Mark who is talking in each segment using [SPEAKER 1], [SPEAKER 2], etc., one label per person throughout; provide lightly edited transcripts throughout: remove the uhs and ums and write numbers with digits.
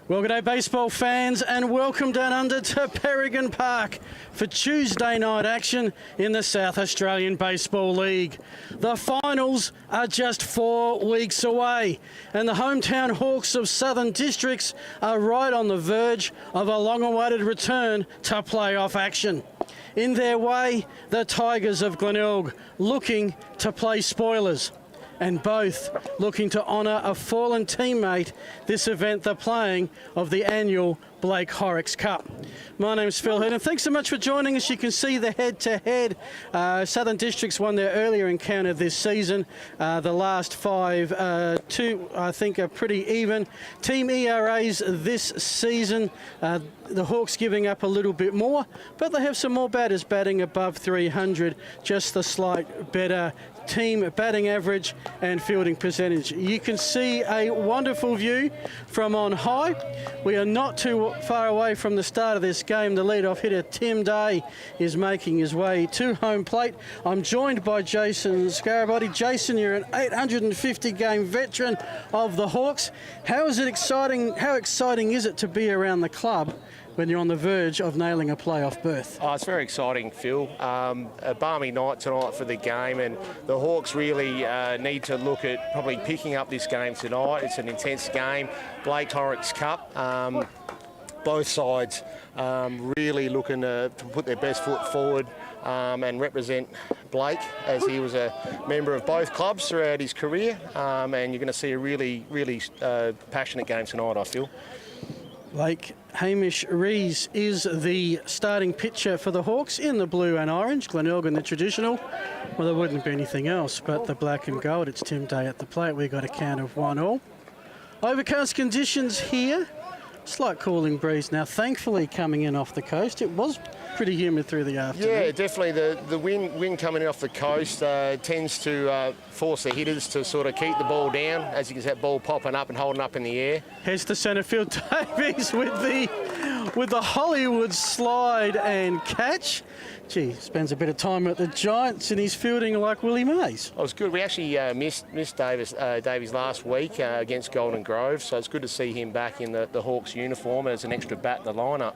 [SPEAKER 1] Well, good day, baseball fans, and welcome down under to Peregrine Park for Tuesday night action in the South Australian Baseball League. The finals are just 4 weeks away, and the hometown Hawks of Southern Districts are right on the verge of a long-awaited return to playoff action. In their way, the Tigers of Glenelg looking to play spoilers, and both looking to honour a fallen teammate, this event they're playing of the annual Blake Horrocks Cup. My name's Phil Head, and thanks so much for joining us. You can see the head-to-head. Southern Districts won their earlier encounter this season. The last 5-2, I think, are pretty even. Team ERAs this season, the Hawks giving up a little bit more, but they have some more batters batting above 300, just the slight better team batting average and fielding percentage. You can see a wonderful view from on high. We are not too far away from the start of this game. The leadoff hitter Tim Day is making his way to home plate. I'm joined by Jason Scarabody. Jason, you're an 850 game veteran of the Hawks. How exciting is it to be around the club when you're on the verge of nailing a playoff berth?
[SPEAKER 2] Oh, it's very exciting, Phil. A balmy night tonight for the game, and the Hawks really need to look at probably picking up this game tonight. It's an intense game. Blake Horrocks Cup. Both sides really looking to put their best foot forward and represent Blake, as he was a member of both clubs throughout his career. And you're going to see a really passionate game tonight, I feel.
[SPEAKER 1] Blake Hamish Rees is the starting pitcher for the Hawks in the blue and orange. Glenelg in the traditional. Well, there wouldn't be anything else but the black and gold. It's Tim Day at the plate. We got a count of 1-1. Overcast conditions here. Slight cooling breeze now, thankfully, coming in off the coast. It was pretty humid through the afternoon.
[SPEAKER 2] Yeah, definitely. The wind coming in off the coast tends to force the hitters to sort of keep the ball down, as you can see that ball popping up and holding up in the air.
[SPEAKER 1] Here's to centre field, Davies with the Hollywood slide and catch. Gee, spends a bit of time at the Giants and he's fielding like Willie Mays.
[SPEAKER 2] Oh, it's good. We actually missed Davies last week against Golden Grove, so it's good to see him back in the Hawks uniform as an extra bat in the lineup.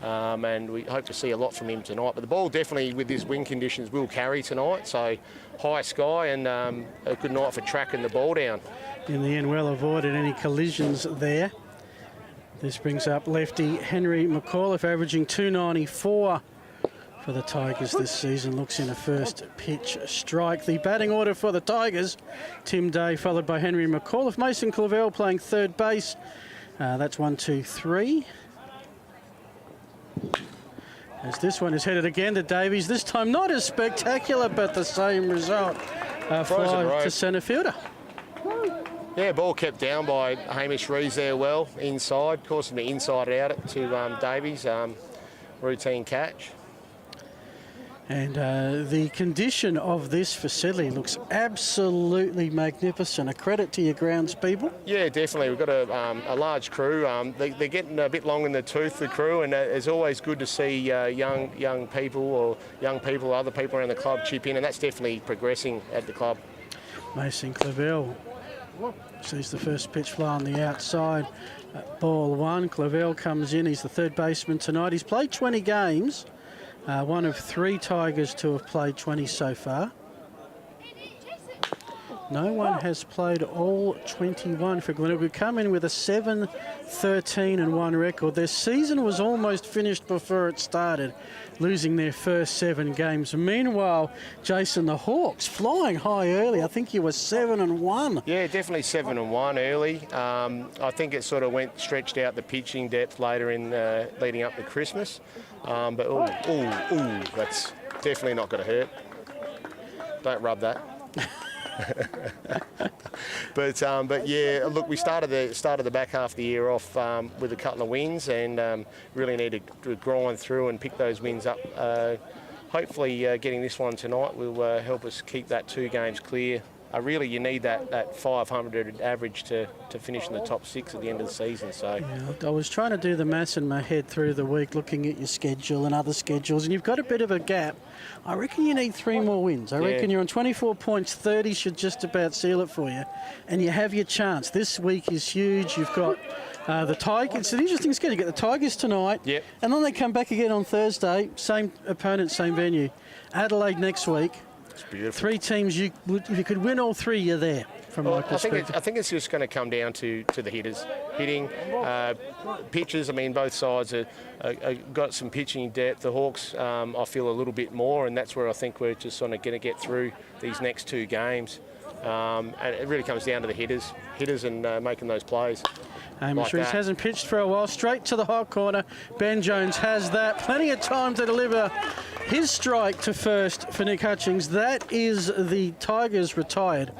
[SPEAKER 2] And we hope to see a lot from him tonight. But the ball definitely, with these wind conditions, will carry tonight. So high sky and a good night for tracking the ball down.
[SPEAKER 1] In the end, well avoided any collisions there. This brings up lefty Henry McAuliffe, averaging 294 for the Tigers this season. Looks in a first pitch strike. The batting order for the Tigers: Tim Day, followed by Henry McAuliffe. Mason Clavel playing third base. That's 1, 2, 3. As this one is headed again to Davies, this time not as spectacular, but the same result. Fly to centre fielder.
[SPEAKER 2] Yeah, ball kept down by Hamish Rees there well, inside. Of course, inside out it to Davies. Routine catch.
[SPEAKER 1] And the condition of this facility looks absolutely magnificent. A credit to your grounds people.
[SPEAKER 2] Yeah, definitely. We've got a large crew. They're getting a bit long in the tooth, the crew, and it's always good to see young people, other people around the club chip in, and that's definitely progressing at the club. Mason
[SPEAKER 1] Clavel sees the first pitch fly on the outside. Ball one. Clavel comes in. He's the third baseman tonight. He's played 20 games. One of 3 Tigers to have played 20 so far. No one has played all 21 for Glenelg, who come in with a 7-13-1 record. Their season was almost finished before it started, losing their first 7 games. Meanwhile, Jason, the Hawks flying high early. I think you were 7-1.
[SPEAKER 2] Yeah, definitely 7-1 early. I think it sort of stretched out the pitching depth later in leading up to Christmas. But that's definitely not going to hurt. Don't rub that. but yeah, look, we started the back half of the year off with a couple of wins, and really need to grind through and pick those wins up. Hopefully, getting this one tonight will help us keep that 2 games clear really you need that 500 average to finish in the top 6 at the end of the season. So
[SPEAKER 1] I was trying to do the maths in my head through the week, looking at your schedule and other schedules, and you've got a bit of a gap. I reckon you need 3 more wins. I reckon you're on 24 points. 30 should just about seal it for you, and you have your chance. This week is huge. You've got the Tigers. It's an interesting schedule. You get the Tigers tonight, and then they come back again on Thursday. Same opponent, same venue. Adelaide next week.
[SPEAKER 2] it's beautiful.
[SPEAKER 1] 3 teams. If you could win all 3, you're there. From my perspective.
[SPEAKER 2] I think it's just going to come down to the hitters. Hitting, pitches, I mean, both sides are got some pitching depth. The Hawks, I feel a little bit more, and that's where I think we're just sort of going to get through these next 2 games. And it really comes down to the hitters and making those plays.
[SPEAKER 1] Hamish Rees hasn't pitched for a while. Straight to the hot corner. Ben Jones has that. Plenty of time to deliver his strike to first for Nick Hutchings. That is the Tigers retired.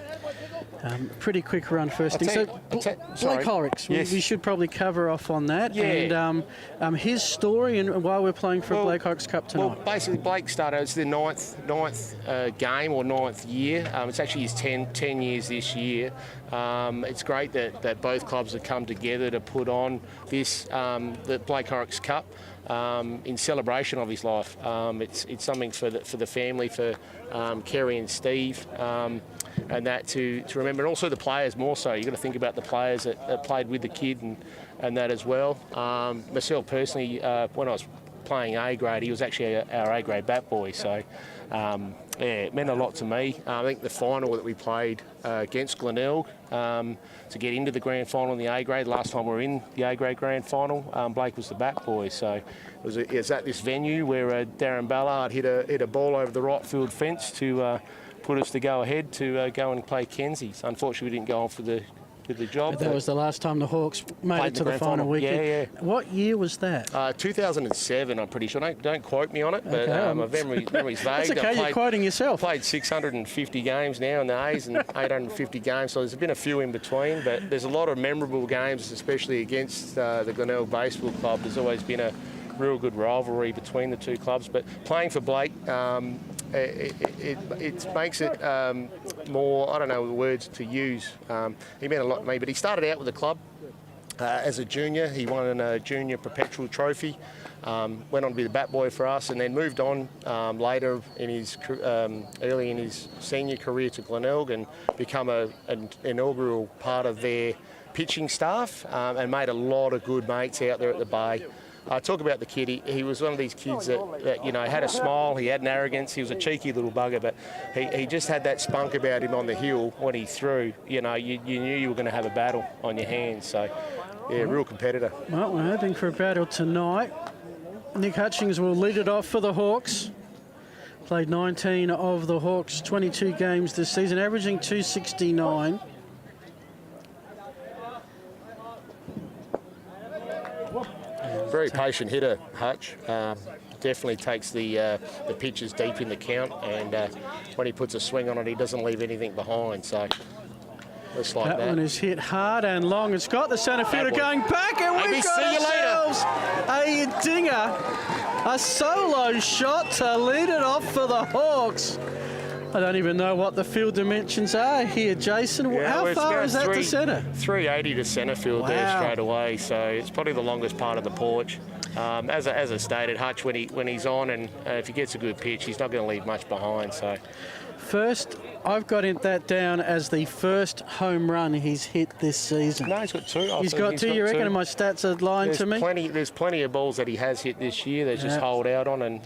[SPEAKER 1] Pretty quick run first thing. So Blake Horrocks,
[SPEAKER 2] yes.
[SPEAKER 1] we should probably cover off on that. And his story and why we're playing for Blake Horrocks Cup tonight.
[SPEAKER 2] Well, basically Blake started, it's the ninth game or 9th year. It's actually his 10 years this year. It's great that both clubs have come together to put on this, the Blake Horrocks Cup. In celebration of his life. It's something for the family, for Kerry and Steve, and that to remember, and also the players more so. You've got to think about the players that played with the kid and that as well. Myself personally, when I was playing A grade, he was actually our A grade bat boy, so it meant a lot to me. I think the final that we played against Glenelg to get into the grand final in the A grade, last time we were in the A grade grand final, Blake was the bat boy. So it was at this venue where Darren Ballard hit a ball over the right field fence to put us to go ahead to go and play Kenzie's. Unfortunately, we didn't go on for the job.
[SPEAKER 1] But that was the last time the Hawks made it to the final weekend.
[SPEAKER 2] Yeah.
[SPEAKER 1] What year was that?
[SPEAKER 2] 2007, I'm pretty sure. Don't quote me on it, but my memory's vague.
[SPEAKER 1] That's okay, you're quoting yourself.
[SPEAKER 2] Played 650 games now in the A's and 850 games, so there's been a few in between, but there's a lot of memorable games, especially against the Glenelg Baseball Club. There's always been a real good rivalry between the 2 clubs, but playing for Blake, it makes it more, I don't know the words to use. He meant a lot to me, but he started out with the club as a junior. He won a junior perpetual trophy, went on to be the bat boy for us, and then moved on later in his early in his senior career to Glenelg and become an inaugural part of their pitching staff, and made a lot of good mates out there at the Bay. Talk about the kid. He was one of these kids that had a smile. He had an arrogance. He was a cheeky little bugger, but he just had that spunk about him on the hill when he threw. You knew you were going to have a battle on your hands. So, yeah, real competitor.
[SPEAKER 1] Well, we're hoping for a battle tonight. Nick Hutchings will lead it off for the Hawks. Played 19 of the Hawks' 22 games this season, averaging 269.
[SPEAKER 2] Very patient hitter, Hutch. Definitely takes the pitches deep in the count, and when he puts a swing on it, he doesn't leave anything behind. So just like that.
[SPEAKER 1] That one is hit hard and long. It's got the centre fielder going back, and we've got ourselves a dinger, a solo shot to lead it off for the Hawks. I don't even know what the field dimensions are here, Jason. How far is that to centre?
[SPEAKER 2] 380 to centre field there straight away, so it's probably the longest part of the porch. As I stated, Hutch, when he's on and if he gets a good pitch, he's not going to leave much behind. So,
[SPEAKER 1] first, I've got that down as the first home run he's hit this season.
[SPEAKER 2] No, he's got 2.
[SPEAKER 1] He's got 2, you reckon? And my stats are lying to me?
[SPEAKER 2] There's plenty of balls that he has hit this year that just hold out on, and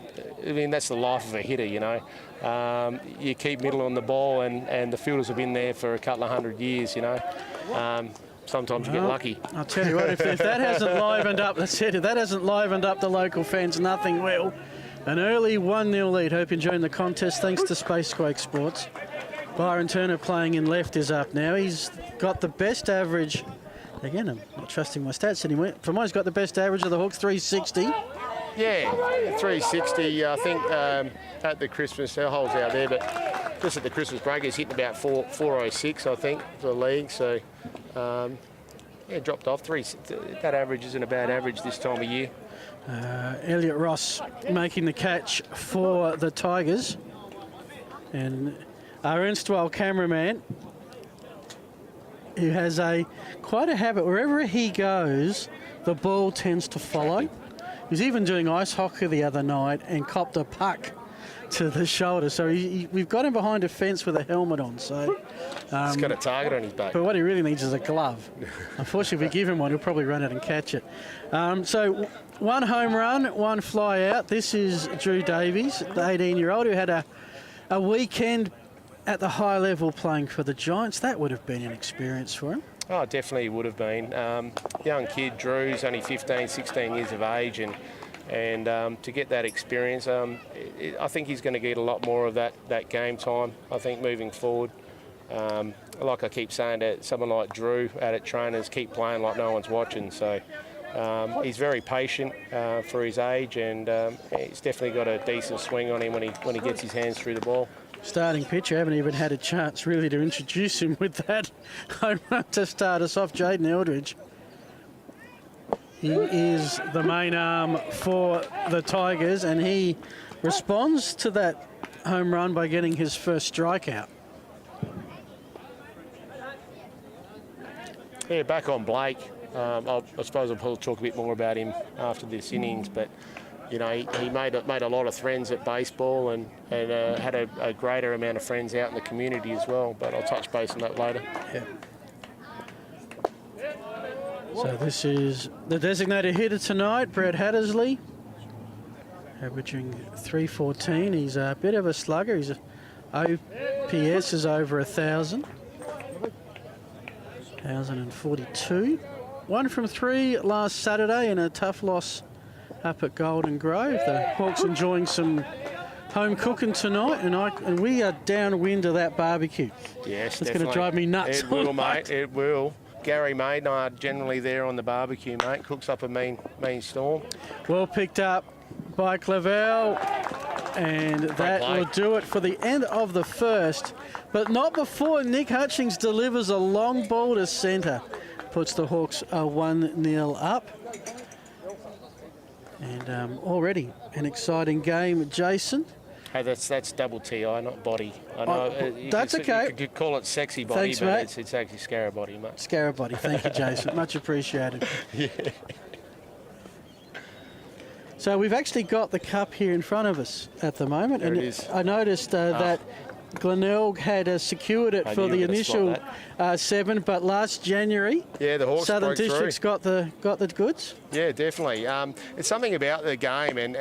[SPEAKER 2] I mean that's the life of a hitter, You keep middle on the ball, and the fielders have been there for a couple of 100 years, Sometimes you get lucky.
[SPEAKER 1] I'll tell you what, if that hasn't livened up, if that hasn't livened up the local fans, nothing will. An early 1-0 lead. Hope you enjoying the contest thanks to Spacequake Sports. Byron Turner playing in left is up now. He's got the best average. Again, I'm not trusting my stats anymore. For mine, he's got the best average of the Hawks, 360.
[SPEAKER 2] Yeah, 360. I think at the Christmas, our hole's out there, but just at the Christmas break, he's hitting about 406, I think, for the league. So, dropped off. That average isn't a bad average this time of year.
[SPEAKER 1] Elliot Ross making the catch for the Tigers. And our erstwhile cameraman, who has quite a habit. Wherever he goes, the ball tends to follow. He was even doing ice hockey the other night and copped a puck to the shoulder. So we've got him behind a fence with a helmet on. So
[SPEAKER 2] he's got a target on his back.
[SPEAKER 1] But what he really needs is a glove. Unfortunately, if we give him one, he'll probably run out and catch it. So one home run, one fly out. This is Drew Davies, the 18-year-old who had a weekend at the high level playing for the Giants. That would have been an experience for him.
[SPEAKER 2] Oh, definitely would have been. Young kid, Drew's only 15, 16 years of age, and to get that experience, I think he's going to get a lot more of that game time, I think, moving forward. Like I keep saying to someone like Drew out at trainers, keep playing like no one's watching. So he's very patient for his age, and he's definitely got a decent swing on him when he gets his hands through the ball.
[SPEAKER 1] Starting pitcher, haven't even had a chance really to introduce him with that home run to start us off. Jaden Eldridge. He is the main arm for the Tigers, and he responds to that home run by getting his first strikeout.
[SPEAKER 2] Yeah, back on Blake. I suppose I'll talk a bit more about him after this innings, but you know, he made a lot of friends at baseball and had a greater amount of friends out in the community as well. But I'll touch base on that later.
[SPEAKER 1] Yeah. So this is the designated hitter tonight, Brett Hattersley, averaging .314. He's a bit of a slugger. His OPS is over 1,000. 1,042. 1 from 3 last Saturday in a tough loss up at Golden Grove. The Hawks enjoying some home cooking tonight, and we are downwind of that barbecue.
[SPEAKER 2] Yes,
[SPEAKER 1] it's going to drive me nuts.
[SPEAKER 2] It will, mate. It will. Gary May and I are generally there on the barbecue, mate. Cooks up a mean storm.
[SPEAKER 1] Well picked up by Clavell, and that will do it for the end of the first, but not before Nick Hutchings delivers a long ball to centre. Puts the Hawks 1-0 up. And already an exciting game, Jason.
[SPEAKER 2] Hey, that's double TI, not body. I know.
[SPEAKER 1] That's okay.
[SPEAKER 2] You could call it sexy body,
[SPEAKER 1] Thanks,
[SPEAKER 2] but
[SPEAKER 1] mate.
[SPEAKER 2] it's actually scarab body, mate.
[SPEAKER 1] Scarab body. Thank you, Jason. Much appreciated.
[SPEAKER 2] Yeah.
[SPEAKER 1] So we've actually got the cup here in front of us at the moment.
[SPEAKER 2] There
[SPEAKER 1] and
[SPEAKER 2] it is.
[SPEAKER 1] I noticed that Glenelg had secured it for the initial 7, but last January,
[SPEAKER 2] the Hawks
[SPEAKER 1] Southern
[SPEAKER 2] broke through.
[SPEAKER 1] District's got the goods.
[SPEAKER 2] Yeah, definitely. It's something about the game, and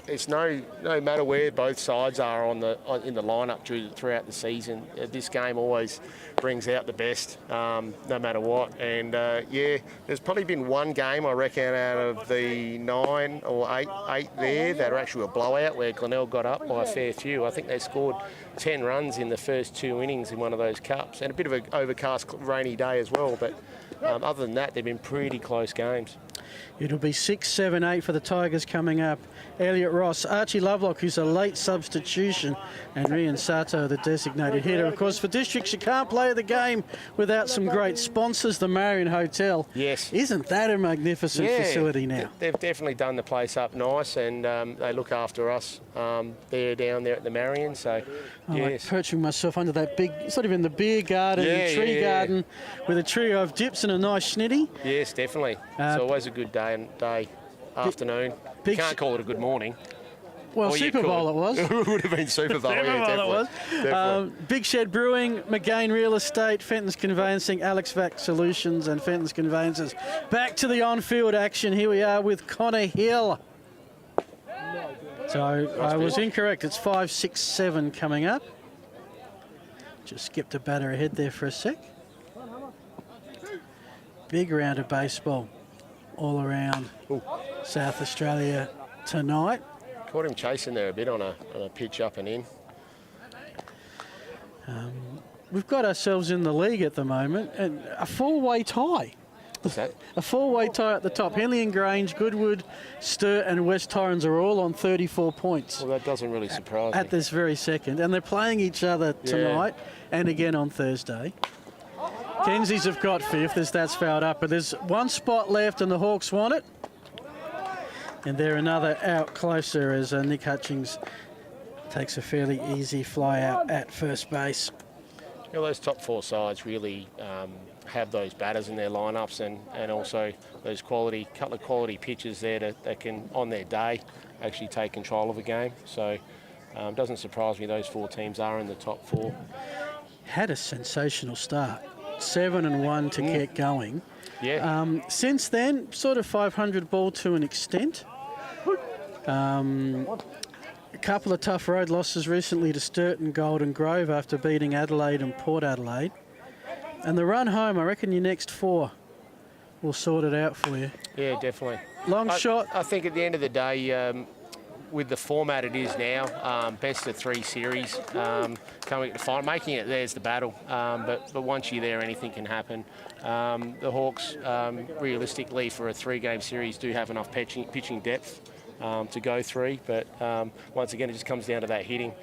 [SPEAKER 2] it's no matter where both sides are in the lineup throughout the season. This game always brings out the best, no matter what. And there's probably been one game I reckon out of the 9 or 8 there that are actually a blowout where Glenelg got up by a fair few. I think they scored 10 runs in the first 2 innings in one of those cups, and a bit of an overcast, rainy day as well. But other than that, they've been pretty close games.
[SPEAKER 1] It'll be 6, 7, 8 for the Tigers coming up. Elliot Ross, Archie Lovelock, who's a late substitution, and Rian Sato, the designated hitter. Of course, for districts, you can't play the game without some great sponsors. The Marion Hotel.
[SPEAKER 2] Yes.
[SPEAKER 1] Isn't that a magnificent facility now?
[SPEAKER 2] They've definitely done the place up nice, and they look after us. They're down there at the Marion, so yes.
[SPEAKER 1] I'm perching myself under that big, sort of in the beer garden, tree garden, with a trio of dips and a nice schnitty.
[SPEAKER 2] Yes, definitely. It's always a good day, afternoon. You can't call it a good morning.
[SPEAKER 1] Well, Super Bowl it was.
[SPEAKER 2] It would have been Super Bowl.
[SPEAKER 1] Super Bowl it was. Big Shed Brewing, McGain Real Estate, Fenton's Conveyancing, Alex Vac Solutions and Fenton's Conveyances. Back to the on-field action. Here we are with Connor Hill. So I was incorrect. It's 5, 6, 7 coming up. Just skipped a batter ahead there for a sec. Big round of baseball all around South Australia tonight.
[SPEAKER 2] Caught him chasing there a bit on a pitch up and in.
[SPEAKER 1] We've got ourselves in the league at the moment, and a 4-way tie.
[SPEAKER 2] What's that?
[SPEAKER 1] A 4-way tie at the top. Henley and Grange, Goodwood, Sturt and West Torrens are all on 34 points.
[SPEAKER 2] Well, that doesn't really surprise me.
[SPEAKER 1] At this very second. And they're playing each other tonight and again on Thursday. Kenzie's have got 5th as that's fouled up, but there's one spot left and the Hawks want it. And they're another out closer as Nick Hutchings Takes a fairly easy fly out at first base.
[SPEAKER 2] You know, those top 4 sides really have those batters in their lineups, and also those couple of quality pitchers there that can, on their day, actually take control of a game. So it doesn't surprise me those 4 teams are in the top 4.
[SPEAKER 1] Had a sensational start. 7-1 to get going.
[SPEAKER 2] Yeah.
[SPEAKER 1] Since then, sort of 500 ball to an extent. A couple of tough road losses recently to Sturton, Golden Grove after beating Adelaide and Port Adelaide. And the run home, I reckon your next 4 will sort it out for you.
[SPEAKER 2] Yeah, definitely.
[SPEAKER 1] Long shot.
[SPEAKER 2] I think at the end of the day, with the format it is now, best of 3 series, coming to final, making it there's the battle. But once you're there, anything can happen. The Hawks, realistically, for a 3-game series, do have enough pitching depth to go 3. But once again, it just comes down to that hitting.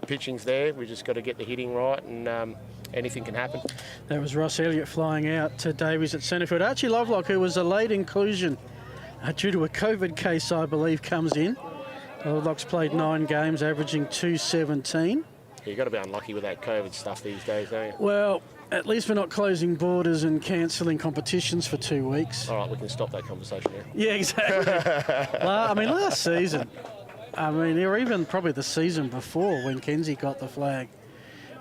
[SPEAKER 2] Pitching's there. We just got to get the hitting right, and anything can happen.
[SPEAKER 1] That was Ross Elliott flying out to Davies at centre field. Archie Lovelock, who was a late inclusion due to a COVID case, I believe, comes in. Lovelock's played 9 games, averaging 217.
[SPEAKER 2] You've got to be unlucky with that COVID stuff these days, don't you?
[SPEAKER 1] Well, at least we're not closing borders and cancelling competitions for 2 weeks.
[SPEAKER 2] All right, we can stop that conversation now.
[SPEAKER 1] Yeah, exactly. Last season, or even probably the season before when Kenzie got the flag,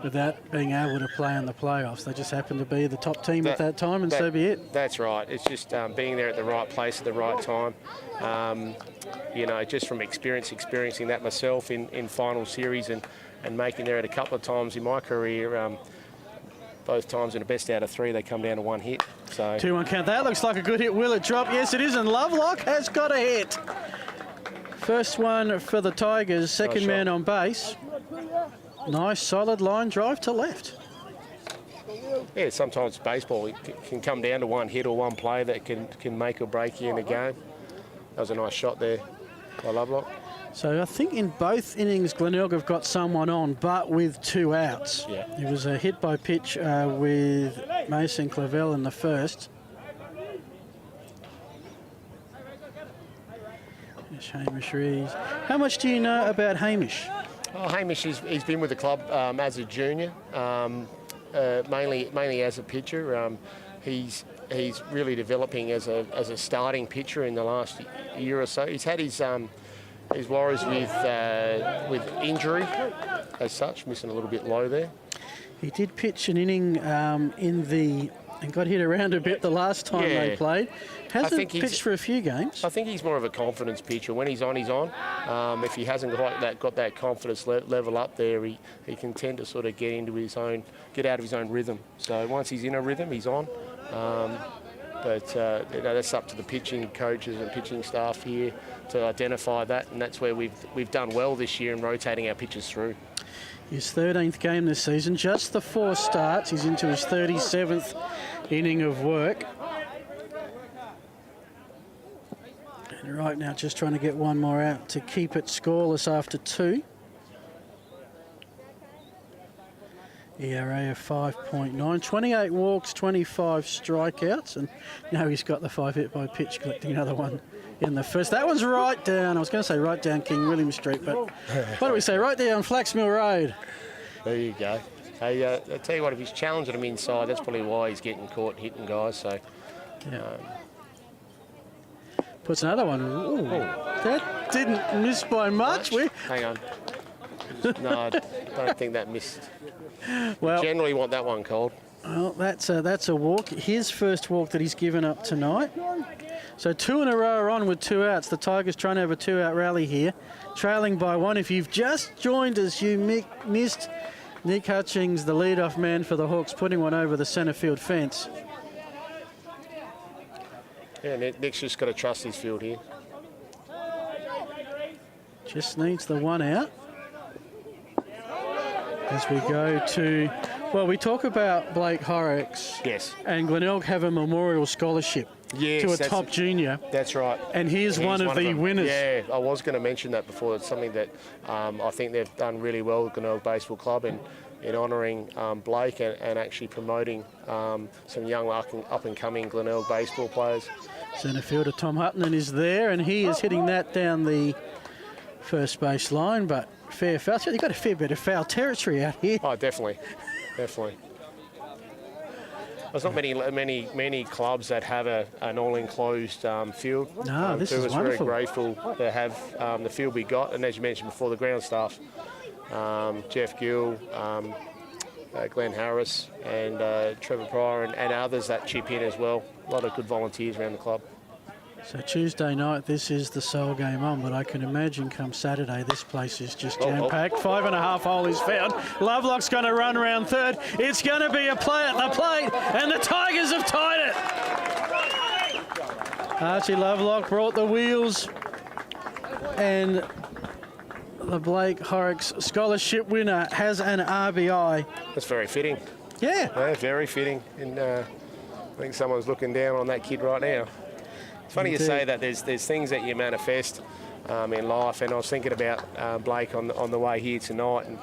[SPEAKER 1] without being able to play in the playoffs. They just happened to be the top team at that time, and so be it.
[SPEAKER 2] That's right. It's just being there at the right place at the right time. Just from experiencing that myself in final series and making there at a couple of times in my career. Both times in a best out of 3, they come down to 1 hit. So
[SPEAKER 1] 2-1 count. That looks like a good hit. Will it drop? Yes, it is, and Lovelock has got a hit. First one for the Tigers, second man on base. Nice, solid line drive to left.
[SPEAKER 2] Yeah, sometimes baseball it can come down to 1 hit or 1 play that can make or break you in a game. That was a nice shot there by Lovelock.
[SPEAKER 1] So I think in both innings, Glenelg have got someone on, but with 2 outs.
[SPEAKER 2] Yeah.
[SPEAKER 1] It was a hit by pitch with Mason Clavel in the first. There's Hamish Reeves. How much do you know about Hamish?
[SPEAKER 2] Oh, Hamish, he's been with the club as a junior, mainly as a pitcher. He's really developing as a starting pitcher in the last year or so. He's had his worries with injury as such, missing a little bit low there.
[SPEAKER 1] He did pitch an inning and got hit around a bit the last time they played. Hasn't pitched for a few games.
[SPEAKER 2] I think he's more of a confidence pitcher. When he's on, he's on. If he hasn't got that confidence level up there, he can tend to sort of get out of his own rhythm. So once he's in a rhythm, he's on. But that's up to the pitching coaches and pitching staff here to identify that, and that's where we've done well this year in rotating our pitchers through.
[SPEAKER 1] His 13th game this season, just the 4 starts. He's into his 37th inning of work. And right now just trying to get 1 more out to keep it scoreless after 2. ERA of 5.9, 28 walks, 25 strikeouts, and now he's got the 5 hit by pitch, collecting another one in the first. That one's right down. I was going to say right down King William Street, but what do we say? Right down Flaxmill Road.
[SPEAKER 2] There you go. Hey, I tell you what, if he's challenging him inside, that's probably why he's getting caught hitting guys. So,
[SPEAKER 1] puts another one. Ooh, that didn't miss by much.
[SPEAKER 2] Hang on. No, I don't think that missed.
[SPEAKER 1] Well,
[SPEAKER 2] generally want that one called.
[SPEAKER 1] Well, that's a walk. His first walk that he's given up tonight. So 2 in a row are on with 2 outs. The Tigers trying to have a 2-out rally here, trailing by 1. If you've just joined us, you missed Nick Hutchings, the leadoff man for the Hawks, putting one over the centre field fence.
[SPEAKER 2] Yeah, Nick's just got to trust his field here.
[SPEAKER 1] Just needs the 1 out. As we go to, well, we talk about Blake Horrocks.
[SPEAKER 2] Yes.
[SPEAKER 1] And Glenelg have a memorial scholarship to a top junior.
[SPEAKER 2] That's right.
[SPEAKER 1] And he's one of the winners.
[SPEAKER 2] Yeah, I was going to mention that before. It's something that I think they've done really well with Glenelg Baseball Club in honouring Blake and actually promoting some young up-and-coming Glenelg baseball players.
[SPEAKER 1] Centre fielder Tom Hutton is there, and he is hitting that down the first base line, but fair foul. You've got a fair bit of foul territory out here.
[SPEAKER 2] Oh, definitely, definitely. There's not many clubs that have an all-enclosed field.
[SPEAKER 1] No, this is
[SPEAKER 2] wonderful. We're very grateful to have the field we got, and as you mentioned before, the ground staff, Jeff Gill, Glenn Harris, and Trevor Pryor, and others that chip in as well. A lot of good volunteers around the club.
[SPEAKER 1] So Tuesday night, this is the sole game on, but I can imagine come Saturday, this place is just jam-packed. 5.5 hole is found. Lovelock's going to run round third. It's going to be a play at the plate, and the Tigers have tied it. Archie Lovelock brought the wheels, and the Blake Horrocks Scholarship winner has an RBI.
[SPEAKER 2] That's very fitting.
[SPEAKER 1] Yeah.
[SPEAKER 2] Very fitting. And I think someone's looking down on that kid right now. It's funny you say that. There's things that you manifest in life, and I was thinking about Blake on the way here tonight and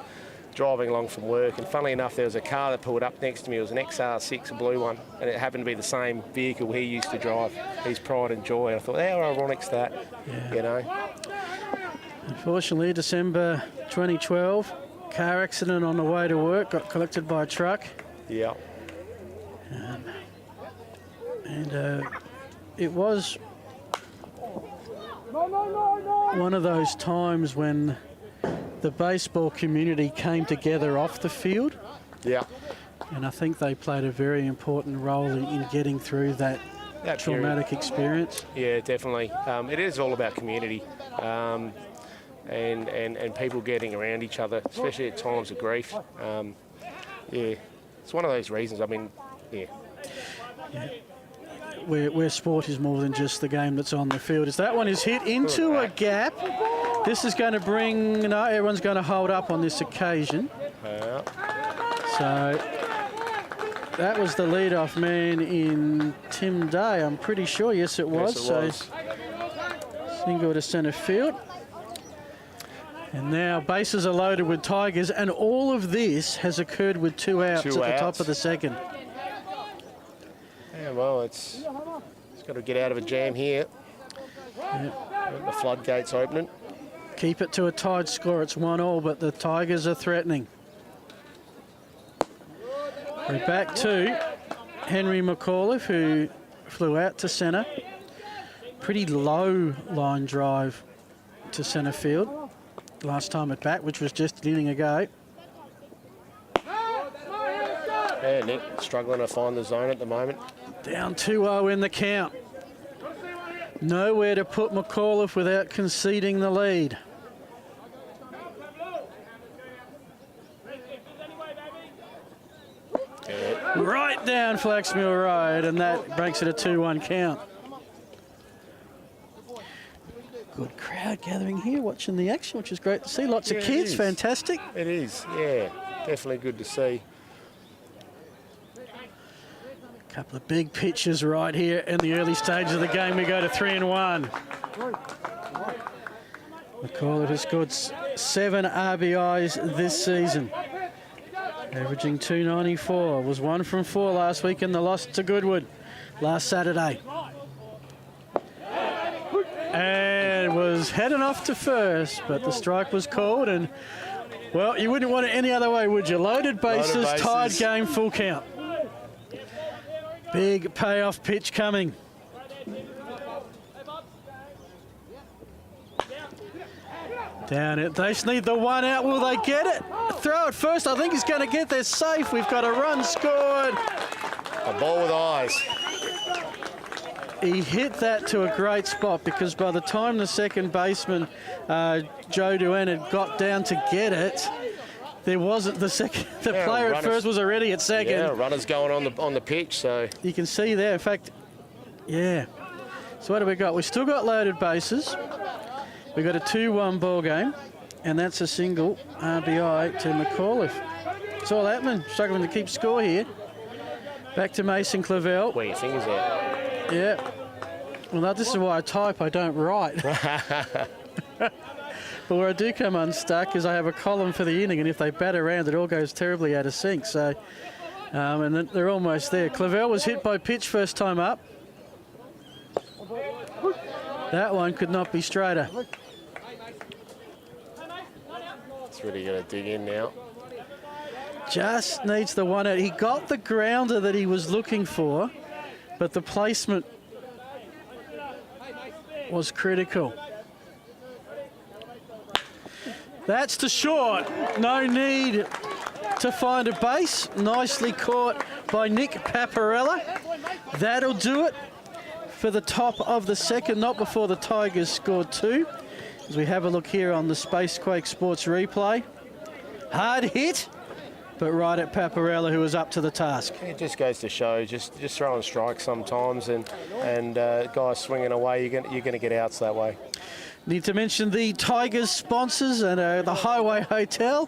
[SPEAKER 2] driving along from work, and funnily enough there was a car that pulled up next to me. It was an XR6, a blue one, and it happened to be the same vehicle he used to drive, his pride and joy. And I thought, how ironic's that, you know.
[SPEAKER 1] Unfortunately, December 2012, car accident on the way to work, got collected by a truck.
[SPEAKER 2] Yeah.
[SPEAKER 1] And it was one of those times when the baseball community came together off the field.
[SPEAKER 2] Yeah.
[SPEAKER 1] And I think they played a very important role in getting through that traumatic experience.
[SPEAKER 2] Yeah, definitely. It is all about community and people getting around each other, especially at times of grief. Yeah, it's one of those reasons. I mean, yeah.
[SPEAKER 1] Where sport is more than just the game that's on the field. As that one is hit into a gap. This is going to bring, no, everyone's going to hold up on this occasion. So that was the leadoff man in Tim Day, I'm pretty sure. Yes, it was.
[SPEAKER 2] Yes, it
[SPEAKER 1] was. So single to centre field. And now bases are loaded with Tigers, and all of this has occurred with 2 outs at the top of the second.
[SPEAKER 2] Yeah, well, it's got to get out of a jam here.
[SPEAKER 1] Yep.
[SPEAKER 2] The floodgates opening.
[SPEAKER 1] Keep it to a tied score. It's 1-1, but the Tigers are threatening. We're back to Henry McAuliffe, who flew out to centre. Pretty low line drive to centre field last time at bat, which was just an inning ago.
[SPEAKER 2] Yeah, Nick struggling to find the zone at the moment.
[SPEAKER 1] Down 2-0 in the count. Nowhere to put McAuliffe without conceding the lead. Right down Flaxmill Road, and that breaks it a 2-1 count. Good crowd gathering here watching the action, which is great to see. Lots of kids, fantastic.
[SPEAKER 2] It is, yeah, definitely good to see.
[SPEAKER 1] A couple of big pitches right here in the early stages of the game. We go to 3-1. McAuliffe has scored 7 RBIs this season, averaging 294. Was 1 from 4 last week in the loss to Goodwood last Saturday. And was heading off to first, but the strike was called, and, well, you wouldn't want it any other way, would you? Loaded bases, tied game, full count. Big payoff pitch coming. Down it. They just need the 1 out. Will they get it? Throw it first. I think he's going to get there safe. We've got a run scored.
[SPEAKER 2] A ball with eyes.
[SPEAKER 1] He hit that to a great spot, because by the time the second baseman, Joe Duane, had got down to get it, there wasn't the second. The player at first was already at second.
[SPEAKER 2] Yeah, runners going on the pitch, so
[SPEAKER 1] you can see there. In fact, yeah. So what do we got? We still got loaded bases. We got a 2-1 ball game, and that's a single RBI to McAuliffe. It's all happening. Struggling to keep score here. Back to Mason Clavel.
[SPEAKER 2] Where your fingers at?
[SPEAKER 1] Yeah. Well, this is why I type. I don't write. But where I do come unstuck is I have a column for the inning, and if they bat around, it all goes terribly out of sync. So, and then they're almost there. Clavel was hit by pitch first time up. That one could not be straighter.
[SPEAKER 2] It's really going to dig in now.
[SPEAKER 1] Just needs the one out. He got the grounder that he was looking for, but the placement was critical. That's to short. No need to find a base. Nicely caught by Nick Paparella. That'll do it for the top of the second, not before the Tigers scored 2. As we have a look here on the Spacequake Sports replay. Hard hit, but right at Paparella, who was up to the task.
[SPEAKER 2] It just goes to show, just throwing strikes sometimes, and guys swinging away, you're going to get outs that way.
[SPEAKER 1] Need to mention the Tigers sponsors and the Highway Hotel.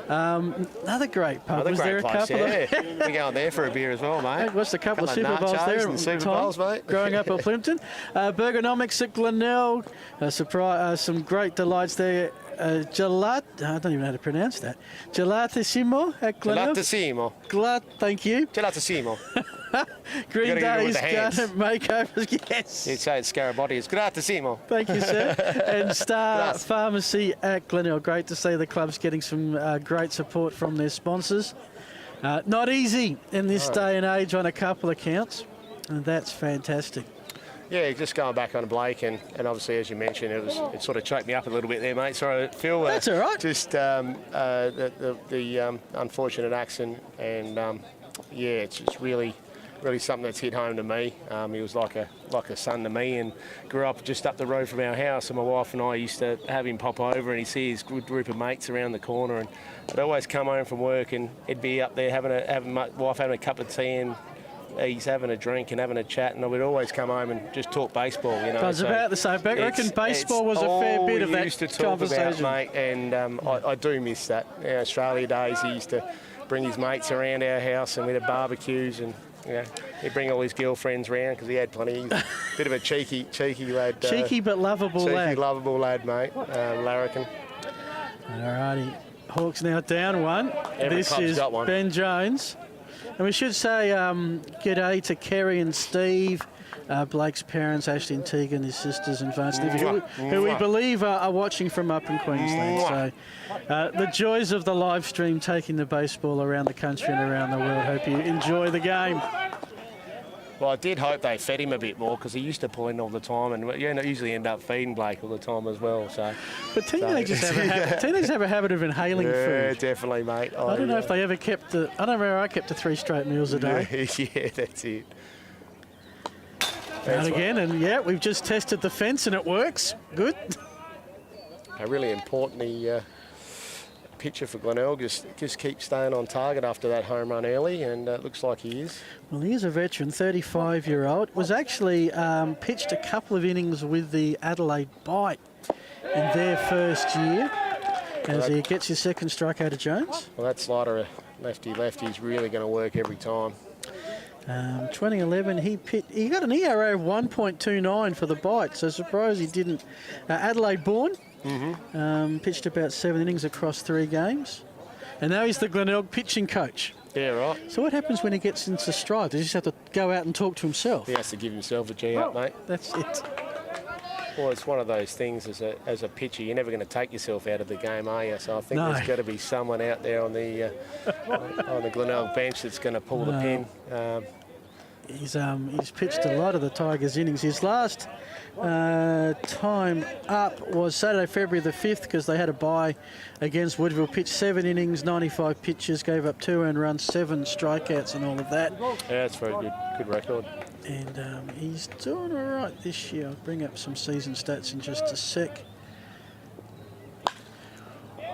[SPEAKER 1] Another great pub.
[SPEAKER 2] Another
[SPEAKER 1] was
[SPEAKER 2] great
[SPEAKER 1] there a
[SPEAKER 2] place,
[SPEAKER 1] couple
[SPEAKER 2] yeah. We're going there for a beer as well, mate.
[SPEAKER 1] Of, what's a couple of Super Bowls there?
[SPEAKER 2] And Super Bowls, mate.
[SPEAKER 1] Growing up at Plimpton. Burgonomics at Glenelg. Some great delights there. I don't even know how to pronounce that. Gelatissimo at Glenelg.
[SPEAKER 2] Gelatissimo.
[SPEAKER 1] Thank you.
[SPEAKER 2] Gelatissimo.
[SPEAKER 1] Green Days Garden Makeovers, yes.
[SPEAKER 2] You'd say it's Scarabotti. It's Gelatissimo.
[SPEAKER 1] Thank you, sir. And Star Pharmacy at Glenelg. Great to see the club's getting some great support from their sponsors. Not easy in this day and age on a couple of counts, and that's fantastic.
[SPEAKER 2] Yeah, just going back on Blake, and obviously, as you mentioned, it sort of choked me up a little bit there, mate. Sorry, Phil.
[SPEAKER 1] That's all right.
[SPEAKER 2] Just the unfortunate accident, and yeah, it's just really something that's hit home to me. He was like a son to me, and grew up just up the road from our house. And my wife and I used to have him pop over, and he'd see his good group of mates around the corner, and I'd always come home from work, and he'd be up there having my wife having a cup of tea, and he's having a drink and having a chat, and I would always come home and just talk baseball, you know.
[SPEAKER 1] I was about to say, I reckon baseball was a fair bit of that
[SPEAKER 2] used to talk
[SPEAKER 1] conversation.
[SPEAKER 2] about, mate, and I do miss that. In Australia days, he used to bring his mates around our house, and we'd have barbecues, and he'd bring all his girlfriends round because he had plenty. Bit of a cheeky lad.
[SPEAKER 1] Cheeky but lovable lad.
[SPEAKER 2] Cheeky, lovable lad, mate. Larrikin.
[SPEAKER 1] All righty. Hawks now down 1. This is Ben Jones. And we should say g'day to Kerry and Steve, Blake's parents, Ashley and Tegan, his sisters and Vance, who we believe are watching from up in Queensland. So the joys of the live stream taking the baseball around the country and around the world. Hope you enjoy the game.
[SPEAKER 2] Well, I did hope they fed him a bit more because he used to pull in all the time, and usually end up feeding Blake all the time as well. So,
[SPEAKER 1] but teenagers have a habit of inhaling food.
[SPEAKER 2] Yeah, definitely, mate.
[SPEAKER 1] I don't know if they ever kept I don't know where I kept 3 straight meals a day.
[SPEAKER 2] Yeah, that's it.
[SPEAKER 1] And again, and yeah, we've just tested the fence and it works. Good.
[SPEAKER 2] Really importantly. Pitcher for Glenelg, just keep staying on target after that home run early, and it looks like he is.
[SPEAKER 1] Well, he is a veteran, 35-year-old. Was actually pitched a couple of innings with the Adelaide Bite in their first year, as he gets his second strikeout of Jones.
[SPEAKER 2] Well, that slider, lefty is really going to work every time.
[SPEAKER 1] 2011, he got an ERA of 1.29 for the Bite, so surprised he didn't. Adelaide born. Pitched about 7 innings across 3 games. And now he's the Glenelg pitching coach.
[SPEAKER 2] Yeah, right.
[SPEAKER 1] So what happens when he gets into stride? Does he just have to go out and talk to himself?
[SPEAKER 2] He has to give himself a G up, mate.
[SPEAKER 1] That's it.
[SPEAKER 2] Well, it's one of those things as a pitcher, you're never going to take yourself out of the game, are you? So I think there's got to be someone out there on the Glenelg bench that's going to pull the pin.
[SPEAKER 1] He's pitched a lot of the Tigers' innings. His last time up was Saturday, February the 5th, because they had a bye against Woodville. Pitched 7 innings, 95 pitches, gave up 2 earned runs, 7 strikeouts and all of that.
[SPEAKER 2] Yeah, that's a very good record.
[SPEAKER 1] And he's doing all right this year. I'll bring up some season stats in just a sec.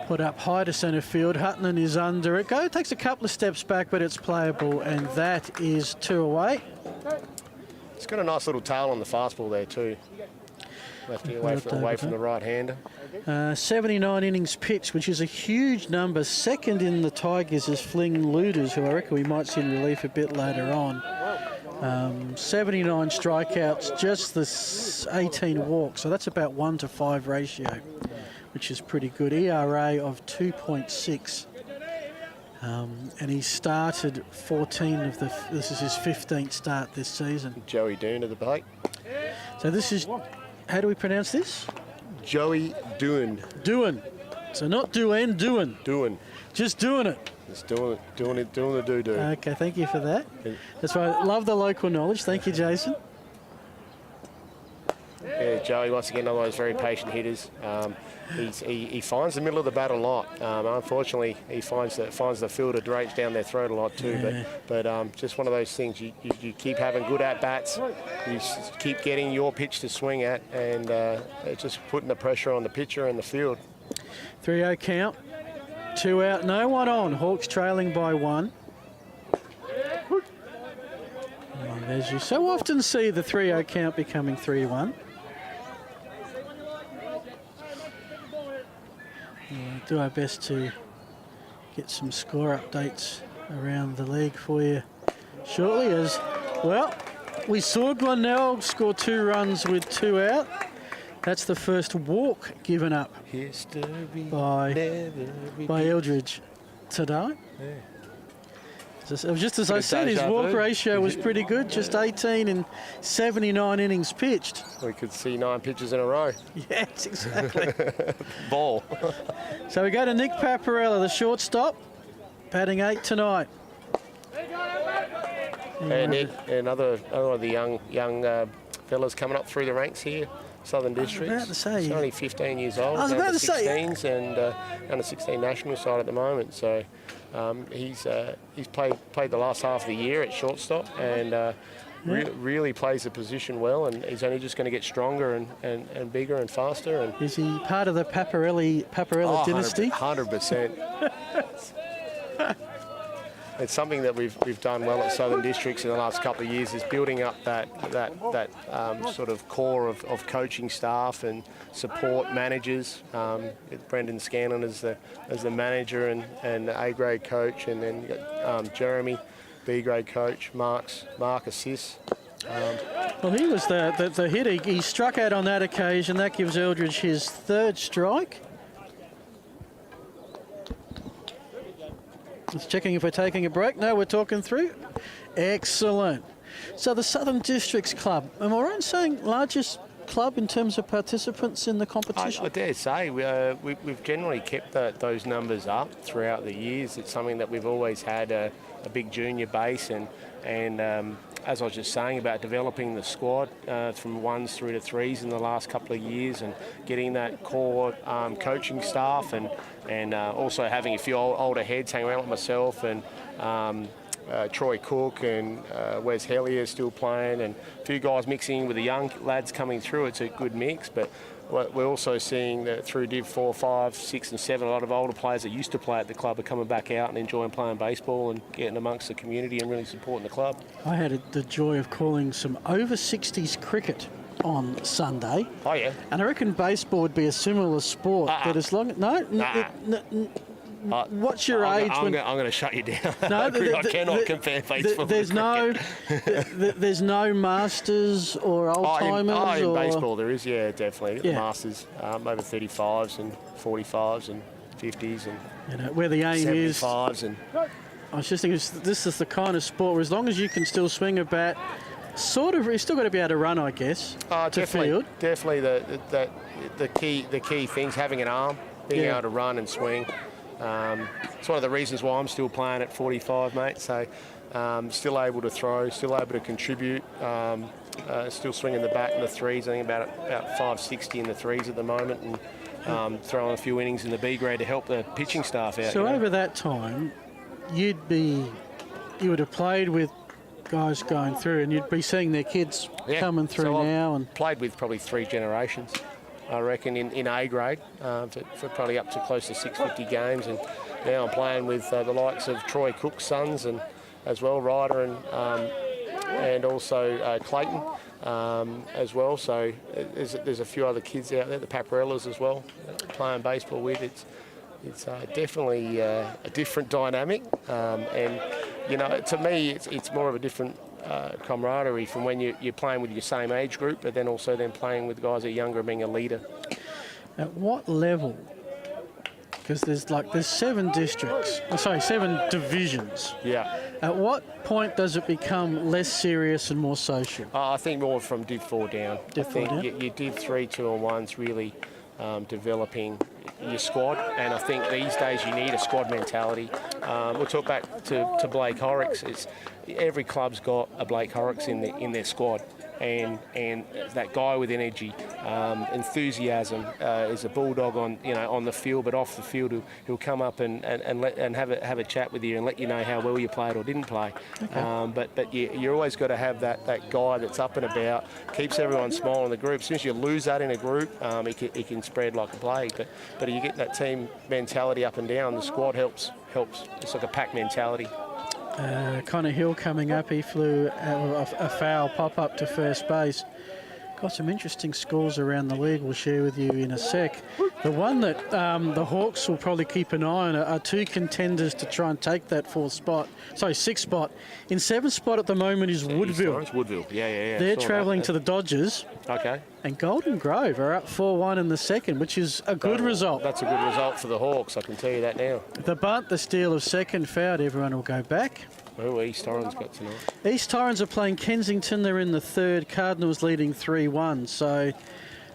[SPEAKER 1] Put up high to centre field. Hutton is under it. Takes a couple of steps back, but it's playable, and that is 2 away.
[SPEAKER 2] It's got a nice little tail on the fastball there too. Lefty away from the right-hander.
[SPEAKER 1] 79 innings pitched, which is a huge number. Second in the Tigers is Fling Luders, who I reckon we might see in relief a bit later on. 79 strikeouts, just the 18 walks, so that's about 1-to-5 ratio, which is pretty good. ERA of 2.6. And he started 14 of this is his 15th start this season.
[SPEAKER 2] Joey Doon at the plate.
[SPEAKER 1] So this is, how do we pronounce this?
[SPEAKER 2] Joey Doon.
[SPEAKER 1] Doon. So not doing.
[SPEAKER 2] Doing.
[SPEAKER 1] Just doing it.
[SPEAKER 2] Just doing the do-do.
[SPEAKER 1] Okay, thank you for that. That's why I love the local knowledge. Thank you, Jason.
[SPEAKER 2] Yeah, Joey, once again, another one of those very patient hitters. He finds the middle of the bat a lot. Unfortunately, he finds the fielder drape down their throat a lot too.
[SPEAKER 1] Yeah.
[SPEAKER 2] But just one of those things. You keep having good at-bats. You keep getting your pitch to swing at, and it's just putting the pressure on the pitcher and the field.
[SPEAKER 1] 3-0 count. 2 out, no one on. Hawks trailing by 1. And as you so often see, the 3-0 count becoming 3-1. We'll do our best to get some score updates around the league for you shortly. As well, we saw Glenelg score 2 runs with 2 out. That's the first walk given up by Eldridge today.
[SPEAKER 2] Yeah.
[SPEAKER 1] Just as I said, his walk ratio was pretty good, just 18 in 79 innings pitched.
[SPEAKER 2] We could see 9 pitches in a row.
[SPEAKER 1] Yes, exactly.
[SPEAKER 2] Ball.
[SPEAKER 1] So we go to Nick Paparella, the shortstop, batting 8 tonight.
[SPEAKER 2] And Nick, another of the young fellas coming up through the ranks here. Southern Districts.
[SPEAKER 1] I was about to say.
[SPEAKER 2] He's only 15 years old.
[SPEAKER 1] I was about to say.
[SPEAKER 2] 16s and under 16 national side at the moment. So he's played the last half of the year at shortstop and really plays the position well. And he's only just going to get stronger and bigger and faster. And
[SPEAKER 1] is he part of the Paparella dynasty?
[SPEAKER 2] 100%. It's something that we've done well at Southern Districts in the last couple of years, is building up that sort of core of coaching staff and support managers. Brendan Scanlon as the manager and A-grade coach, and then you got Jeremy, B-grade coach, Mark assists.
[SPEAKER 1] Well, he was the hitter. He struck out on that occasion. That gives Eldridge his 3rd strike. Just checking if we're taking a break. No, we're talking through. Excellent. So the Southern Districts Club, am I right in saying largest club in terms of participants in the competition?
[SPEAKER 2] I dare say we've generally kept those numbers up throughout the years. It's something that we've always had a big junior base, and as I was just saying about developing the squad from 1s through to 3s in the last couple of years, and getting that core coaching staff, and also having a few older heads hang around with myself, and Troy Cook and Wes Hellier still playing, and a few guys mixing with the young lads coming through. It's a good mix, but we're also seeing that through Div 4, 5, 6 and 7, a lot of older players that used to play at the club are coming back out and enjoying playing baseball and getting amongst the community and really supporting the club.
[SPEAKER 1] I had the joy of calling some over 60s cricket on Sunday.
[SPEAKER 2] Oh, yeah.
[SPEAKER 1] And I reckon baseball would be a similar sport. But as long... What's your age?
[SPEAKER 2] I'm going to shut you down.
[SPEAKER 1] No,
[SPEAKER 2] I cannot compare baseball
[SPEAKER 1] there's
[SPEAKER 2] with cricket.
[SPEAKER 1] There's no Masters or old-timers?
[SPEAKER 2] In baseball there is, yeah, definitely.
[SPEAKER 1] Yeah.
[SPEAKER 2] The Masters, over 35s and 45s and 50s and
[SPEAKER 1] where the aim is...
[SPEAKER 2] 75s. And
[SPEAKER 1] I was just thinking, this is the kind of sport where as long as you can still swing a bat, sort of, you've still got to be able to run, I guess, to field.
[SPEAKER 2] Definitely the key things, having an arm, being able to run and swing. It's one of the reasons why I'm still playing at 45, mate. So still able to throw, still able to contribute, still swinging the bat in the 3s. I think about 560 in the 3s at the moment, and throwing a few innings in the B grade to help the pitching staff out.
[SPEAKER 1] So over that time, you would have played with guys going through, and you'd be seeing their kids coming through now. And
[SPEAKER 2] played with probably 3 generations, I reckon, in A grade, for probably up to close to 650 games, and now I'm playing with the likes of Troy Cook's sons, and as well Ryder and also Clayton as well. So there's a few other kids out there, the Paparellas as well, playing baseball with. It's definitely a different dynamic, and to me it's more of a different camaraderie from when you're playing with your same age group, but then also playing with guys that are younger and being a leader.
[SPEAKER 1] At what level? Because there's 7 districts, 7 divisions.
[SPEAKER 2] Yeah.
[SPEAKER 1] At what point does it become less serious and more social?
[SPEAKER 2] I think more from Div 4 down.
[SPEAKER 1] Div 4 down?
[SPEAKER 2] Your Div 3, 2 and 1's really developing your squad, and I think these days you need a squad mentality. We'll talk back to Blake Horrocks. Every club's got a Blake Horrocks in their squad, and that guy with energy, enthusiasm, is a bulldog on the field, but off the field he'll come up and have a chat with you and let you know how well you played or didn't play. Okay. But you always got to have that guy that's up and about, keeps everyone smiling in the group. As soon as you lose that in a group, it can spread like a plague. But you get that team mentality up and down, the squad helps. It's like a pack mentality.
[SPEAKER 1] Connor Hill coming up, he flew a foul pop-up to first base. Got some interesting scores around the league we'll share with you in a sec. The one that the Hawks will probably keep an eye on are two contenders to try and take that sixth spot. In seventh spot at the moment is Woodville.
[SPEAKER 2] It's Woodville, yeah.
[SPEAKER 1] They're travelling to the Dodgers.
[SPEAKER 2] Okay.
[SPEAKER 1] And Golden Grove are up 4-1 in the second, which is a good result.
[SPEAKER 2] That's a good result for the Hawks, I can tell you that now.
[SPEAKER 1] The bunt, the steal of second fouled, everyone will go back.
[SPEAKER 2] Oh, East Torrens got tonight.
[SPEAKER 1] East Torrens are playing Kensington. They're in the third. Cardinals leading 3-1. So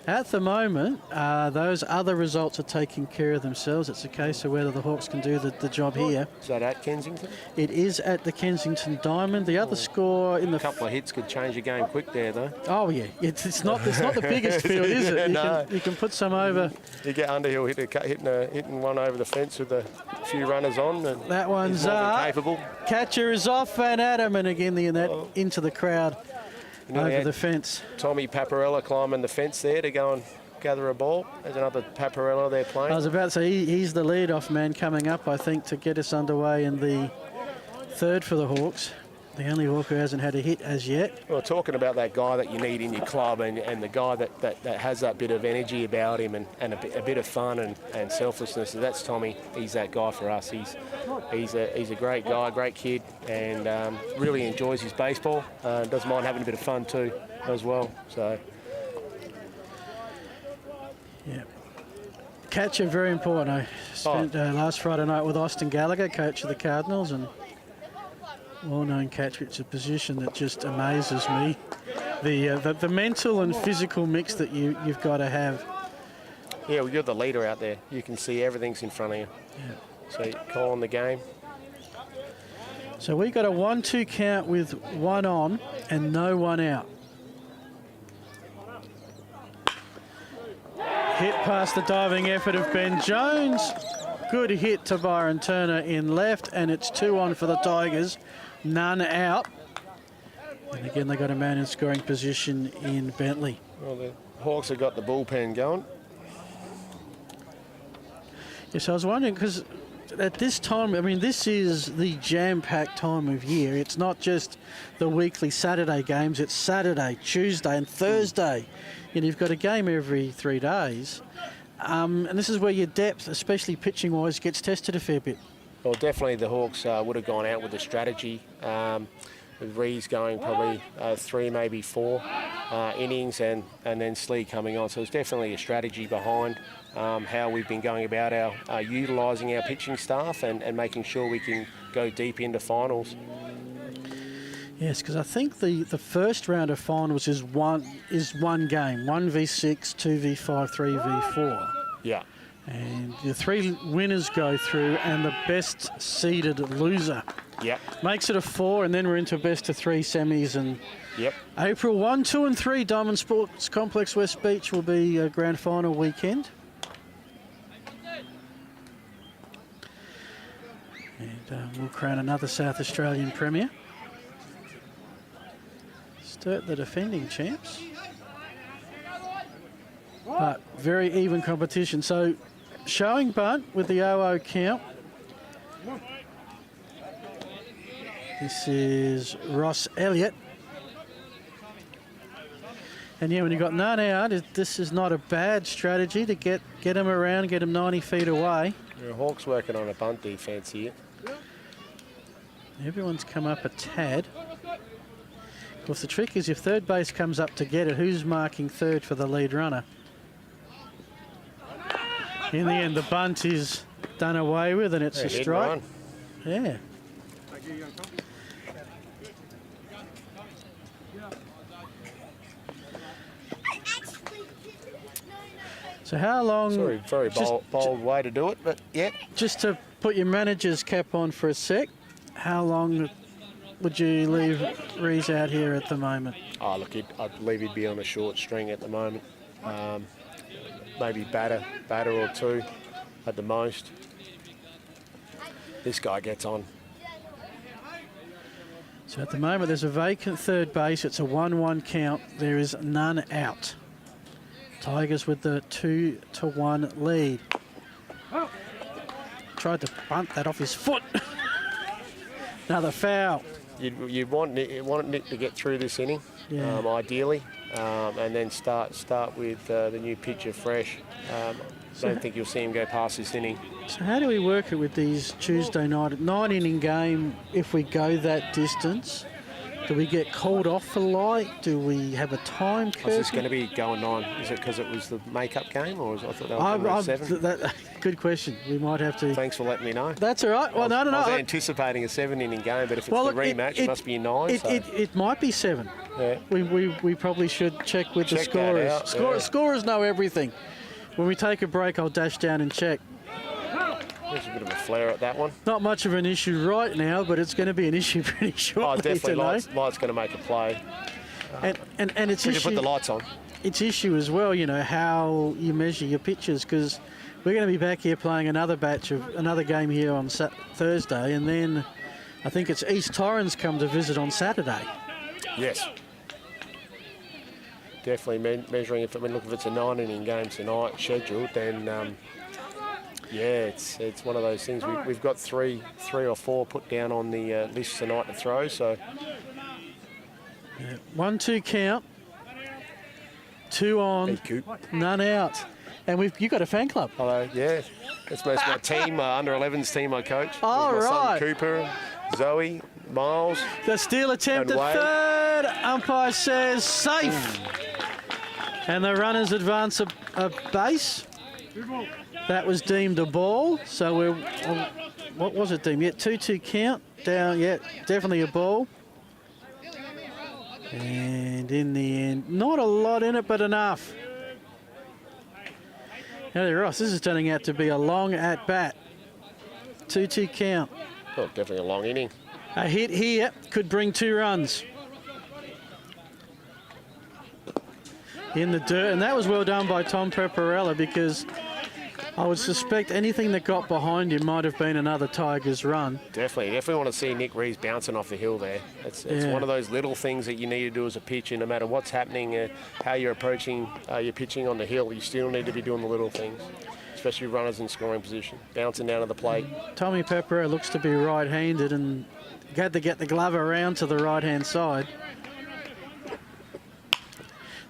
[SPEAKER 1] at the moment, those other results are taking care of themselves. It's a case of whether the Hawks can do the job here.
[SPEAKER 2] Is that at Kensington?
[SPEAKER 1] It is at the Kensington Diamond. The other score in the...
[SPEAKER 2] A couple of hits could change the game quick there, though.
[SPEAKER 1] Oh, yeah. It's not the biggest field, is it?
[SPEAKER 2] No.
[SPEAKER 1] You can put some over...
[SPEAKER 2] You get Underhill hitting one over the fence with a few runners on. And
[SPEAKER 1] that one's up.
[SPEAKER 2] Capable.
[SPEAKER 1] Catcher is off Van Adam, and again into the crowd over the fence.
[SPEAKER 2] Tommy Paparella climbing the fence there to go and gather a ball. There's another Paparella there playing.
[SPEAKER 1] I was about to say he's the lead-off man coming up, I think, to get us underway in the third for the Hawks. The only Hawk who hasn't had a hit as yet.
[SPEAKER 2] Well, talking about that guy that you need in your club and the guy that has that bit of energy about him and a bit of fun and selflessness, that's Tommy. He's that guy for us. He's a great guy, great kid, and really enjoys his baseball. Doesn't mind having a bit of fun too as well. So.
[SPEAKER 1] Yeah. Catcher, very important. I spent last Friday night with Austin Gallagher, coach of the Cardinals, and well-known catcher. It's a position that just amazes me. The mental and physical mix that you've got to have.
[SPEAKER 2] Yeah, well, you're the leader out there. You can see everything's in front of you.
[SPEAKER 1] Yeah.
[SPEAKER 2] So you call on the game.
[SPEAKER 1] So we got a 1-2 count with one on and no one out. Hit past the diving effort of Ben Jones. Good hit to Byron Turner in left, and it's 2-on for the Tigers. None out. And again, they got a man in scoring position in Bentley.
[SPEAKER 2] Well, the Hawks have got the bullpen going.
[SPEAKER 1] Yes, I was wondering, because at this time, I mean, this is the jam-packed time of year. It's not just the weekly Saturday games. It's Saturday, Tuesday and Thursday. And you've got a game every 3 days. And this is where your depth, especially pitching-wise, gets tested a fair bit.
[SPEAKER 2] Well, definitely the Hawks would have gone out with a strategy. With Rees going probably 3, maybe 4 innings, and then Slee coming on. So it's definitely a strategy behind how we've been going about our utilising our pitching staff and making sure we can go deep into finals.
[SPEAKER 1] Yes, because I think the first round of finals is one game, 1v6, 2v5, 3v4.
[SPEAKER 2] Yeah.
[SPEAKER 1] And the 3 winners go through, and the best seeded loser makes it a 4, and then we're into best of 3 semis. And April 1, 2 and 3, Diamond Sports Complex West Beach will be a grand final weekend. And we'll crown another South Australian Premier. Sturt, the defending champs. But very even competition. So showing bunt with the 0-0 count. This is Ross Elliott. And yeah, when you've got none out, this is not a bad strategy to get him around, get him 90 feet away.
[SPEAKER 2] The Hawks working on a bunt defence here.
[SPEAKER 1] Everyone's come up a tad. Of course, the trick is if third base comes up to get it, who's marking third for the lead runner? In the end, the bunt is done away with, and it's a strike. Yeah. So how long...
[SPEAKER 2] Sorry, very bold way to do it, but yeah.
[SPEAKER 1] Just to put your manager's cap on for a sec, how long would you leave Rees out here at the moment?
[SPEAKER 2] Oh, look, I believe he'd be on a short string at the moment. Maybe batter or two at the most. This guy gets on.
[SPEAKER 1] So at the moment, there's a vacant third base. It's a 1-1 count. There is none out. Tigers with the 2-1 lead. Tried to bunt that off his foot. Another foul.
[SPEAKER 2] You'd want Nick to get through this inning,
[SPEAKER 1] yeah.
[SPEAKER 2] Ideally, and then start with the new pitcher fresh. Don't think you'll see him go past this inning.
[SPEAKER 1] So how do we work it with these Tuesday night 9-inning game? If we go that distance, do we get called off for light? Do we have a time curve?
[SPEAKER 2] Is this going to be going 9? Is it because it was the make-up game, or I thought that was going to 7?
[SPEAKER 1] Good question. We might have to.
[SPEAKER 2] Thanks for letting me know.
[SPEAKER 1] That's all right. Well, I was
[SPEAKER 2] anticipating a 7-inning game, but if it's the rematch, it must be 9.
[SPEAKER 1] It might be 7.
[SPEAKER 2] Yeah.
[SPEAKER 1] We probably should check with the scorers. Scorers know everything. When we take a break, I'll dash down and check.
[SPEAKER 2] There's a bit of a flare at that one.
[SPEAKER 1] Not much of an issue right now, but it's going to be an issue pretty shortly.
[SPEAKER 2] Oh, definitely. Light's going to make a play.
[SPEAKER 1] And it's
[SPEAKER 2] we
[SPEAKER 1] issue.
[SPEAKER 2] Put the lights on.
[SPEAKER 1] It's issue as well, you know, how you measure your pitches, because we're going to be back here playing another game here on Thursday, and then I think it's East Torrens come to visit on Saturday.
[SPEAKER 2] Yes. Definitely measuring. If it's a 9-inning game tonight scheduled, then it's one of those things. We've got three or four put down on the list tonight to throw. So
[SPEAKER 1] 1-2 count, 2 on, none out, and you got a fan club.
[SPEAKER 2] Hello, yeah, that's my team, under 11s team I coach.
[SPEAKER 1] Oh,
[SPEAKER 2] my
[SPEAKER 1] right.
[SPEAKER 2] son Cooper, Zoe, Miles.
[SPEAKER 1] The steal attempt at third. Umpire says safe. And the runners advance a base. That was deemed a ball. So what was it deemed? Yeah, 2-2 count. Down, yeah, definitely a ball. And in the end, not a lot in it, but enough. Now, Ross, this is turning out to be a long at-bat. 2-2 count.
[SPEAKER 2] Oh, definitely a long inning.
[SPEAKER 1] A hit here could bring 2 runs. In the dirt, and that was well done by Tom Peperella, because I would suspect anything that got behind him might have been another Tigers run.
[SPEAKER 2] Definitely want to see Nick Rees bouncing off the hill there. It's one of those little things that you need to do as a pitcher, no matter what's happening, how you're approaching your pitching on the hill, you still need to be doing the little things, especially runners in scoring position, bouncing down to the plate.
[SPEAKER 1] Tommy Peperella looks to be right-handed and had to get the glove around to the right-hand side.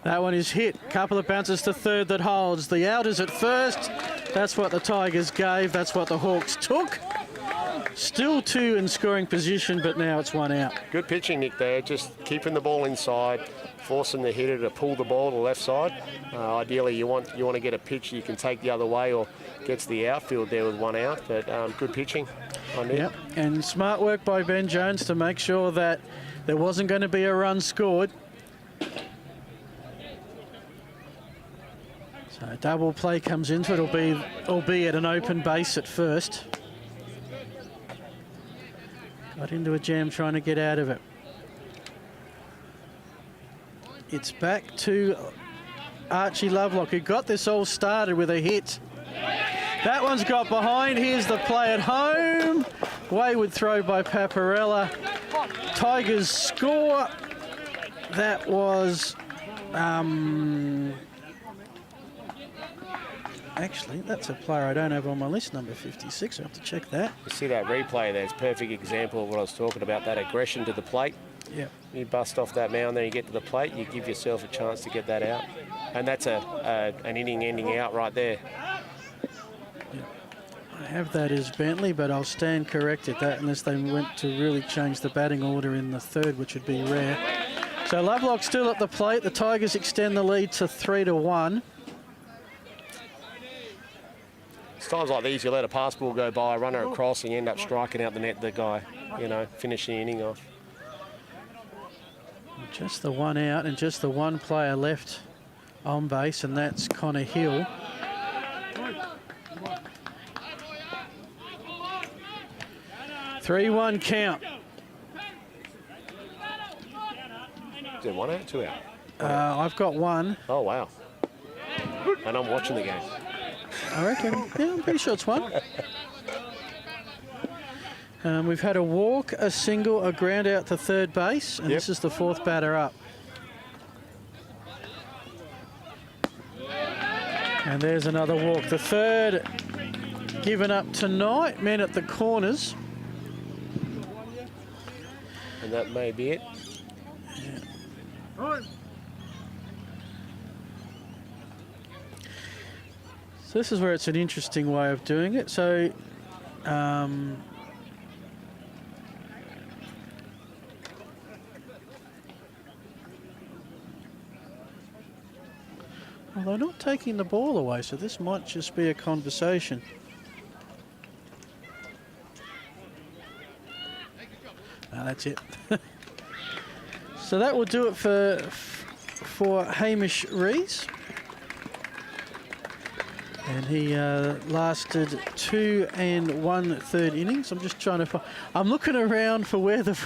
[SPEAKER 1] That one is hit. Couple of bounces to third that holds. The out is at first. That's what the Tigers gave. That's what the Hawks took. Still 2 in scoring position, but now it's 1 out.
[SPEAKER 2] Good pitching, Nick, there. Just keeping the ball inside, forcing the hitter to pull the ball to the left side. Ideally, you want to get a pitch you can take the other way, or gets the outfield there with 1 out. But good pitching on Nick.
[SPEAKER 1] Yep, and smart work by Ben Jones to make sure that there wasn't going to be a run scored. So a double play comes into it, albeit an open base at first. Got into a jam trying to get out of it. It's back to Archie Lovelock, who got this all started with a hit. That one's got behind. Here's the play at home. Wayward throw by Paparella. Tigers score. That was... Actually, that's a player I don't have on my list, number 56. I have to check that.
[SPEAKER 2] You see that replay there? It's a perfect example of what I was talking about, that aggression to the plate.
[SPEAKER 1] Yeah.
[SPEAKER 2] You bust off that mound, then you get to the plate, you give yourself a chance to get that out. And that's an inning ending out right there.
[SPEAKER 1] Yeah. I have that as Bentley, but I'll stand corrected that unless they went to really change the batting order in the third, which would be rare. So Lovelock still at the plate. The Tigers extend the lead to 3-1.
[SPEAKER 2] It's times like these, you let a pass ball go by, run her across, and you end up striking out the net the guy, finish the inning off.
[SPEAKER 1] Just the 1 out and just the 1 player left on base, and that's Connor Hill. 3-1 count.
[SPEAKER 2] Is there 1 out, 2 out?
[SPEAKER 1] I've got 1.
[SPEAKER 2] Oh, wow. And I'm watching the game.
[SPEAKER 1] I reckon. Yeah, I'm pretty sure it's 1. We've had a walk, a single, a ground out to third base, and this is the 4th batter up. And there's another walk. The 3rd given up tonight, men at the corners.
[SPEAKER 2] And that may be it.
[SPEAKER 1] So this is where it's an interesting way of doing it. So well, they're not taking the ball away, so this might just be a conversation. That's it. So that will do it for Hamish Rees. And he lasted 2 1/3 innings. I'm just trying to. I'm looking around for where the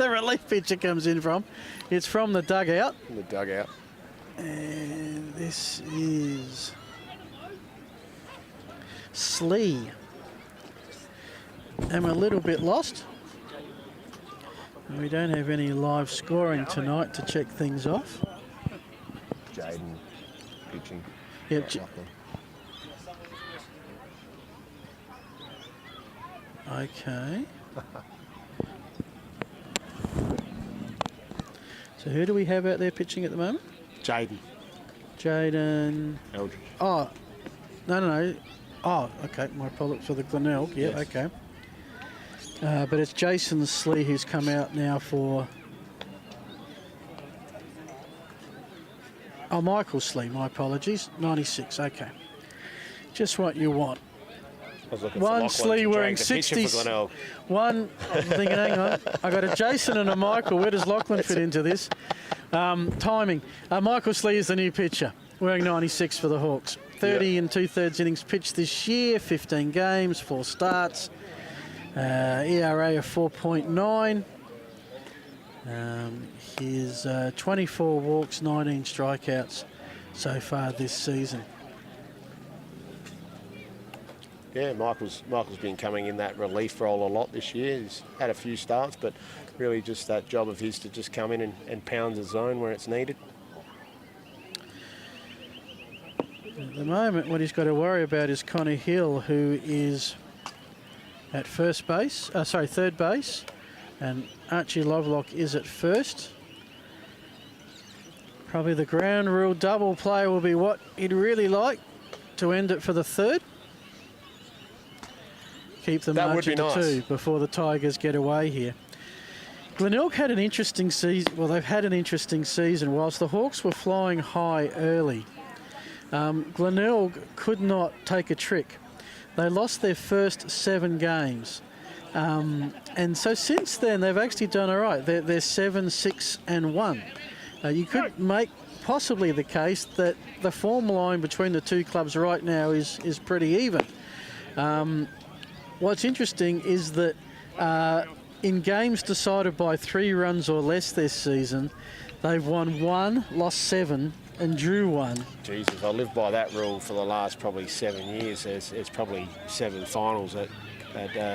[SPEAKER 1] relief pitcher comes in from. It's from the dugout.
[SPEAKER 2] From the dugout.
[SPEAKER 1] And this is Slee. I'm a little bit lost. We don't have any live scoring tonight to check things off.
[SPEAKER 2] Jaden pitching.
[SPEAKER 1] Yep. Okay. So who do we have out there pitching at the moment?
[SPEAKER 2] Jaden.
[SPEAKER 1] Eldridge. Oh, no. Oh, okay. My apologies for the Glenelg. Yeah, yes. Okay. But it's Jason Slee who's come out now for... Oh, Michael Slee, my apologies. 96, okay. Just what you want. One Slee wearing 60. One, I'm thinking, hang on. I got a Jason and a Michael. Where does Lachlan fit into this? Timing. Michael Slee is the new pitcher, wearing 96 for the Hawks. 30 2/3 innings pitched this year, 15 games, 4 starts. ERA of 4.9. His 24 walks, 19 strikeouts so far this season.
[SPEAKER 2] Yeah, Michael's been coming in that relief role a lot this year. He's had a few starts, but really just that job of his to just come in and pound the zone where it's needed.
[SPEAKER 1] At the moment, what he's got to worry about is Connor Hill, who is at third base, and Archie Lovelock is at first. Probably the ground rule double play will be what he'd really like to end it for the 3rd. Keep the margin to 2 before the Tigers get away here. Glenelg had an interesting season. Well, they've had an interesting season. Whilst the Hawks were flying high early, Glenelg could not take a trick. They lost their first 7 games. And so since then, they've actually done all right. They're 7, 6 and 1. You could make possibly the case that the form line between the two clubs right now is pretty even. What's interesting is that in games decided by 3 runs or less this season, they've won 1, lost 7, and drew 1.
[SPEAKER 2] Jesus, I lived by that rule for the last probably 7 years. There's probably 7 finals that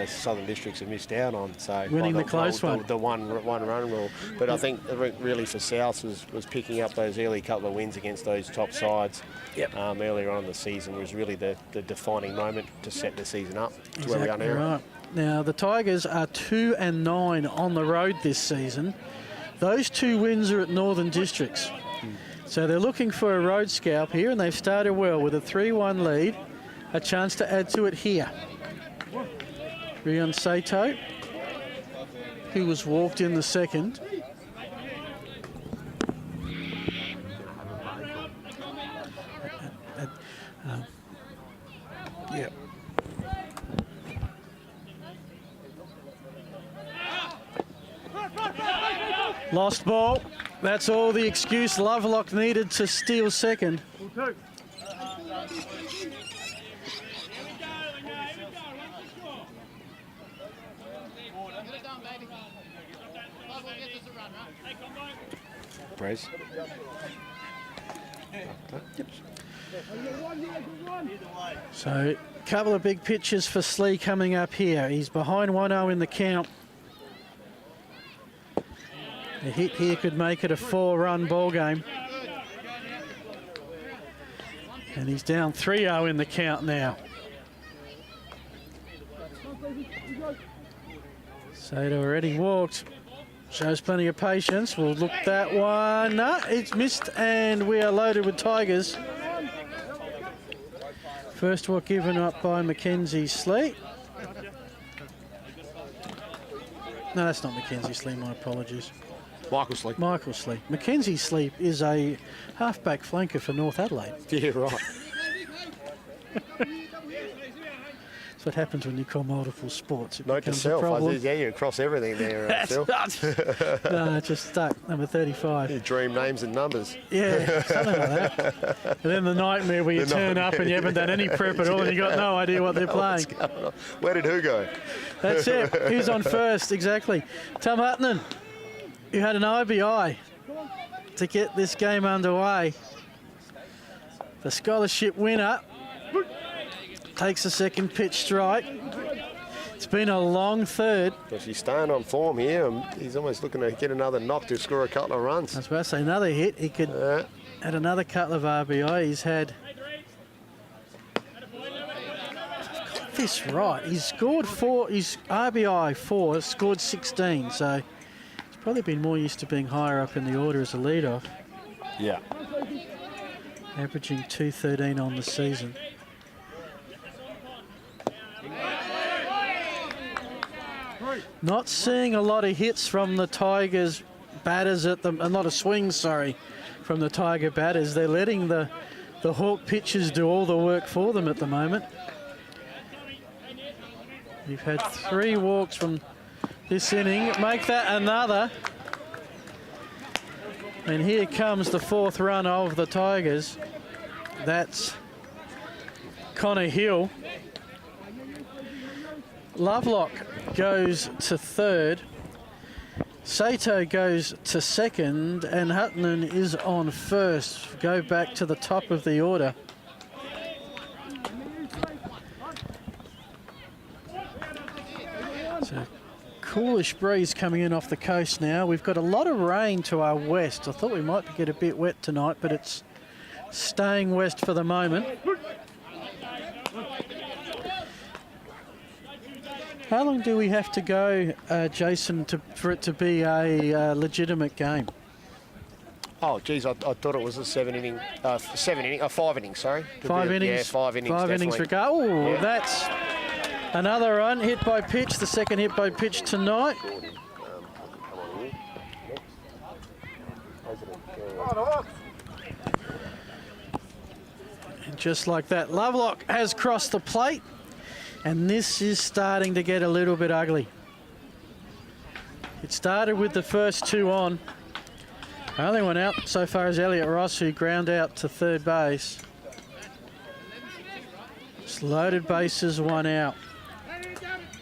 [SPEAKER 2] Southern Districts have missed out on. So
[SPEAKER 1] winning the close one.
[SPEAKER 2] The one run rule. But I think really for South was picking up those early couple of wins against those top sides.
[SPEAKER 1] Yep.
[SPEAKER 2] Earlier on in the season was really the defining moment to set the season up to where we are now.
[SPEAKER 1] Right. Now the Tigers are 2 and 9 on the road this season. Those 2 wins are at Northern Districts. So they're looking for a road scalp here, and they've started well with a 3-1 lead. A chance to add to it here. Rion Sato, who was walked in the 2nd. Yep. Lost ball. That's all the excuse Lovelock needed to steal 2nd.
[SPEAKER 3] Brez.
[SPEAKER 1] So, a couple of big pitches for Slee coming up here. He's behind 1-0 in the count. A hit here could make it a 4-run ball game. And he's down 3-0 in the count now. Sato already walked. Shows plenty of patience. We'll look that one. No, it's missed, and we are loaded with Tigers. First walk given up by Mackenzie Slee. No, that's not Mackenzie Slee, my apologies.
[SPEAKER 3] Michael Slee.
[SPEAKER 1] Michael Slee. Mackenzie Slee is a halfback flanker for North Adelaide.
[SPEAKER 3] Yeah, right.
[SPEAKER 1] That's what happens when you call multiple sports. It
[SPEAKER 2] Note to
[SPEAKER 1] becomes a
[SPEAKER 2] self,
[SPEAKER 1] problem.
[SPEAKER 2] yeah, you cross everything there, Phil.
[SPEAKER 1] No, just stuck. Number 35.
[SPEAKER 2] You dream names and numbers.
[SPEAKER 1] Yeah, something like that. And then the nightmare where you turn up and you haven't done any prep at all and you got no idea what they're playing.
[SPEAKER 2] Where did who go?
[SPEAKER 1] That's it. Who's on first? Exactly. Tom Hutton, who had an IBI to get this game underway. The scholarship winner takes a second pitch strike. It's been a long third.
[SPEAKER 2] If he's staying on form here, he's almost looking to get another knock to score a couple of runs.
[SPEAKER 1] I was about to say another hit. He could add another couple of RBI. He's had. I've got this right. He's scored 4. He's RBI 4. Scored 16. So he's probably been more used to being higher up in the order as a leadoff.
[SPEAKER 3] Yeah.
[SPEAKER 1] Averaging 213 on the season. Not seeing a lot of hits from the Tigers batters at the, a lot of swings, sorry, from the Tiger batters. They're letting the Hawk pitchers do all the work for them at the moment. We've had 3 walks from this inning. Make that another. And here comes the 4th run of the Tigers. That's Connor Hill. Lovelock goes to 3rd. Sato goes to 2nd, and Hutton is on 1st. Go back to the top of the order. It's a coolish breeze coming in off the coast now. We've got a lot of rain to our west. I thought we might get a bit wet tonight, but it's staying west for the moment. How long do we have to go, Jason, for it to be a legitimate game?
[SPEAKER 2] Oh, geez, I thought it was a 5 innings, sorry.
[SPEAKER 1] 5 innings?
[SPEAKER 2] Yeah, 5 innings,
[SPEAKER 1] 5 innings for go. Oh, yeah. That's another run hit by pitch, the second hit by pitch tonight. And just like that, Lovelock has crossed the plate. And this is starting to get a little bit ugly. It started with the first 2 on. Only one out so far as Elliot Ross, who ground out to 3rd base. It's loaded bases, 1 out.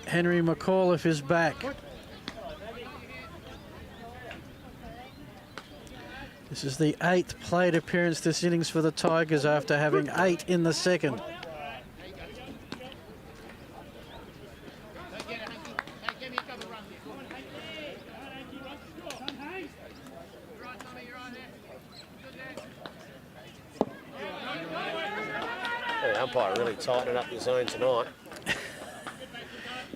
[SPEAKER 1] Henry McAuliffe is back. This is the 8th plate appearance this innings for the Tigers after having 8 in the second.
[SPEAKER 2] The umpire really tightening up the zone tonight.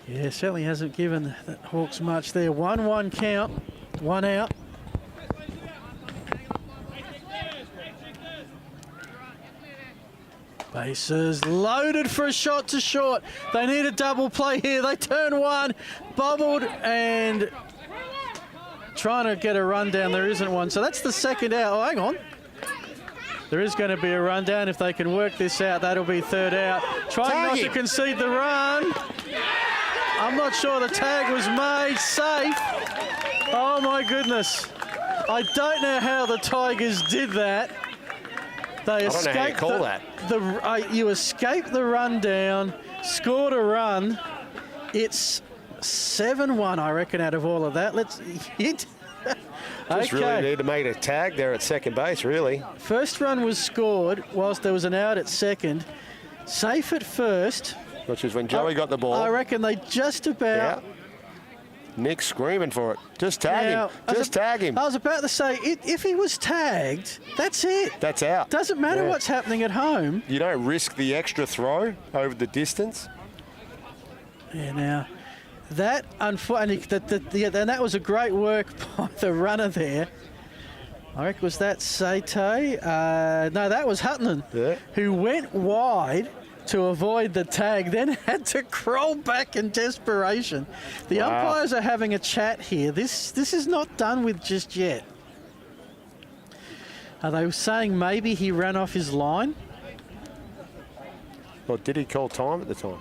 [SPEAKER 1] Yeah, certainly hasn't given the Hawks much there. 1-1 count, 1 out. Bases loaded for a shot to short. They need a double play here. They turn one, bobbled, and trying to get a run down. There isn't one. So that's the second out. Oh, hang on. There is going to be a run down. If they can work this out, that'll be 3rd out. Trying not to concede the run. I'm not sure the tag was made. Safe. Oh, my goodness. I don't know how the Tigers did that. They escaped you escaped the run down, scored a run. It's 7-1, I reckon, out of all of that. Let's hit.
[SPEAKER 3] Just really need to make a tag there at second base, really.
[SPEAKER 1] First run was scored whilst there was an out at second. Safe at first.
[SPEAKER 3] Which is when Joey got the ball.
[SPEAKER 1] I reckon they just about...
[SPEAKER 3] Yeah. Nick's screaming for it. Just tag him. Just tag him.
[SPEAKER 1] I was about to say, if he was tagged, that's it.
[SPEAKER 3] That's out.
[SPEAKER 1] Doesn't matter what's happening at home.
[SPEAKER 3] You don't risk the extra throw over the distance.
[SPEAKER 1] Yeah, now, that, unfortunately, and that was a great work by the runner there. I reckon, was that Sato? No, that was Hutton, who went wide to avoid the tag, then had to crawl back in desperation. The umpires are having a chat here. This is not done with just yet. Are they saying maybe he ran off his line?
[SPEAKER 3] Or did he call time at the time?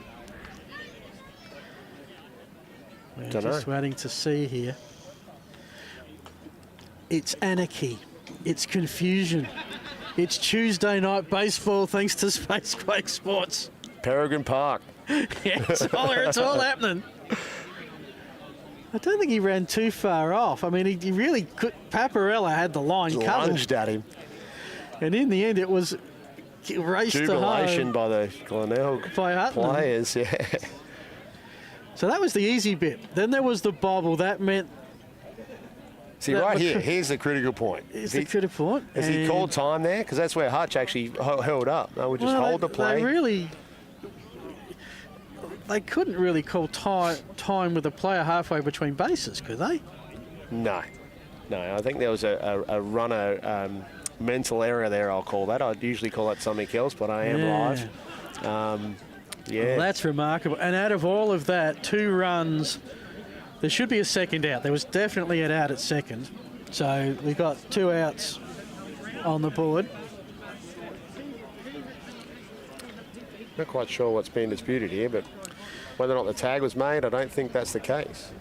[SPEAKER 1] We're just waiting to see here. It's anarchy. It's confusion. It's Tuesday night baseball thanks to Spacequake Sports.
[SPEAKER 3] Peregrine Park.
[SPEAKER 1] It's all happening. I don't think he ran too far off. I mean, he really could. Paparella had the line covered.
[SPEAKER 3] Lunged at him.
[SPEAKER 1] And in the end, it was race to home.
[SPEAKER 3] Jubilation by the Glenelg players, yeah.
[SPEAKER 1] So that was the easy bit. Then there was the bobble. That meant...
[SPEAKER 3] See, right here, here's the critical point.
[SPEAKER 1] Here's the critical point.
[SPEAKER 3] Has he called time there? Because that's where Hutch actually held up. They would just hold the play.
[SPEAKER 1] They couldn't really call time with a player halfway between bases, could they?
[SPEAKER 3] No. I think there was a runner mental error there, I'll call that. I'd usually call that something else, but I am live.
[SPEAKER 1] Well, that's remarkable. And out of all of that, 2 runs... There should be a second out. There was definitely an out at second. So we got 2 outs on the board.
[SPEAKER 3] Not quite sure what's being disputed here, but whether or not the tag was made, I don't think that's the case.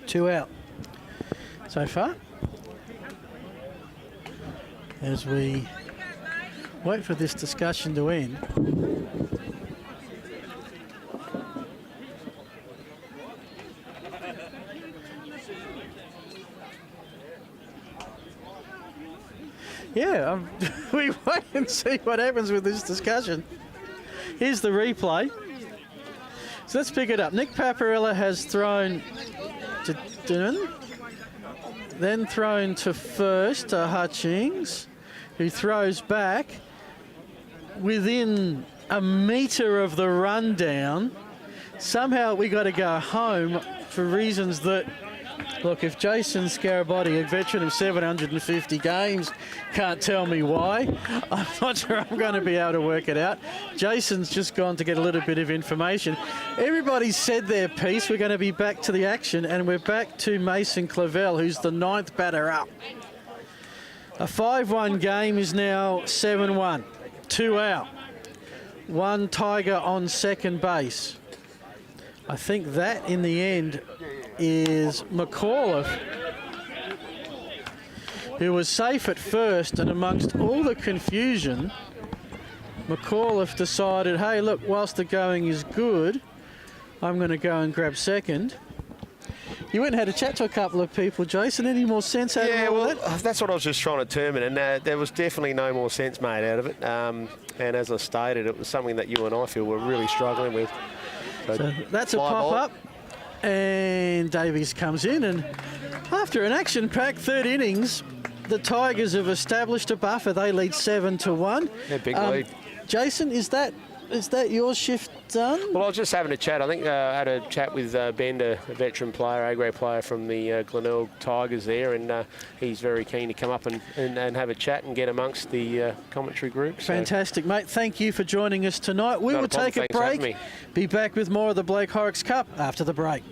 [SPEAKER 1] Two out so far. As we wait for this discussion to end. Yeah, we wait and see what happens with this discussion. Here's the replay. So let's pick it up. Nick Paparella has thrown to Dunn, then thrown to first to Hutchings, who throws back within a metre of the rundown. Somehow we got to go home for reasons that, look, if Jason Scarabotti, a veteran of 750 games, can't tell me why, I'm not sure I'm going to be able to work it out. Jason's just gone to get a little bit of information. Everybody's said their piece. We're going to be back to the action, and we're back to Mason Clavell, who's the 9th batter up. A 5-1 game is now 7-1. 2 out. 1 Tiger on second base. I think that in the end is McAuliffe, who was safe at first, and amongst all the confusion, McAuliffe decided, hey, look, whilst the going is good, I'm going to go and grab second. You went and had a chat to a couple of people, Jason. Any more sense out of all that?
[SPEAKER 3] That's what I was just trying to determine, and there was definitely no more sense made out of it. And as I stated, it was something that you and I feel were really struggling with.
[SPEAKER 1] So that's a pop-up, and Davies comes in, and after an action-packed 3rd innings, the Tigers have established a buffer. They lead 7-1.
[SPEAKER 3] Yeah, big lead.
[SPEAKER 1] Jason, is that your shift done?
[SPEAKER 3] Well, I was just having a chat. I think I had a chat with Bender, a veteran player, A-grade player from the Glenelg Tigers there, and he's very keen to come up and have a chat and get amongst the commentary group.
[SPEAKER 1] Fantastic, mate. Thank you for joining us tonight. We will take a break. Be back with more of the Blake Horrocks Cup after the break.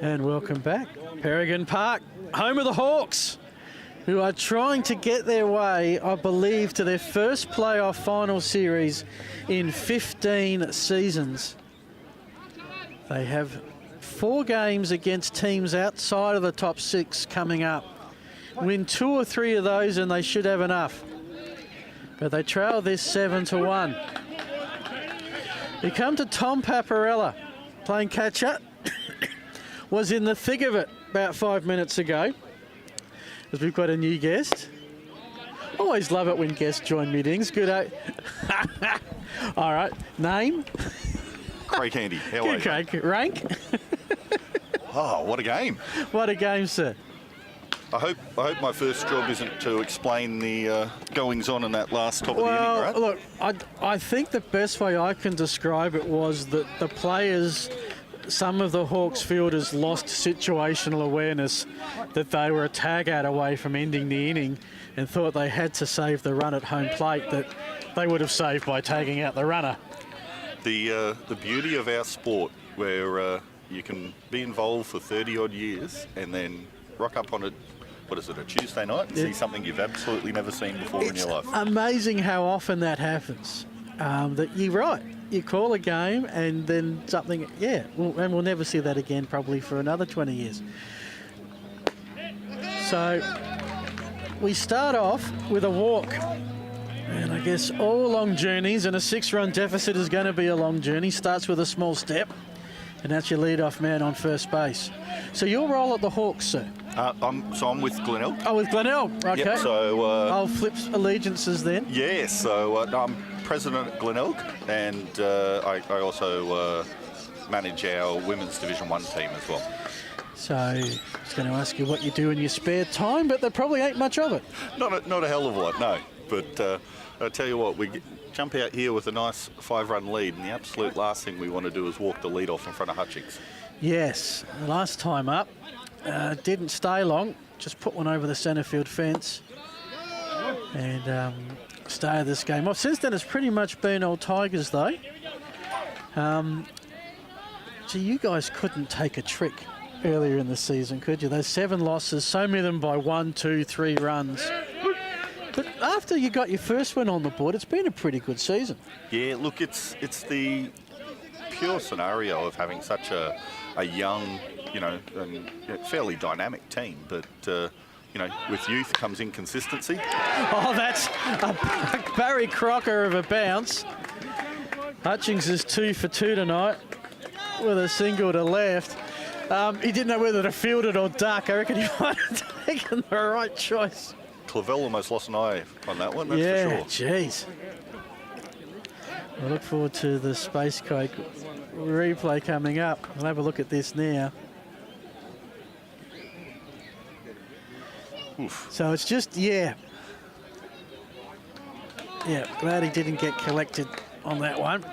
[SPEAKER 1] And welcome back. Peregrine Park, home of the Hawks, who are trying to get their way, I believe, to their first playoff final series in 15 seasons. They have 4 games against teams outside of the top 6 coming up. Win 2 or 3 of those and they should have enough. But they trail this 7-1. We come to Tom Paparella, playing catch-up. Was in the thick of it about 5 minutes ago, as we've got a new guest. Always love it when guests join meetings. Good day. All right, name?
[SPEAKER 4] Craig Handy, how are
[SPEAKER 1] Good,
[SPEAKER 4] you?
[SPEAKER 1] Craig. Rank?
[SPEAKER 4] Oh, what a game.
[SPEAKER 1] What a game, sir.
[SPEAKER 4] I hope my first job isn't to explain the goings-on in that last top of the inning, right?
[SPEAKER 1] Look, I think the best way I can describe it was that the players, some of the Hawks fielders lost situational awareness that they were a tag out away from ending the inning and thought they had to save the run at home plate that they would have saved by tagging out the runner.
[SPEAKER 4] The beauty of our sport, where you can be involved for 30-odd years and then rock up on a Tuesday night and see something you've absolutely never seen before in your life.
[SPEAKER 1] Amazing how often that happens. That you're right. You call a game and then something, and we'll never see that again probably for another 20 years. So we start off with a walk. And I guess all long journeys, and a 6-run deficit is going to be a long journey. Starts with a small step, and that's your lead-off man on first base. So you'll roll at the Hawks, sir?
[SPEAKER 4] I'm with Glenelg.
[SPEAKER 1] Oh, with Glenelg, okay.
[SPEAKER 4] Yep, so
[SPEAKER 1] I'll flip allegiances then.
[SPEAKER 4] yeah, so I'm president at Glenelg, and I also manage our women's Division 1 team as well.
[SPEAKER 1] So I was going to ask you what you do in your spare time, but there probably ain't much of it.
[SPEAKER 4] Not a hell of a lot, no. But I tell you what, jump out here with a nice 5-run lead, and the absolute last thing we want to do is walk the lead off in front of Hutchings.
[SPEAKER 1] Yes, the last time up, didn't stay long, just put one over the centre field fence and started this game off. Since then, it's pretty much been all Tigers, though. So you guys couldn't take a trick earlier in the season, could you? Those 7 losses, so many of them by 1, 2, 3 runs. But after you got your first one on the board, it's been a pretty good season.
[SPEAKER 4] Yeah, look, it's the pure scenario of having such a young, and fairly dynamic team. But, with youth comes inconsistency.
[SPEAKER 1] Oh, that's a Barry Crocker of a bounce. Hutchings is 2 for 2 tonight with a single to left. He didn't know whether to field it or duck. I reckon he might have taken the right choice.
[SPEAKER 4] Clavel almost lost an eye on that one, that's for sure.
[SPEAKER 1] Yeah, jeez. I look forward to the Space Coke replay coming up. We'll have a look at this now.
[SPEAKER 4] Oof.
[SPEAKER 1] So it's just, glad he didn't get collected on that one.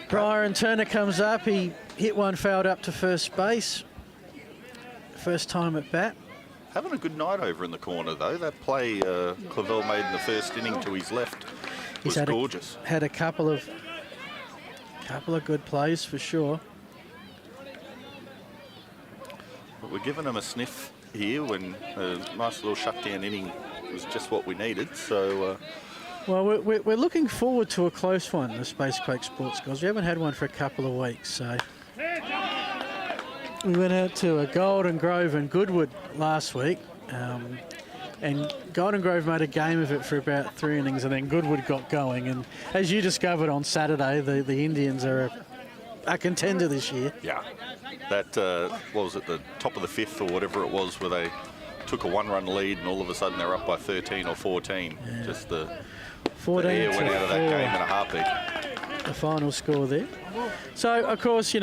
[SPEAKER 1] Brian Turner comes up. He hit one fouled up to first base. First time at bat.
[SPEAKER 4] Having a good night over in the corner, though. That play Clavel made in the first inning to his left was gorgeous.
[SPEAKER 1] Had a couple of good plays for sure.
[SPEAKER 4] But we're giving him a sniff here when a nice little shutdown inning was just what we needed. So,
[SPEAKER 1] well, we're looking forward to a close one, the Space Quake Sports guys. We haven't had one for a couple of weeks, so. We went out to a Golden Grove and Goodwood last week, and Golden Grove made a game of it for about 3 innings, and then Goodwood got going. And as you discovered on Saturday, the Indians are a contender this year.
[SPEAKER 4] Yeah, that what was it, the top of the 5th or whatever it was, where they took a 1-run lead and all of a sudden they're up by 13 or 14. Yeah. Just the
[SPEAKER 1] 14
[SPEAKER 4] air went out of that game in a heartbeat.
[SPEAKER 1] The final score there. So, of course,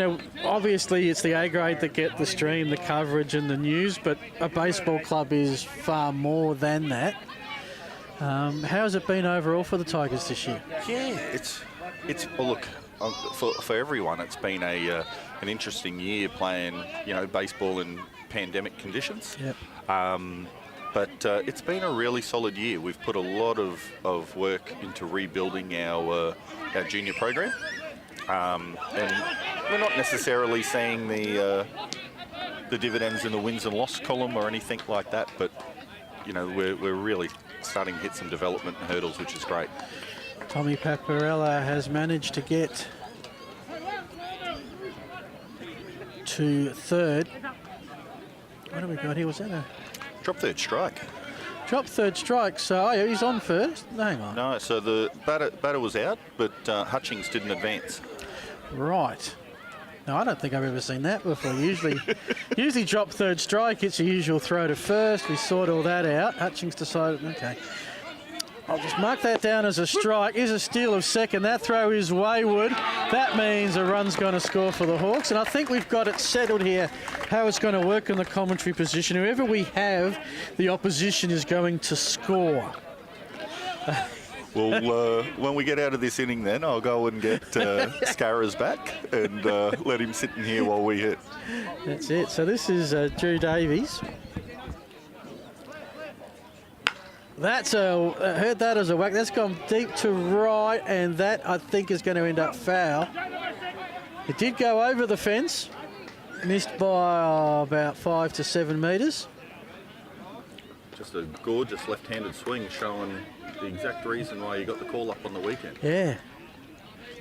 [SPEAKER 1] obviously it's the A grade that get the stream, the coverage and the news, but a baseball club is far more than that. How's it been overall for the Tigers this year?
[SPEAKER 4] Yeah, it's well, look, for everyone, it's been an interesting year playing, baseball in pandemic conditions.
[SPEAKER 1] Yep.
[SPEAKER 4] But it's been a really solid year. We've put a lot of work into rebuilding our junior program. And we're not necessarily seeing the the dividends in the wins and loss column or anything like that, but you know, we're really starting to hit some development hurdles, which is great.
[SPEAKER 1] Tommy Paparella has managed to get to third. What have we got here? Was that a
[SPEAKER 4] Drop third strike?
[SPEAKER 1] drop third strike? So yeah, he's on first. No, hang on.
[SPEAKER 4] No, so the batter was out, but Hutchings didn't advance.
[SPEAKER 1] Right. No, I don't think I've ever seen that before. Usually drop third strike, it's the usual throw to first. We sort all that out. Hutchings decided, okay. I'll just mark that down as a strike. Is a steal of second. That throw is wayward. That means a run's going to score for the Hawks. And I think we've got it settled here, how it's going to work in the commentary position. Whoever we have, the opposition is going to score.
[SPEAKER 4] Well, when we get out of this inning then, I'll go and get Scarra's back and let him sit in here while we hit.
[SPEAKER 1] That's it. So this is Drew Davies. That's heard that as a whack. That's gone deep to right, and that, I think, is going to end up foul. It did go over the fence. Missed by about 5 to 7 metres.
[SPEAKER 4] Just a gorgeous left-handed swing showing the exact reason why you got the call up on the weekend.
[SPEAKER 1] Yeah.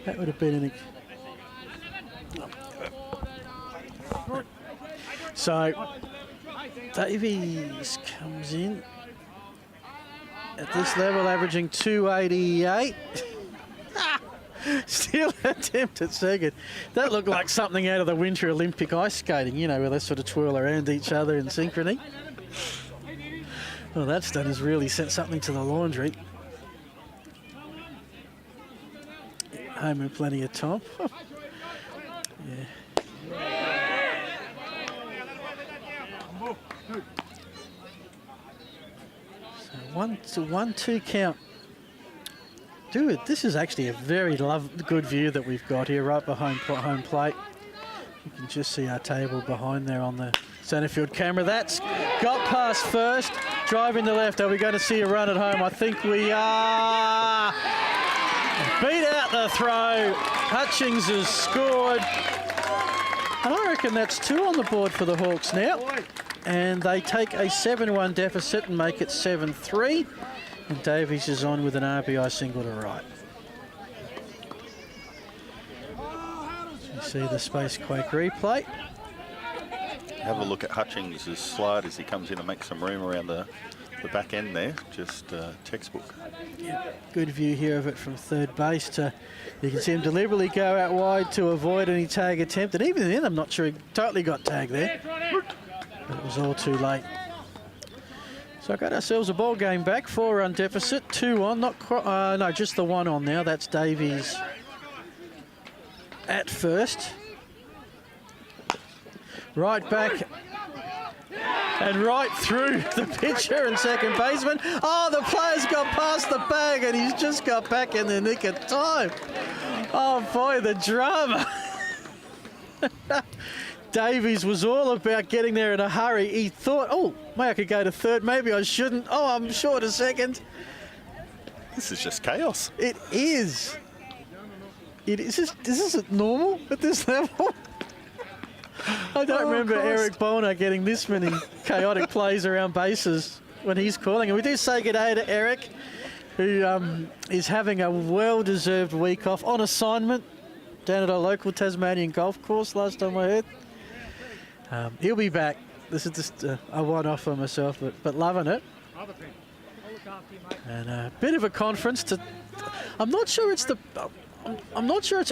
[SPEAKER 1] That would have been So, Davies comes in at this level, averaging 288. Still attempt at second. That looked like something out of the Winter Olympic ice skating, you know, where they sort of twirl around each other in synchrony. Well, that's done is really sent something to the laundry. Home in plenty of time. Yeah. So 1-2 count. Dude, this is actually a very good view that we've got here, right behind home plate. You can just see our table behind there on the centre field camera. That's got past first, driving the left. Are we going to see a run at home? I think we are. Beat out the throw. Hutchings has scored. And I reckon that's 2 on the board for the Hawks now. And they take a 7-1 deficit and make it 7-3. And Davies is on with an RBI single to right. You see the Space Quake replay.
[SPEAKER 4] Have a look at Hutchings' slide as he comes in and makes some room around the back end there. Just textbook.
[SPEAKER 1] Yeah, good view here of it from third base. You can see him deliberately go out wide to avoid any tag attempt. And even then, I'm not sure he totally got tagged there. But it was all too late. So I got ourselves a ball game back, 4-run deficit, 2 on, no, just the 1 on now. That's Davies at first. Right back and right through the pitcher and second baseman. Oh, the player's got past the bag and he's just got back in the nick of time. Oh boy, the drama. Davies was all about getting there in a hurry. He thought, oh, maybe I could go to third, maybe I shouldn't. Oh, I'm short a second.
[SPEAKER 4] This is just chaos.
[SPEAKER 1] It is. It is. Is this normal at this level? I don't remember Eric Bonner getting this many chaotic plays around bases when he's calling. And we do say good day to Eric, who is having a well-deserved week off on assignment down at a local Tasmanian golf course, last time I heard. He'll be back. This is just a one-off for myself, but loving it. And a bit of a conference to. I'm not sure it's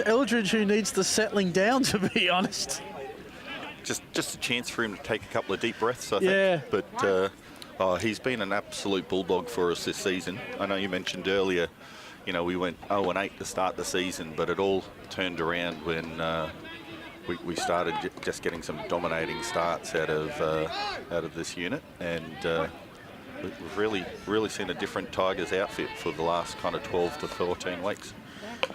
[SPEAKER 1] Eldridge who needs the settling down, to be honest.
[SPEAKER 4] Just a chance for him to take a couple of deep breaths, I think.
[SPEAKER 1] Yeah.
[SPEAKER 4] But he's been an absolute bulldog for us this season. I know you mentioned earlier, you know, we went 0-8 to start the season, but it all turned around when we started just getting some dominating starts out of this unit, and we've really seen a different Tigers outfit for the last kind of 12 to 14 weeks.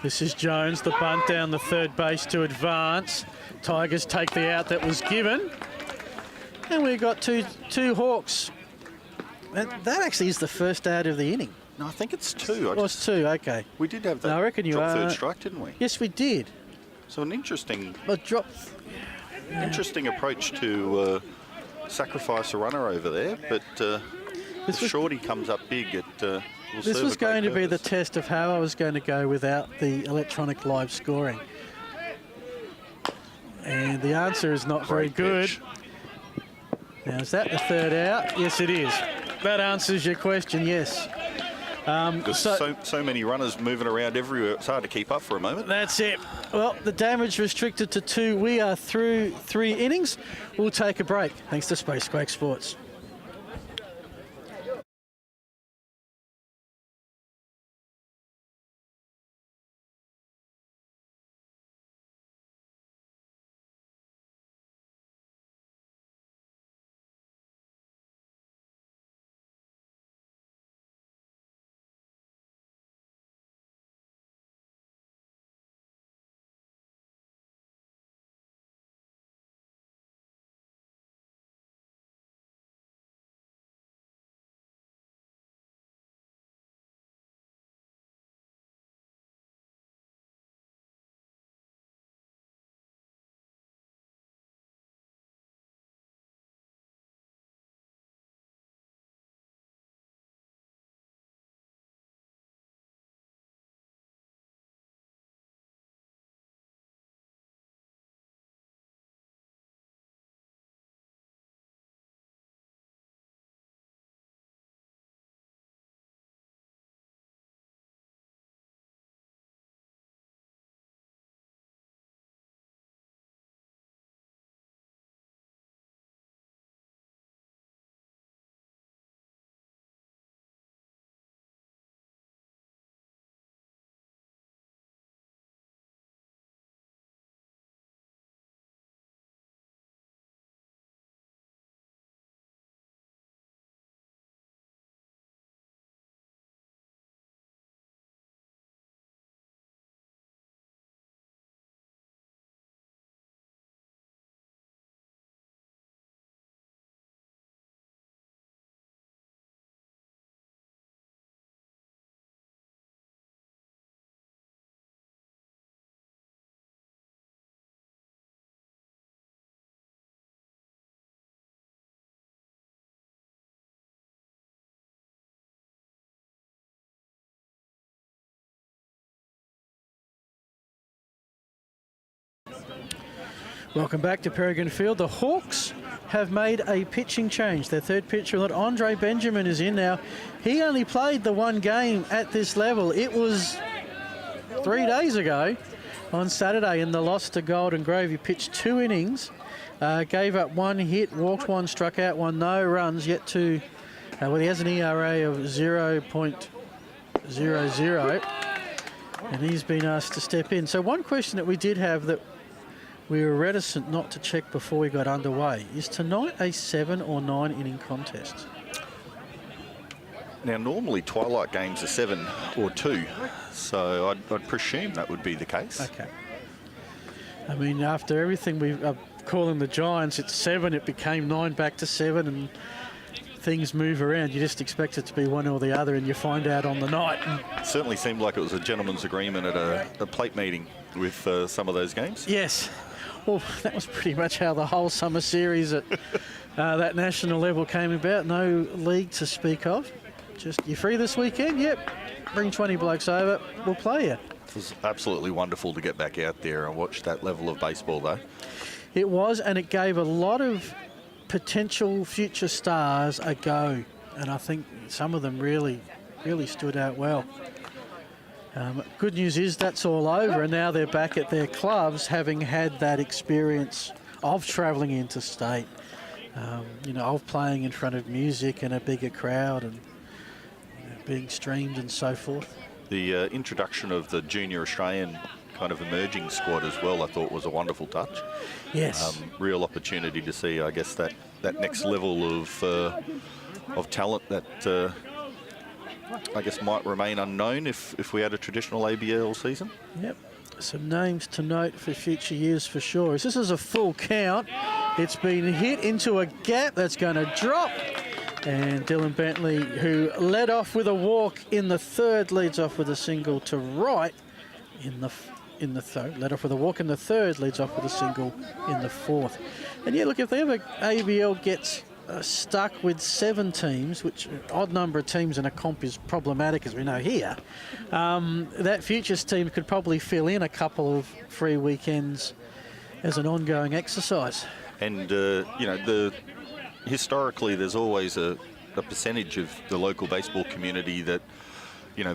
[SPEAKER 1] This is Jones, the bunt down the third base to advance. Tigers take the out that was given. And we got two Hawks. That actually is the first out of the inning.
[SPEAKER 4] No, I think it's 2.
[SPEAKER 1] It was 2, okay.
[SPEAKER 4] We did have that
[SPEAKER 1] I reckon you
[SPEAKER 4] drop
[SPEAKER 1] are.
[SPEAKER 4] Third strike, didn't we?
[SPEAKER 1] Yes, we did.
[SPEAKER 4] So an interesting
[SPEAKER 1] But drop.
[SPEAKER 4] approach to sacrifice a runner over there, but if Shorty comes up big, it will
[SPEAKER 1] This
[SPEAKER 4] serve
[SPEAKER 1] was
[SPEAKER 4] a great
[SPEAKER 1] going to be the
[SPEAKER 4] purpose.
[SPEAKER 1] test of how I was going to go without the electronic live scoring. And the answer is not very good.
[SPEAKER 4] Pitch.
[SPEAKER 1] Now, is that the third out? Yes, it is. That answers your question, yes.
[SPEAKER 4] There's so many runners moving around everywhere, it's hard to keep up for a moment.
[SPEAKER 1] That's it. Well, the damage restricted to 2. We are through 3 innings. We'll take a break. Thanks to Spacequake Sports. Welcome back to Peregrine Field. The Hawks have made a pitching change. Their third pitcher, Andre Benjamin, is in now. He only played the 1 game at this level. It was 3 days ago on Saturday in the loss to Golden Grove. He pitched 2 innings, gave up 1 hit, walked 1, struck out 1, no runs, yet to, well, he has an ERA of 0.00, and he's been asked to step in. So one question that we did have that we were reticent not to check before we got underway. Is tonight a 7 or 9 inning contest?
[SPEAKER 4] Now, normally twilight games are 7 or 2, so I'd presume that would be the case.
[SPEAKER 1] Okay. I mean, after everything we've calling the Giants, it's 7, it became 9 back to 7, and things move around. You just expect it to be one or the other, and you find out on the night.
[SPEAKER 4] It certainly seemed like it was a gentleman's agreement at a plate meeting with some of those games.
[SPEAKER 1] Yes. Well, that was pretty much how the whole summer series at that national level came about. No league to speak of. Just, you free this weekend? Yep. Bring 20 blokes over. We'll play you.
[SPEAKER 4] It was absolutely wonderful to get back out there and watch that level of baseball, though.
[SPEAKER 1] It was, and it gave a lot of potential future stars a go. And I think some of them really stood out well. Good news is that's all over, and now they're back at their clubs, having had that experience of travelling interstate, of playing in front of music and a bigger crowd, and being streamed and so forth.
[SPEAKER 4] The introduction of the junior Australian kind of emerging squad as well, I thought was a wonderful touch.
[SPEAKER 1] Yes.
[SPEAKER 4] Real opportunity to see, I guess, that next level of talent that I guess might remain unknown if we had a traditional ABL season.
[SPEAKER 1] Yep. Some names to note for future years for sure. As this is a full count, it's been hit into a gap that's going to drop. And Dylan Bentley, who led off with a walk in the third, leads off with a single to right in the in the third, led off with a walk in the third, leads off with a single in the fourth. And yeah, look, if the ever ABL gets stuck with 7 teams, which an odd number of teams in a comp is problematic, as we know here, that futures team could probably fill in a couple of free weekends as an ongoing exercise.
[SPEAKER 4] And, historically, there's always a percentage of the local baseball community that,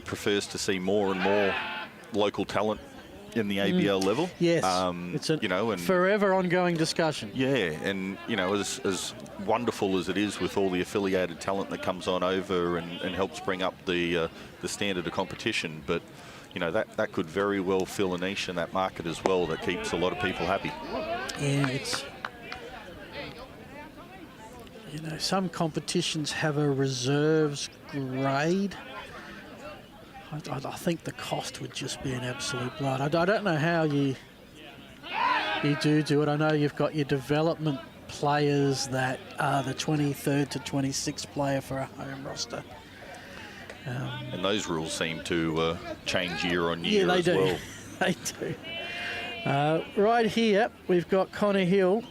[SPEAKER 4] prefers to see more and more local talent in the ABL level.
[SPEAKER 1] Yes, it's a forever ongoing discussion.
[SPEAKER 4] Yeah, and as wonderful as it is with all the affiliated talent that comes on over and helps bring up the standard of competition, but that could very well fill a niche in that market as well that keeps a lot of people happy.
[SPEAKER 1] Yeah, it's some competitions have a reserves grade. I think the cost would just be an absolute blood. I don't know how you do it. I know you've got your development players that are the 23rd to 26th player for a home roster.
[SPEAKER 4] And those rules seem to change year on year as well.
[SPEAKER 1] Yeah, they do. Right here, we've got Connor Hill,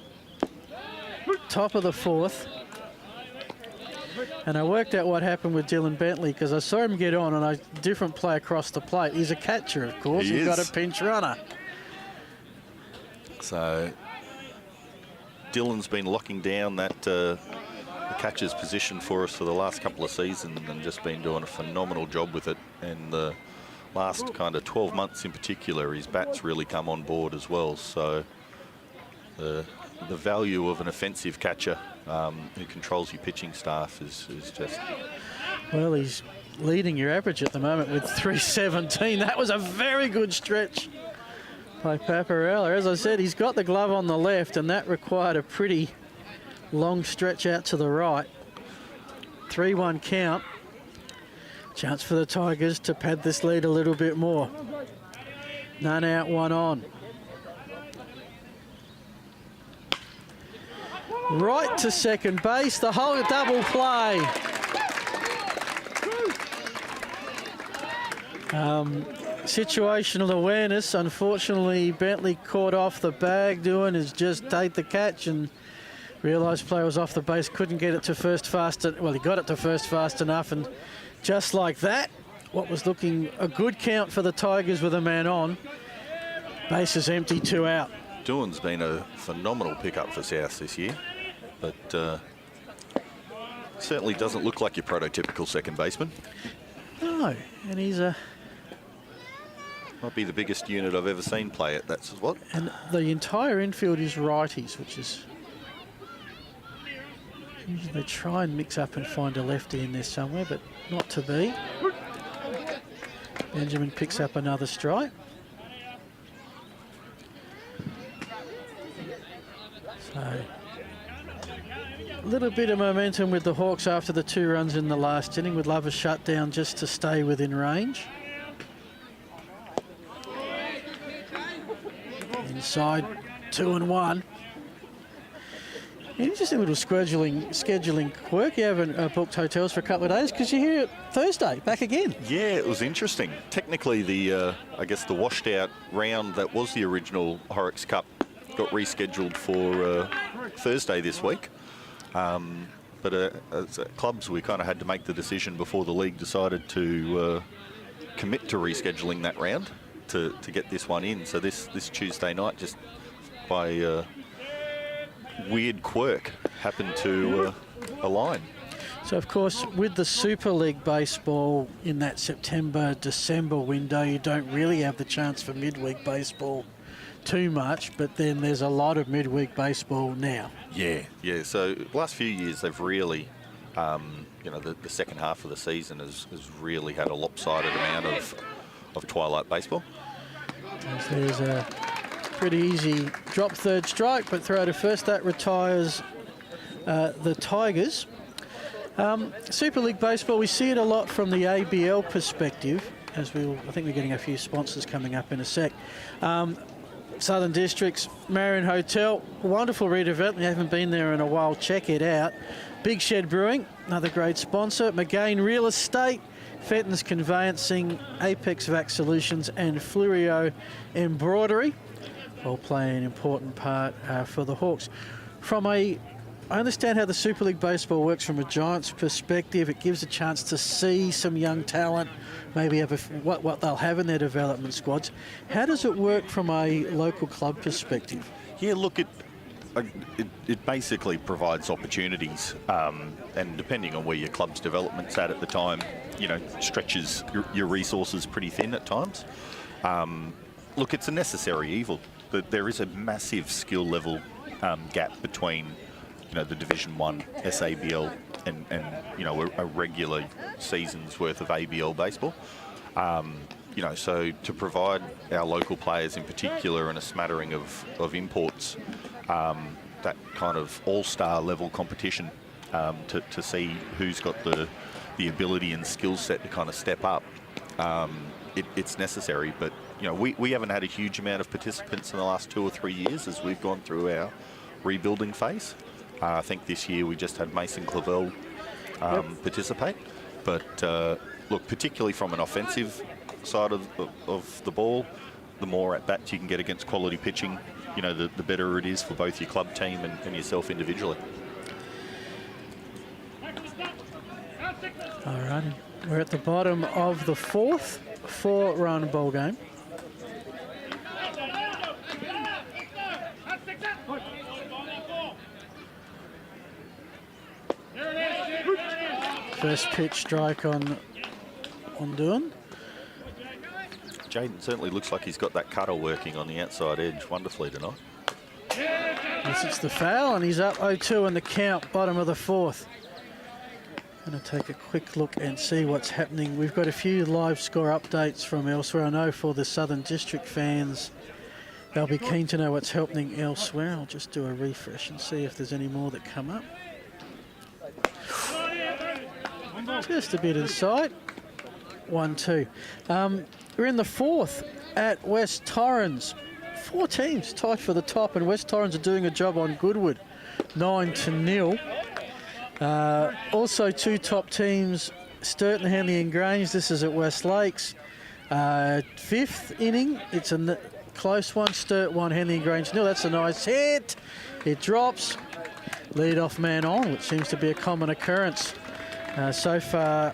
[SPEAKER 1] top of the fourth. And I worked out what happened with Dylan Bentley because I saw him get on and a different play across the plate. He's a catcher, of course. He's got a pinch runner.
[SPEAKER 4] So Dylan's been locking down that the catcher's position for us for the last couple of seasons and just been doing a phenomenal job with it. And the last kind of 12 months in particular, his bat's really come on board as well. So the value of an offensive catcher who controls your pitching staff is just...
[SPEAKER 1] Well, he's leading your average at the moment with 317. That was a very good stretch by Paparella. As I said, he's got the glove on the left, and that required a pretty long stretch out to the right. 3-1 count. Chance for the Tigers to pad this lead a little bit more. None out, one on. Right to second base, the whole double play. Situational awareness. Unfortunately, Bentley caught off the bag. Doing is just take the catch and realised player was off the base, couldn't get it to first fast. Well, he got it to first fast enough, and just like that, what was looking a good count for the Tigers with a man on. Base is empty, 2 out.
[SPEAKER 4] Doohan's been a phenomenal pickup for South this year, but certainly doesn't look like your prototypical second baseman.
[SPEAKER 1] No, and he's a...
[SPEAKER 4] Might be the biggest unit I've ever seen play it, that's what.
[SPEAKER 1] And the entire infield is righties, which is... Usually they try and mix up and find a lefty in there somewhere, but not to be. Benjamin picks up another strike. So, a little bit of momentum with the Hawks after the 2 runs in the last inning. Would love a shutdown just to stay within range. Inside, 2-1. Interesting little scheduling quirk. You haven't booked hotels for a couple of days because you're here Thursday, back again.
[SPEAKER 4] Yeah, it was interesting. Technically, the I guess the washed out round that was the original Horrocks Cup got rescheduled for Thursday this week. But as clubs, we kind of had to make the decision before the league decided to commit to rescheduling that round to get this one in. So this Tuesday night, just by weird quirk, happened to align.
[SPEAKER 1] So, of course, with the Super League baseball in that September-December window, you don't really have the chance for midweek baseball too much, but then there's a lot of midweek baseball now. Yeah.
[SPEAKER 4] So last few years, they've really, the second half of the season has really had a lopsided amount of twilight baseball.
[SPEAKER 1] There's a pretty easy drop third strike, but throw to first. That retires the Tigers. Super League baseball, we see it a lot from the ABL perspective, I think we're getting a few sponsors coming up in a sec. Southern Districts, Marion Hotel, wonderful redevelopment. You haven't been there in a while, check it out. Big Shed Brewing, another great sponsor. McGain Real Estate, Fenton's Conveyancing, Apex Vac Solutions and Flurio Embroidery all playing an important part for the Hawks. I understand how the Super League Baseball works from a Giants perspective. It gives a chance to see some young talent, maybe have what they'll have in their development squads. How does it work from a local club perspective?
[SPEAKER 4] Yeah, look, it basically provides opportunities, and depending on where your club's development's at the time, you know, stretches your resources pretty thin at times. Look, it's a necessary evil. There is a massive skill level gap between, you know, the Division 1 SABL and you know, a regular season's worth of ABL baseball. You know, so to provide our local players in particular and a smattering of imports, that kind of all-star level competition, to see who's got the ability and skill set to kind of step up, it's necessary. But, you know, we haven't had a huge amount of participants in the last 2 or 3 years as we've gone through our rebuilding phase. I think this year we just had Mason Clavel participate. But, look, particularly from an offensive side of the ball, the more at-bats you can get against quality pitching, you know, the better it is for both your club team and yourself individually.
[SPEAKER 1] All righty. We're at the bottom of the 4th, 4-run ball game. First pitch strike on Doan.
[SPEAKER 4] Jaden certainly looks like he's got that cutter working on the outside edge wonderfully tonight.
[SPEAKER 1] Yes, it's the foul, and he's up 0-2 in the count, bottom of the 4th. Going to take a quick look and see what's happening. We've got a few live score updates from elsewhere. I know for the Southern District fans, they'll be keen to know what's happening elsewhere. I'll just do a refresh and see if there's any more that come up. Just a bit inside. 1-2. We're in the 4th at West Torrens. 4 teams tied for the top, and West Torrens are doing a job on Goodwood. 9-0. Also 2 top teams, Sturton, Henley and Grange. This is at West Lakes. 5th inning, it's a close one. Sturt 1, Henley and Grange 0. That's a nice hit. It drops. Lead-off man on, which seems to be a common occurrence so far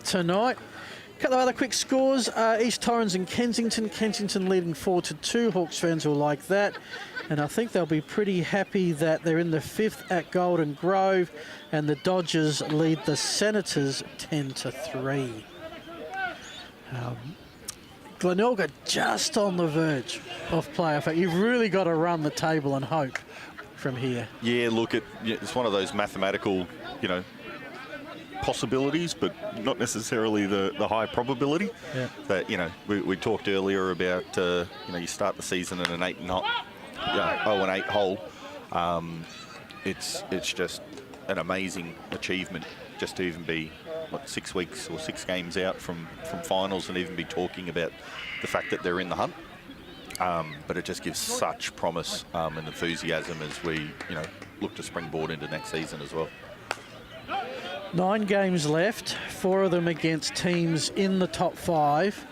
[SPEAKER 1] tonight. A couple of other quick scores. East Torrens and Kensington. Kensington leading 4-2. Hawks fans will like that. And I think they'll be pretty happy that they're in the 5th at Golden Grove, and the Dodgers lead the Senators 10-3. Glenelg are just on the verge of playoff. You've really got to run the table and hope from here.
[SPEAKER 4] Yeah, look, it's one of those mathematical, you know, possibilities, but not necessarily the high probability.
[SPEAKER 1] Yeah.
[SPEAKER 4] That, you know, we talked earlier about, you know, you start the season in an 0-8 hole. It's just an amazing achievement just to even be, what, 6 weeks or 6 games out from finals and even be talking about the fact that they're in the hunt. But it just gives such promise and enthusiasm as we, you know, look to springboard into next season as well.
[SPEAKER 1] 9 games left, 4 of them against teams in the top 5.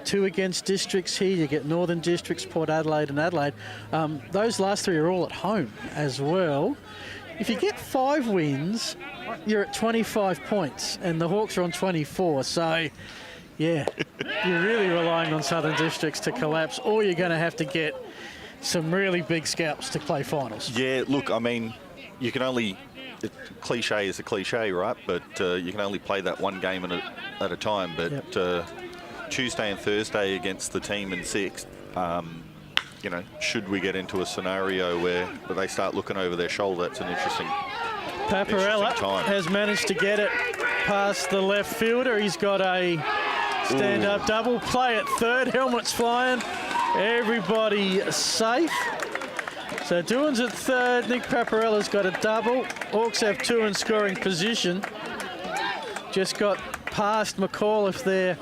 [SPEAKER 1] 2 against districts here. You get Northern Districts, Port Adelaide and Adelaide. Those last 3 are all at home as well. If you get 5 wins, you're at 25 points, and the Hawks are on 24. So, yeah, you're really relying on Southern Districts to collapse, or you're going to have to get some really big scalps to play finals.
[SPEAKER 4] Yeah, look, I mean, you can only... Cliche is a cliche, right? But you can only play that one game at a time. But
[SPEAKER 1] yep.
[SPEAKER 4] Tuesday and Thursday against the team in 6th, you know, should we get into a scenario where they start looking over their shoulder, that's an interesting
[SPEAKER 1] Paparella
[SPEAKER 4] time.
[SPEAKER 1] Has managed to get it past the left fielder. He's got a stand-up double play at third. Helmets flying. Everybody safe. So Doohan's at third. Nick Paparella's got a double. Hawks have 2 in scoring position. Just got past McAuliffe there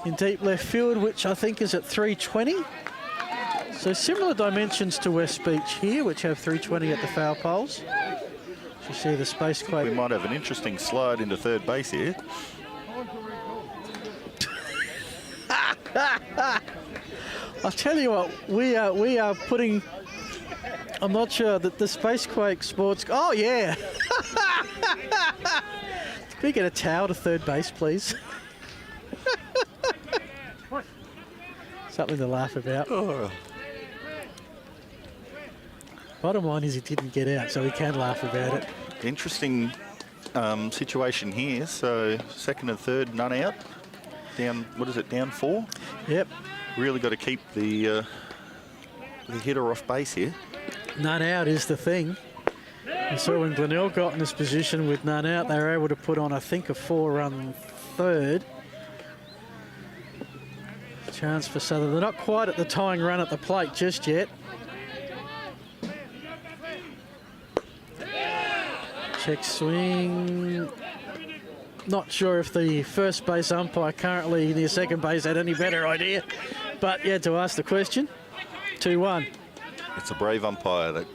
[SPEAKER 1] in deep left field, which I think is at 320. So similar dimensions to West Beach here, which have 320 at the foul poles. You see the space
[SPEAKER 4] We
[SPEAKER 1] quake.
[SPEAKER 4] might have an interesting slide into third base here.
[SPEAKER 1] I'll tell you what, we are putting. I'm not sure that the Spacequake Sports. Oh yeah. Can we get a towel to third base, please? Something to laugh about.
[SPEAKER 4] Oh.
[SPEAKER 1] Bottom line is he didn't get out, so we can laugh about it.
[SPEAKER 4] Interesting situation here. So second and third, none out. Down, what is it, down 4?
[SPEAKER 1] Yep.
[SPEAKER 4] Really got to keep the hitter off base here.
[SPEAKER 1] None out is the thing. You saw when Glenelg got in this position with none out, they were able to put on, I think, a 4-run third. Chance for Southern. They're not quite at the tying run at the plate just yet. Check swing. Not sure if the first base umpire currently near second base had any better idea, but you had to ask the question. 2-1.
[SPEAKER 4] It's a brave umpire that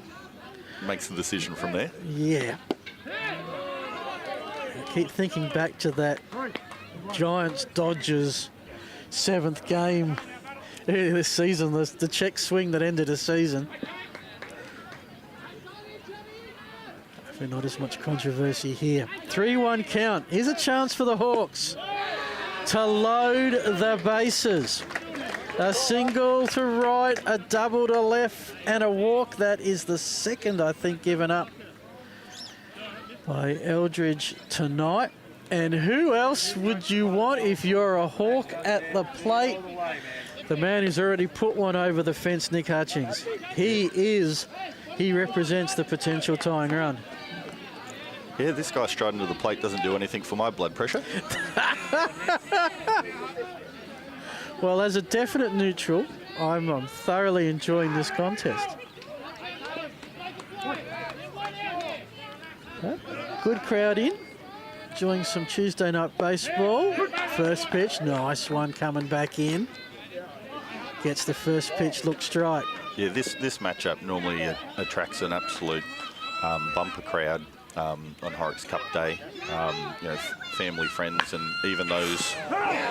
[SPEAKER 4] makes the decision from there.
[SPEAKER 1] Yeah. I keep thinking back to that Giants-Dodgers 7th game earlier this season, the check swing that ended the season. Hopefully not as much controversy here. 3-1 count. Here's a chance for the Hawks to load the bases. A single to right, a double to left, and a walk. That is the second, I think, given up by Eldridge tonight. And who else would you want if you're a Hawk at the plate? The man who's already put one over the fence, Nick Hutchings. He represents the potential tying run.
[SPEAKER 4] Yeah, this guy striding to the plate doesn't do anything for my blood pressure.
[SPEAKER 1] Well, as a definite neutral, I'm thoroughly enjoying this contest. Good crowd in, enjoying some Tuesday night baseball. First pitch, nice one coming back in. Gets the first pitch look strike.
[SPEAKER 4] Yeah, this matchup normally attracts an absolute bumper crowd on Horrocks Cup Day. You know, family, friends, and even those.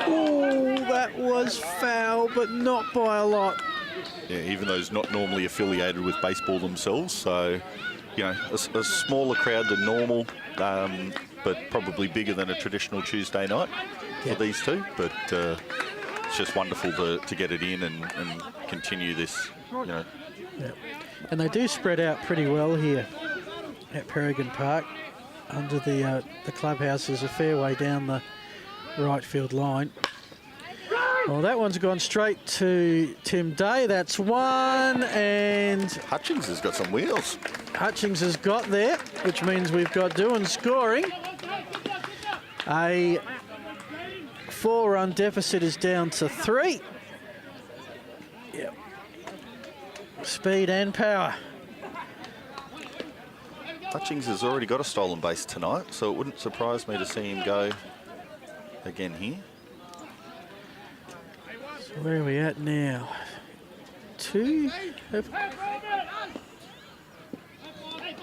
[SPEAKER 1] Oh, that was foul, but not by a lot.
[SPEAKER 4] Yeah, even those not normally affiliated with baseball themselves. So, you know, a smaller crowd than normal, but probably bigger than a traditional Tuesday night for these two. But it's just wonderful to get it in and continue this, you know.
[SPEAKER 1] Yep. And they do spread out pretty well here at Peregrine Park. Under the clubhouse is a fair way down the right field line. Well, that one's gone straight to Tim Day. That's one, and
[SPEAKER 4] Hutchings has got some wheels.
[SPEAKER 1] Hutchings has got there, which means we've got Doohan scoring. A 4-run deficit is down to 3. Yep. Speed and power.
[SPEAKER 4] Hutchings has already got a stolen base tonight, so it wouldn't surprise me to see him go again here.
[SPEAKER 1] So where are we at now? 2?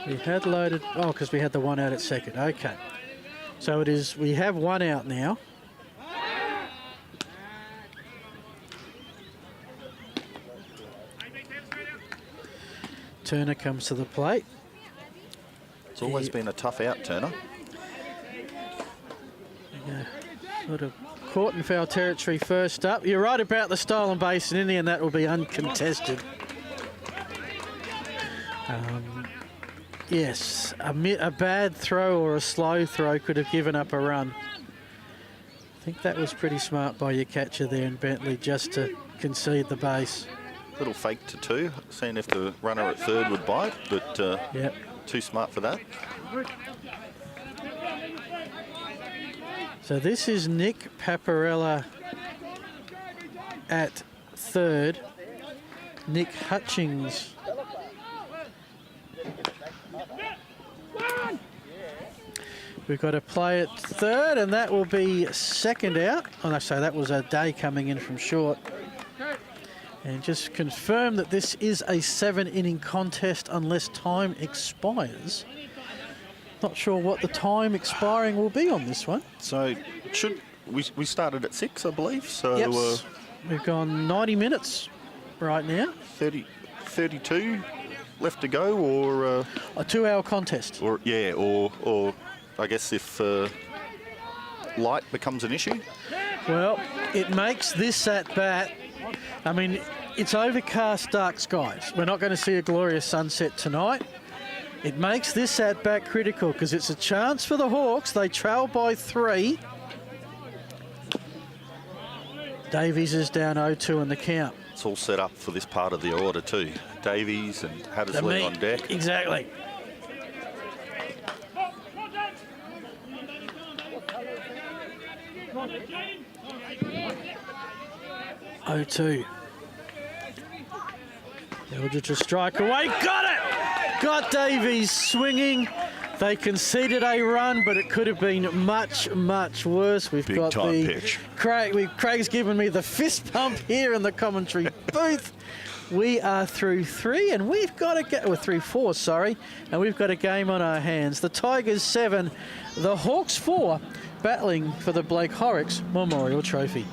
[SPEAKER 1] We had loaded, oh, because we had the one out at second. Okay. So it is, we have one out now. Turner comes to the plate.
[SPEAKER 4] It's always been a tough out, Turner.
[SPEAKER 1] Yeah, sort of caught in foul territory first up. You're right about the stolen base, and in the end that will be uncontested. Yes, a bad throw or a slow throw could have given up a run. I think that was pretty smart by your catcher there in Bentley just to concede the base.
[SPEAKER 4] Little fake to 2, seeing if the runner at third would bite, but
[SPEAKER 1] Yep.
[SPEAKER 4] too smart for that.
[SPEAKER 1] So this is Nick Paparella at third. Nick Hutchings. We've got a play at third, and that will be second out. Oh, no, so that was a Day coming in from short. And just confirm that this is a 7-inning contest unless time expires. Not sure what the time expiring will be on this one.
[SPEAKER 4] So we started at 6, I believe. So
[SPEAKER 1] Yep. We've gone 90 minutes right now.
[SPEAKER 4] 32 left to go, or
[SPEAKER 1] A 2-hour contest.
[SPEAKER 4] or I guess if light becomes an issue.
[SPEAKER 1] Well, it makes this at bat. I mean, it's overcast, dark skies. We're not going to see a glorious sunset tonight. It makes this at bat critical because it's a chance for the Hawks. They trail by 3. Davies is down 0-2 in the count.
[SPEAKER 4] It's all set up for this part of the order too. Davies and Hattersley on deck.
[SPEAKER 1] Exactly. Oh-2. Eldridge a strike away. Got it! Got Davies swinging. They conceded a run, but it could have been much, much worse. We've got the
[SPEAKER 4] pitch.
[SPEAKER 1] Craig's given me the fist pump here in the commentary booth. We are through 3, and we've got to get... We're through 4, sorry. And we've got a game on our hands. The Tigers 7, the Hawks 4, battling for the Blake Horrocks Memorial Trophy.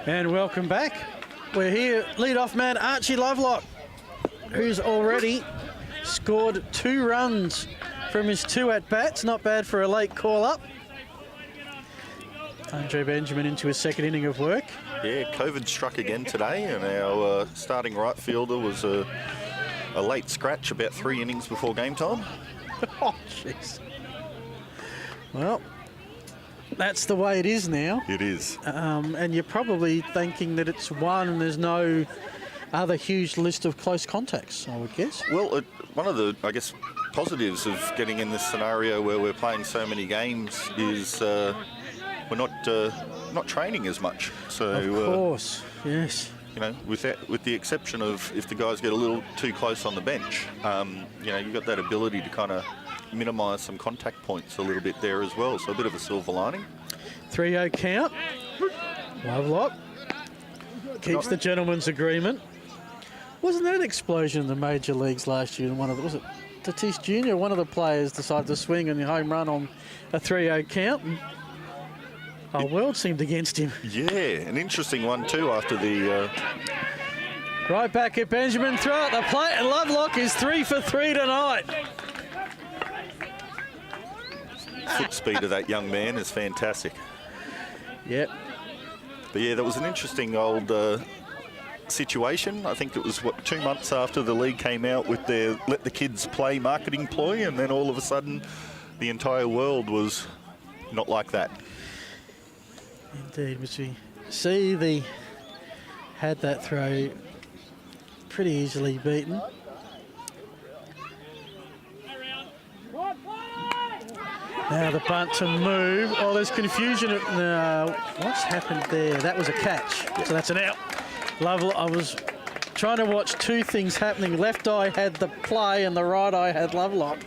[SPEAKER 1] And welcome back. We're here, lead-off man Archie Lovelock, who's already scored 2 runs from his 2 at-bats. Not bad for a late call-up. Andre Benjamin into his 2nd inning of work.
[SPEAKER 4] Yeah, COVID struck again today, and our starting right fielder was a late scratch about 3 innings before game time.
[SPEAKER 1] Oh, jeez. Well, that's the way it is now.
[SPEAKER 4] It is.
[SPEAKER 1] And you're probably thinking that it's 1 and there's no other huge list of close contacts, I would guess.
[SPEAKER 4] Well, one of the, I guess, positives of getting in this scenario where we're playing so many games is we're not training as much. So,
[SPEAKER 1] of course, yes.
[SPEAKER 4] You know, with the exception of if the guys get a little too close on the bench, you know, you've got that ability to kind of minimise some contact points a little bit there as well. So a bit of a silver lining. 3-0
[SPEAKER 1] count. Lovelock keeps the gentleman's agreement. Wasn't there an explosion in the major leagues last year? And was it Tatis Jr.? One of the players decided to swing and home run on a 3-0 count. And our world seemed against him.
[SPEAKER 4] Yeah, an interesting one too after the...
[SPEAKER 1] Right back at Benjamin, throw at the plate, and Lovelock is 3 for 3 tonight.
[SPEAKER 4] Foot speed of that young man is fantastic.
[SPEAKER 1] Yep.
[SPEAKER 4] But yeah, that was an interesting old situation. I think it was, 2 months after the league came out with their Let the Kids Play marketing ploy, and then all of a sudden the entire world was not like that.
[SPEAKER 1] Indeed, which we see had that throw pretty easily beaten. Now the bunt to move. Oh, there's confusion. What's happened there? That was a catch. So that's an out. Lovely. I was trying to watch two things happening. Left eye had the play and the right eye had Lovelock.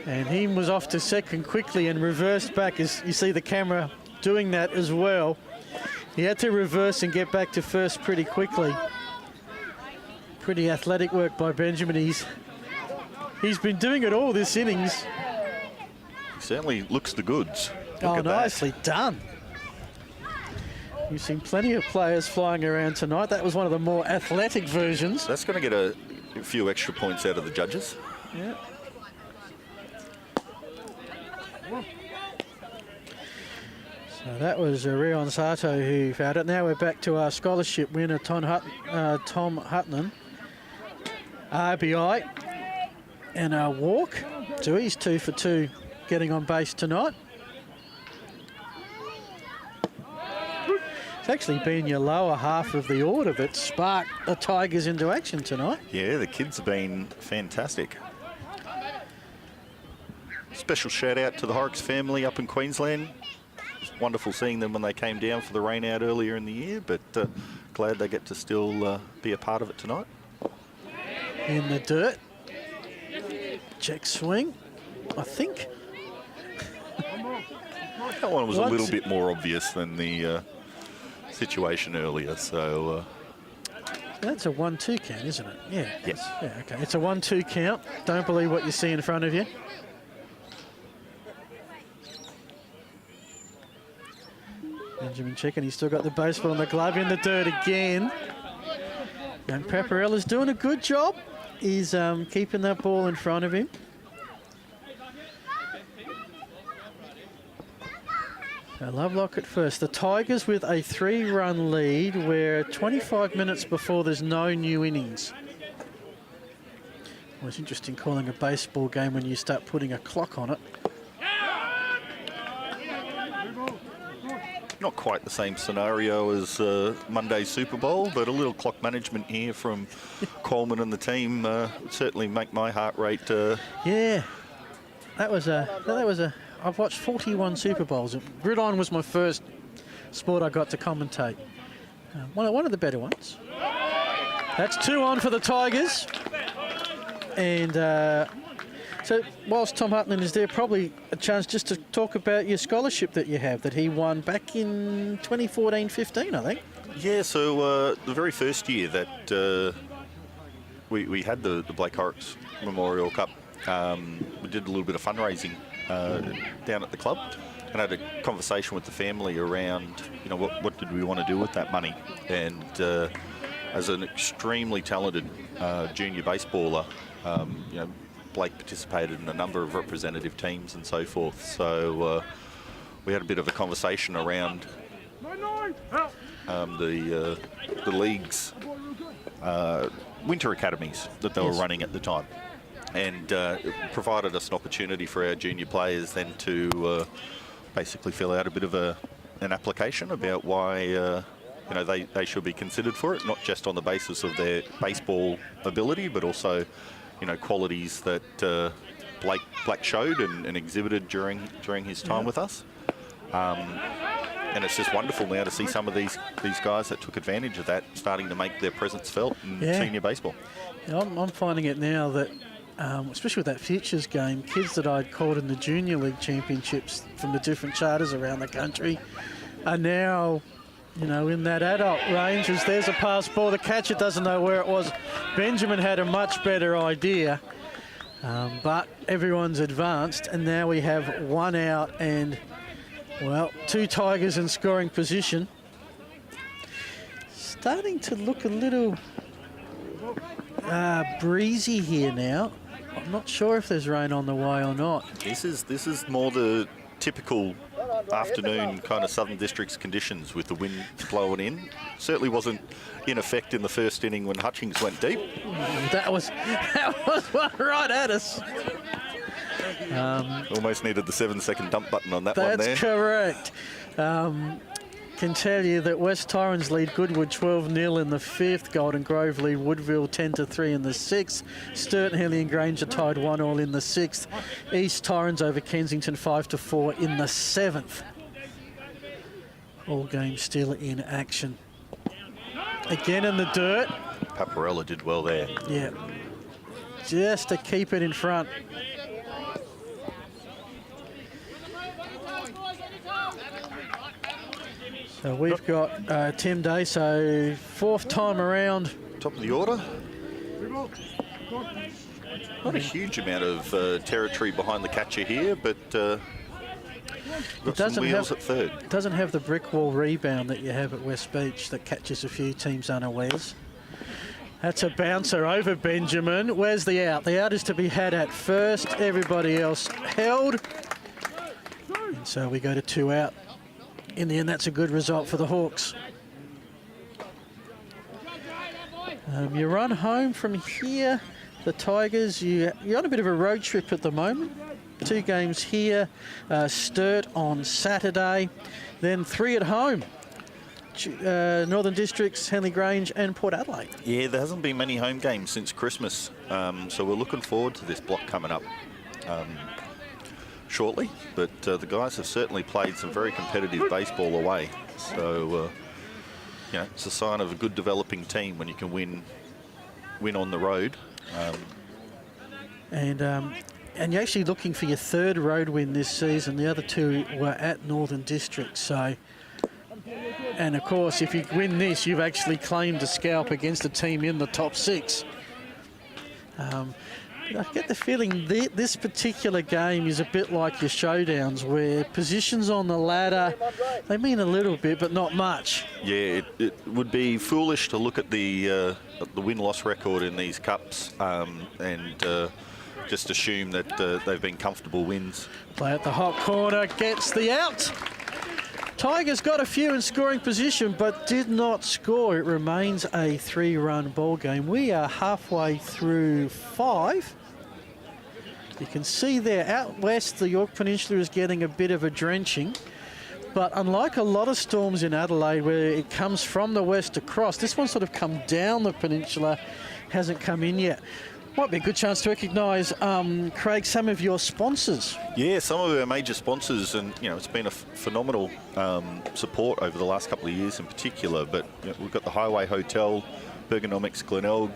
[SPEAKER 1] And he was off to second quickly and reversed back, as you see the camera doing that as well. He had to reverse and get back to first pretty quickly. Pretty athletic work by Benjamin. He's been doing it all this innings.
[SPEAKER 4] He certainly looks the goods.
[SPEAKER 1] Oh, nicely done. You've seen plenty of players flying around tonight. That was one of the more athletic versions.
[SPEAKER 4] That's going to get a few extra points out of the judges.
[SPEAKER 1] Yeah. So that was Rion Sato who found it. Now we're back to our scholarship winner, Tom Hutton. RBI and a walk. So he's 2 for 2 getting on base tonight. It's actually been your lower half of the order that sparked the Tigers into action tonight.
[SPEAKER 4] Yeah, the kids have been fantastic. Special shout out to the Horrocks family up in Queensland. It's wonderful seeing them when they came down for the rain out earlier in the year, but glad they get to still be a part of it tonight.
[SPEAKER 1] In the dirt. Check swing, I think.
[SPEAKER 4] That one was a little bit more obvious than the situation earlier, so...
[SPEAKER 1] That's a 1-2 count, isn't it? Yeah.
[SPEAKER 4] Yes.
[SPEAKER 1] Yeah, okay. It's a 1-2 count. Don't believe what you see in front of you. Benjamin checking. He's still got the baseball and the glove in the dirt again. And Paparella's doing a good job. He's keeping that ball in front of him. Lovelock at first. The Tigers with a 3-run lead. We're 25 minutes before there's no new innings. Well, it's interesting calling a baseball game when you start putting a clock on it.
[SPEAKER 4] Not quite the same scenario as Monday's Super Bowl, but a little clock management here from Coleman and the team would certainly make my heart rate...
[SPEAKER 1] Yeah, that was a... I've watched 41 Super Bowls. Gridiron was my first sport I got to commentate. One of the better ones. That's 2 on for the Tigers. And so whilst Tom Hutton is there, probably a chance just to talk about your scholarship that you have, that he won back in 2014-15, I think.
[SPEAKER 4] Yeah, so the very first year that we had the Blake Horrocks Memorial Cup, we did a little bit of fundraising down at the club and had a conversation with the family around, you know, what did we want to do with that money. And as an extremely talented junior baseballer, you know, Blake participated in a number of representative teams and so forth. So we had a bit of a conversation around the league's winter academies that they were running at the time. And it provided us an opportunity for our junior players then to basically fill out a bit of an application about why you know, they should be considered for it, not just on the basis of their baseball ability, but also, you know, qualities that Blake showed and exhibited during his time with us. And it's just wonderful now to see some of these guys that took advantage of that starting to make their presence felt in senior baseball.
[SPEAKER 1] Yeah, I'm finding it now that, especially with that Futures game, kids that I'd called in the Junior League Championships from the different charters around the country are now, you know, in that adult range. As there's a pass ball, the catcher doesn't know where it was. Benjamin had a much better idea, but everyone's advanced, and now we have 1 out and, well, 2 Tigers in scoring position. Starting to look a little breezy here now. I'm not sure if there's rain on the way or not.
[SPEAKER 4] This is more the typical afternoon kind of Southern Districts conditions with the wind blowing in. Certainly wasn't in effect in the first inning when Hutchings went deep.
[SPEAKER 1] That was one right at us.
[SPEAKER 4] Almost needed the 7-second dump button on that one there.
[SPEAKER 1] That's correct. can tell you that West Torrens lead Goodwood 12-0 in the 5th. Golden Grove lead Woodville 10-3 in the 6th. Sturton, Henley and Grange are tied 1-1 in the 6th. East Torrens over Kensington 5-4 in the 7th. All games still in action. Again in the dirt.
[SPEAKER 4] Paparella did well there.
[SPEAKER 1] Yeah. Just to keep it in front. So we've got Tim Day, so 4th time around.
[SPEAKER 4] Top of the order. Not a huge amount of territory behind the catcher here, but got some wheels at third.
[SPEAKER 1] It doesn't have the brick wall rebound that you have at West Beach that catches a few teams unawares. That's a bouncer over Benjamin. Where's the out? The out is to be had at first. Everybody else held. And so we go to 2 out. In the end, that's a good result for the Hawks. You run home from here. The Tigers, you're on a bit of a road trip at the moment. 2 games here, Sturt on Saturday, then 3 at home. Northern Districts, Henley Grange and Port Adelaide.
[SPEAKER 4] Yeah, there hasn't been many home games since Christmas, so we're looking forward to this block coming up shortly. But the guys have certainly played some very competitive baseball away. So, you know, it's a sign of a good developing team when you can win on the road.
[SPEAKER 1] And you're actually looking for your 3rd road win this season. The other 2 were at Northern District. So, and of course, if you win this, you've actually claimed a scalp against a team in the top 6. I get the feeling this particular game is a bit like your showdowns, where positions on the ladder, they mean a little bit, but not much.
[SPEAKER 4] Yeah, it would be foolish to look at the win-loss record in these cups and just assume that they've been comfortable wins.
[SPEAKER 1] Play at the hot corner, gets the out. Tigers got a few in scoring position, but did not score. It remains a 3-run ball game. We are halfway through 5. You can see there out west, the York Peninsula is getting a bit of a drenching. But unlike a lot of storms in Adelaide, where it comes from the west across, this one's sort of come down the peninsula, hasn't come in yet. Might be a good chance to recognise, Craig, some of your sponsors.
[SPEAKER 4] Yeah, some of our major sponsors, and you know, it's been a phenomenal support over the last couple of years in particular. But you know, we've got the Highway Hotel, Bergonomics Glenelg,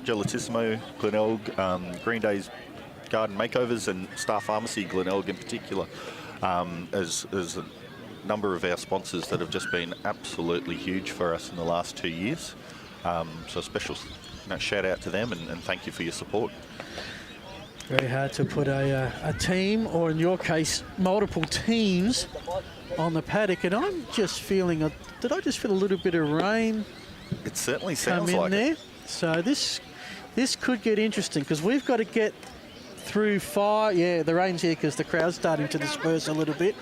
[SPEAKER 4] Gelatissimo Glenelg, Green Day's Garden Makeovers, and Star Pharmacy Glenelg in particular, as a number of our sponsors that have just been absolutely huge for us in the last 2 years. So special shout out to them and thank you for your support.
[SPEAKER 1] Very hard to put a team, or in your case, multiple teams, on the paddock. And I'm just feeling, did I just feel a little bit of rain?
[SPEAKER 4] It certainly sounds
[SPEAKER 1] come in
[SPEAKER 4] like
[SPEAKER 1] there.
[SPEAKER 4] it.
[SPEAKER 1] So this could get interesting, because we've got to get through 5. Yeah, the rain's here because the crowd's starting to disperse a little bit.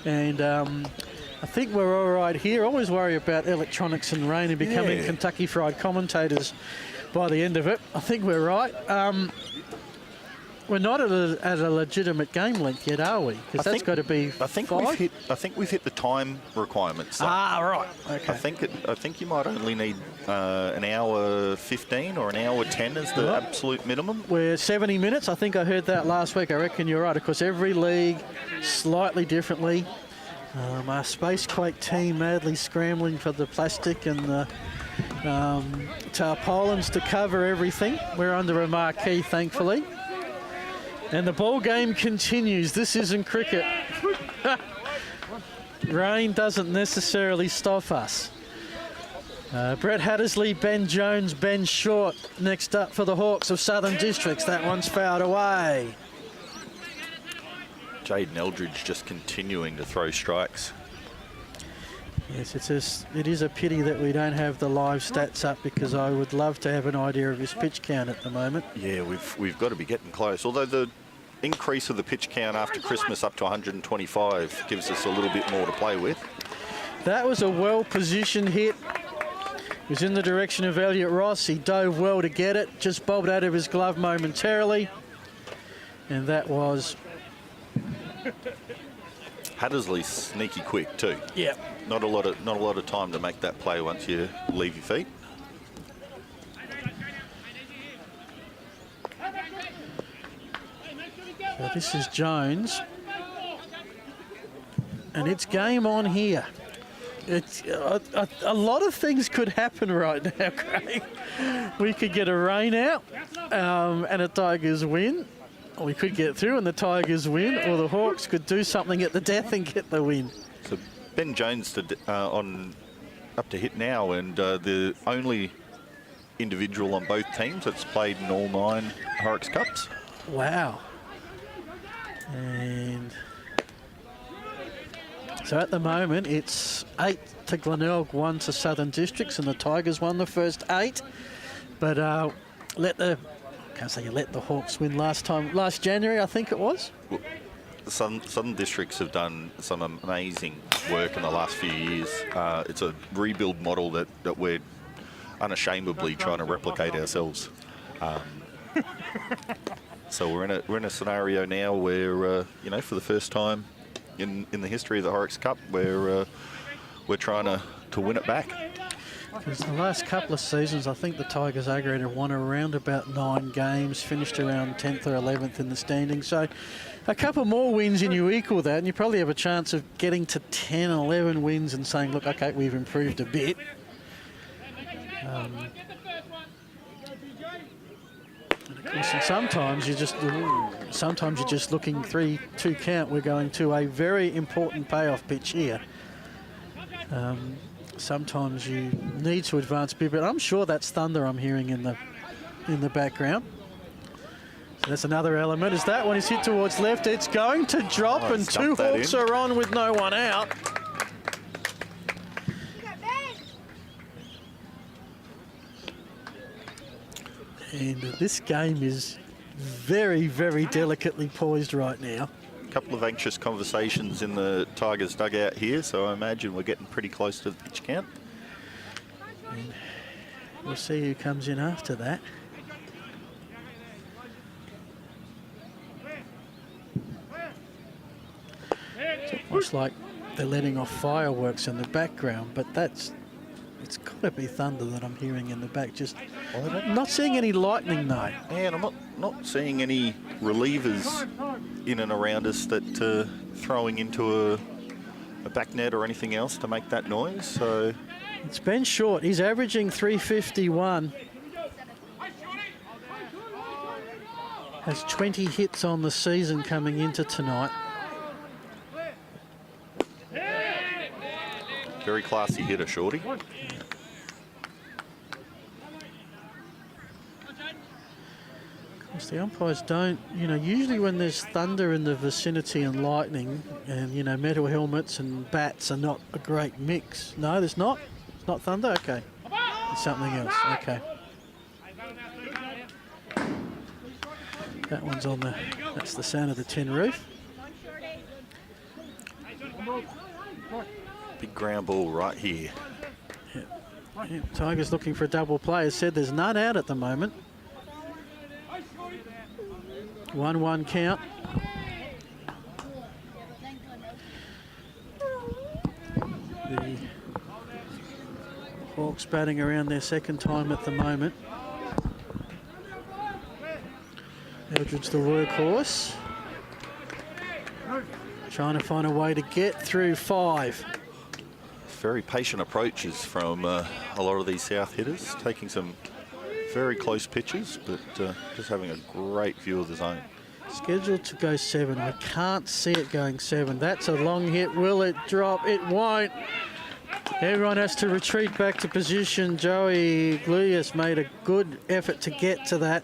[SPEAKER 1] And I think we're all right here. Always worry about electronics and rain and becoming Kentucky Fried commentators by the end of it. I think we're right. We're not at a legitimate game length yet, are we? Because that's got to be 5.
[SPEAKER 4] I think we've hit the time requirements.
[SPEAKER 1] Right. Okay.
[SPEAKER 4] I think you might only need an hour 15 or an hour 10 as the absolute minimum.
[SPEAKER 1] We're 70 minutes. I think I heard that last week. I reckon you're right. Of course, every league slightly differently. Our Spacequake team madly scrambling for the plastic and the tarpaulins to cover everything. We're under a marquee, thankfully. And the ball game continues. This isn't cricket. Rain doesn't necessarily stop us. Brett Hattersley, Ben Jones, Ben Short next up for the Hawks of Southern Districts. That one's fouled away.
[SPEAKER 4] Jaden Eldridge just continuing to throw strikes.
[SPEAKER 1] Yes, it is a pity that we don't have the live stats up, because I would love to have an idea of his pitch count at the moment.
[SPEAKER 4] Yeah, we've got to be getting close. Although the increase of the pitch count after Christmas up to 125 gives us a little bit more to play with.
[SPEAKER 1] That was a well-positioned hit. It was in the direction of Elliot Ross. He dove well to get it, just bobbed out of his glove momentarily. And that was...
[SPEAKER 4] Hattersley's sneaky quick too.
[SPEAKER 1] Yeah.
[SPEAKER 4] Not a lot of time to make that play once you leave your feet.
[SPEAKER 1] So this is Jones. And it's game on here. It's a lot of things could happen right now, Craig. We could get a rain out and a Tigers win. Or we could get through and the Tigers win, or the Hawks could do something at the death and get the win.
[SPEAKER 4] So Ben Jones on up to hit now, and the only individual on both teams that's played in all 9 Horrocks Cups.
[SPEAKER 1] Wow. And so at the moment it's 8 to Glenelg, 1 to Southern Districts, and the Tigers won the first 8. But let the Hawks win last January, I think it was.
[SPEAKER 4] Well, Southern Districts have done some amazing work in the last few years. It's a rebuild model that we're unashamedly trying to replicate ourselves. So we're in a scenario now where you know, for the first time in the history of the Horrocks Cup, we're trying to win it back.
[SPEAKER 1] Because the last couple of seasons, I think the Tigers aggregated won around about 9 games, finished around 10th or 11th in the standings. So a couple more wins and you equal that, and you probably have a chance of getting to 10, 11 wins and saying, look, okay, we've improved a bit. And of course, and sometimes you're just looking 3-2 count. We're going to a very important payoff pitch here. Sometimes you need to advance a bit, but I'm sure that's thunder I'm hearing in the background. So that's another element. As that one is hit towards left, it's going to drop, and 2 Hawks are on with no one out. And this game is very, very delicately poised right now.
[SPEAKER 4] Couple of anxious conversations in the Tigers dugout here, so I imagine we're getting pretty close to the pitch count.
[SPEAKER 1] And we'll see who comes in after that. It's almost like they're letting off fireworks in the background, but it's got to be thunder that I'm hearing in the back. Just not seeing any lightning though.
[SPEAKER 4] And I'm not seeing any relievers in and around us that throwing into a back net or anything else to make that noise. So
[SPEAKER 1] it's Ben Short. He's averaging 351. Has 20 hits on the season coming into tonight.
[SPEAKER 4] Very classy hitter, Shorty.
[SPEAKER 1] The umpires don't, usually when there's thunder in the vicinity and lightning and, metal helmets and bats are not a great mix. No, there's not. It's not thunder? Okay. It's something else. Okay. That one's that's the sound of the tin roof.
[SPEAKER 4] Big ground ball right here.
[SPEAKER 1] Yeah, Tigers looking for a double play. As said, there's none out at the moment. 1-1 count. The Hawks batting around their second time at the moment. Eldridge the workhorse. Trying to find a way to get through 5.
[SPEAKER 4] Very patient approaches from a lot of these south hitters, taking some very close pitches, but just having a great view of the zone.
[SPEAKER 1] Scheduled to go 7. I can't see it going 7. That's a long hit. Will it drop? It won't. Everyone has to retreat back to position. Joey Gluyas made a good effort to get to that.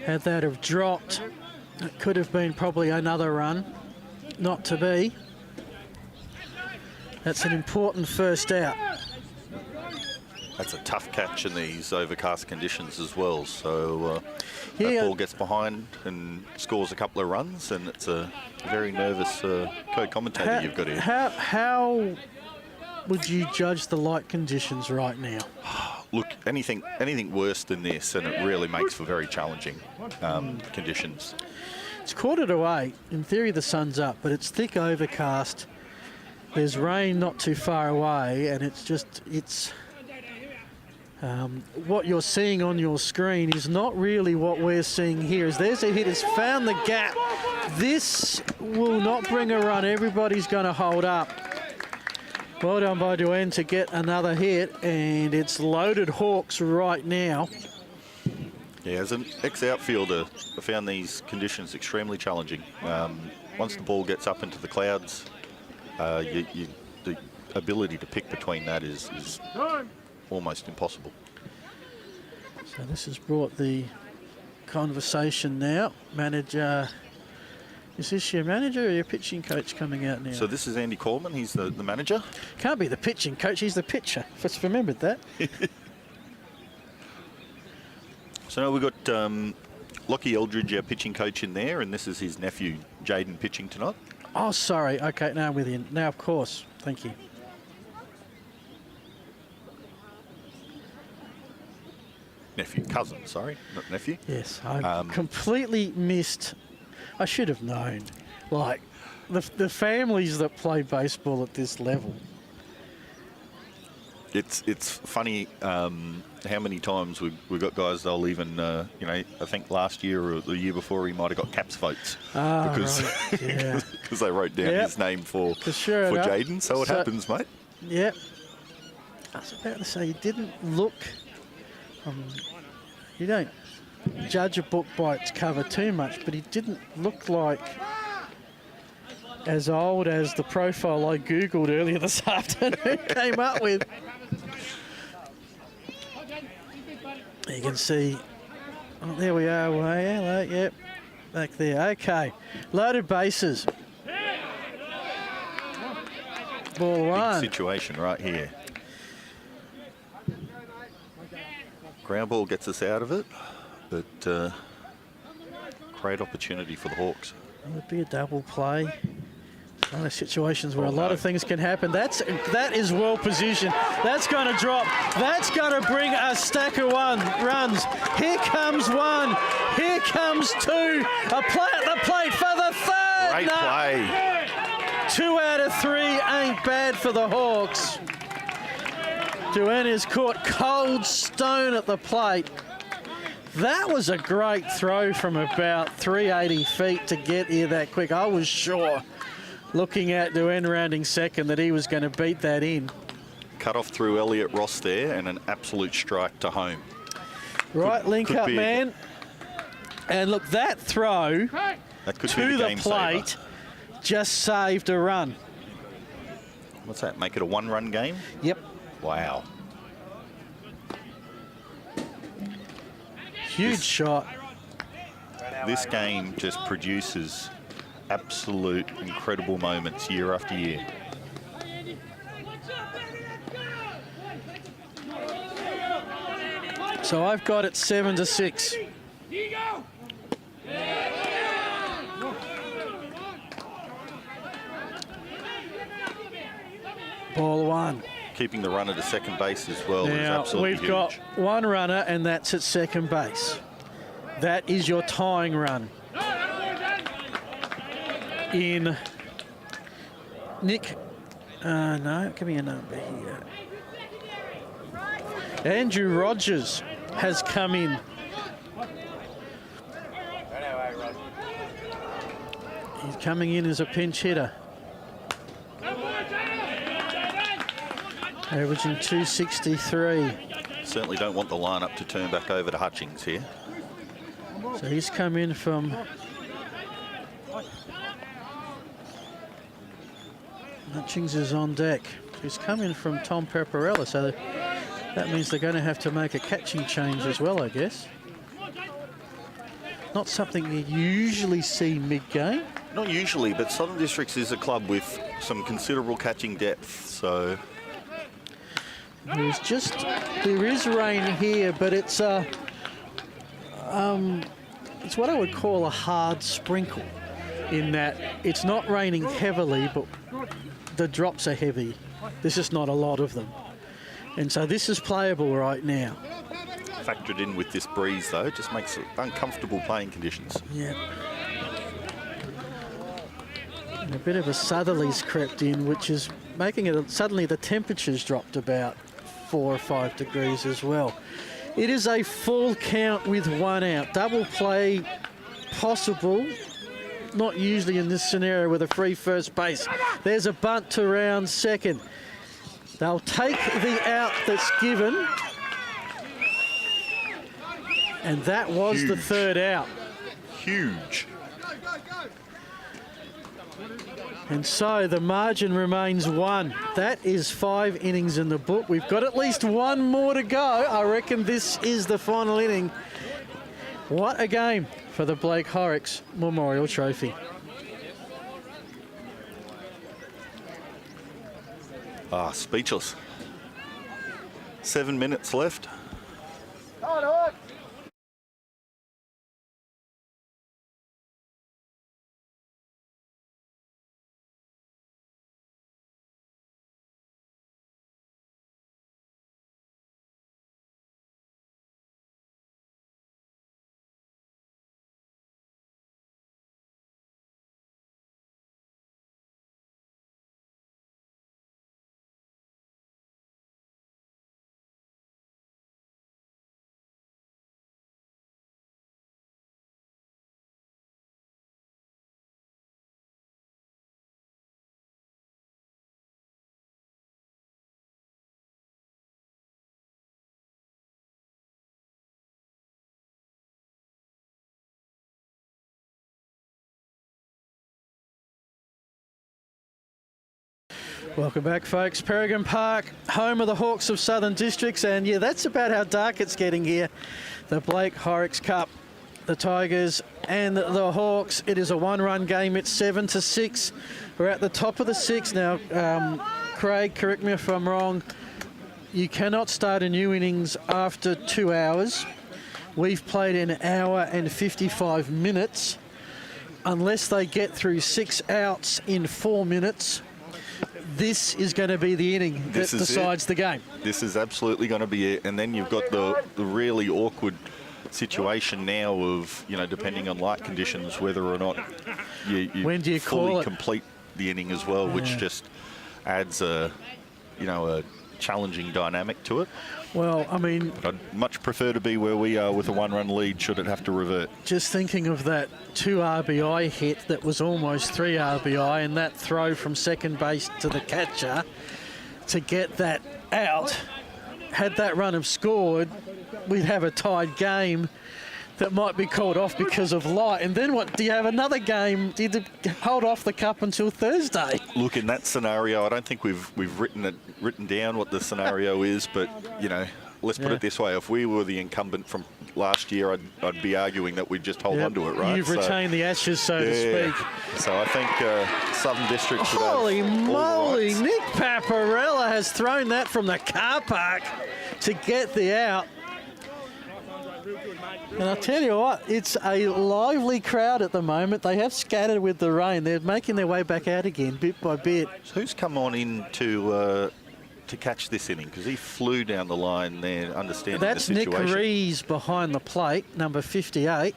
[SPEAKER 1] Had that have dropped, it could have been probably another run. Not to be. That's an important first out.
[SPEAKER 4] That's a tough catch in these overcast conditions as well. So that
[SPEAKER 1] Yeah.
[SPEAKER 4] ball gets behind and scores a couple of runs, and it's a very nervous co-commentator you've got here.
[SPEAKER 1] How would you judge the light conditions right now?
[SPEAKER 4] Look, anything worse than this, and it really makes for very challenging conditions.
[SPEAKER 1] It's 7:45. In theory, the sun's up, but it's thick overcast. There's rain not too far away, and what you're seeing on your screen is not really what we're seeing here. As there's a hit, it's found the gap. This will not bring a run. Everybody's going to hold up. Well done by Duane to get another hit, and it's loaded Hawks right now.
[SPEAKER 4] Yeah, as an ex-outfielder, I found these conditions extremely challenging. Once the ball gets up into the clouds, the ability to pick between that is almost impossible.
[SPEAKER 1] So this has brought the conversation now. Manager, is this your manager or your pitching coach coming out now?
[SPEAKER 4] So this is Andy Coleman, he's the manager.
[SPEAKER 1] Can't be the pitching coach, he's the pitcher. Just remembered that.
[SPEAKER 4] So now we've got Lockie Eldridge, our pitching coach, in there, and this is his nephew, Jaden, pitching tonight.
[SPEAKER 1] Oh, sorry. Okay, now I'm with you. Now, of course. Thank you.
[SPEAKER 4] Nephew, cousin, sorry, not nephew.
[SPEAKER 1] Yes, I completely missed. I should have known. Like, the families that play baseball at this level.
[SPEAKER 4] It's funny how many times we've got guys, they'll even, I think last year or the year before he might have got caps votes because
[SPEAKER 1] right. Yeah.
[SPEAKER 4] because they wrote down his name for Jaden. So it happens, mate.
[SPEAKER 1] Yep. I was about to say, he didn't look... you don't judge a book by its cover too much, but he didn't look like as old as the profile I Googled earlier this afternoon came up with. You can see, oh, there we are, yep, back there. Okay, loaded bases. Ball one.
[SPEAKER 4] Big situation right here. Ground ball gets us out of it, but great opportunity for the Hawks.
[SPEAKER 1] It would be a double play. One of situations where a lot of things can happen. That is well positioned. That's going to drop. That's going to bring a stack of runs. Here comes one. Here comes two. A play at the plate for the third.
[SPEAKER 4] Great play.
[SPEAKER 1] 2 out of 3 ain't bad for the Hawks. Duane is caught cold stone at the plate. That was a great throw from about 380 feet to get here that quick. I was sure, looking at Duane rounding second, that he was going to beat that in.
[SPEAKER 4] Cut off through Elliot Ross there, and an absolute strike to home.
[SPEAKER 1] Right, link up, man. And look, that throw to the plate just saved a run.
[SPEAKER 4] What's that, make it a 1-run game?
[SPEAKER 1] Yep.
[SPEAKER 4] Wow.
[SPEAKER 1] Huge shot.
[SPEAKER 4] This game just produces absolute incredible moments year after year.
[SPEAKER 1] So I've got it 7-6. Ball one.
[SPEAKER 4] Keeping the runner to second base as well is absolutely huge.
[SPEAKER 1] We've got one runner, and that's at second base. That is your tying run. In Nick, no, give me a number here. Andrew Rogers has come in. He's coming in as a pinch hitter. Averaging 263.
[SPEAKER 4] Certainly don't want the lineup to turn back over to Hutchings here.
[SPEAKER 1] So he's come in from... Hutchings is on deck. He's come in from Tom Pepperella, so that means they're going to have to make a catching change as well, I guess. Not something you usually see mid-game.
[SPEAKER 4] Not usually, but Southern Districts is a club with some considerable catching depth, so...
[SPEAKER 1] There is rain here, but it's what I would call a hard sprinkle, in that it's not raining heavily, but the drops are heavy. There's just not a lot of them. And so this is playable right now.
[SPEAKER 4] Factored in with this breeze, though, just makes it uncomfortable playing conditions.
[SPEAKER 1] Yeah. A bit of a southerly's crept in, which is making it suddenly the temperature's dropped about 4 or 5 degrees as well. It is a full count with 1 out. Double play possible. Not usually in this scenario with a free first base. There's a bunt to round second. They'll take the out that's given. And that was
[SPEAKER 4] Huge.
[SPEAKER 1] the 3rd out.
[SPEAKER 4] Huge.
[SPEAKER 1] And so the margin remains 1. That is 5 innings in the book. We've got at least 1 more to go. I reckon this is the final inning. What a game for the Blake Horrocks Memorial Trophy.
[SPEAKER 4] Speechless. 7 minutes left.
[SPEAKER 1] Welcome back, folks. Peregrine Park, home of the Hawks of Southern Districts. And yeah, that's about how dark it's getting here. The Blake Horrocks Cup, the Tigers and the Hawks. It is a 1-run game. It's 7-6. We're at the top of the 6th now. Craig, correct me if I'm wrong. You cannot start a new innings after 2 hours. We've played an hour and 55 minutes. Unless they get through 6 outs in 4 minutes, this is going to be the inning that decides the game.
[SPEAKER 4] This is absolutely going to be it. And then you've got the really awkward situation now of, you know, depending on light conditions, whether or not you
[SPEAKER 1] when do you
[SPEAKER 4] fully complete the inning as well, which just adds a challenging dynamic to it.
[SPEAKER 1] Well, I mean,
[SPEAKER 4] I'd much prefer to be where we are with a 1-run lead should it have to revert.
[SPEAKER 1] Just thinking of that 2 RBI hit that was almost 3 RBI, and that throw from second base to the catcher to get that out. Had that run have scored, we'd have a tied game that might be called off because of light. And then what? Do you have another game? Do you hold off the cup until Thursday?
[SPEAKER 4] Look, in that scenario, I don't think we've written down what the scenario is, but you know, let's put it this way: if we were the incumbent from last year, I'd be arguing that we'd just hold on to it, right?
[SPEAKER 1] You've retained the ashes, so to speak.
[SPEAKER 4] So I think Southern District should
[SPEAKER 1] Holy
[SPEAKER 4] have
[SPEAKER 1] moly!
[SPEAKER 4] all the rights.
[SPEAKER 1] Nick Paparella has thrown that from the car park to get the out. And I'll tell you what, it's a lively crowd at the moment. They have scattered with the rain. They're making their way back out again, bit by bit.
[SPEAKER 4] So who's come on in to catch this inning? Because he flew down the line there, understanding
[SPEAKER 1] That's
[SPEAKER 4] the situation.
[SPEAKER 1] Nick Rees behind the plate, number 58.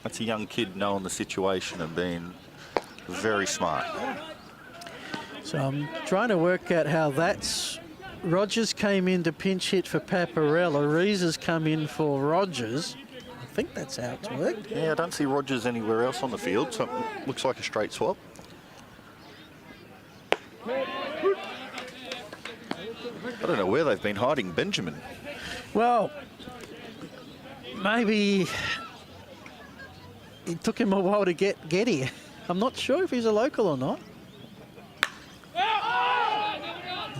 [SPEAKER 4] That's a young kid knowing the situation and being very smart.
[SPEAKER 1] So I'm trying to work out how that's... Rogers came in to pinch hit for Paparella. Rees has come in for Rogers. I think that's how it's worked.
[SPEAKER 4] Yeah, I don't see Rogers anywhere else on the field, so it looks like a straight swap. I don't know where they've been hiding Benjamin.
[SPEAKER 1] Well, maybe it took him a while to get here. I'm not sure if he's a local or not.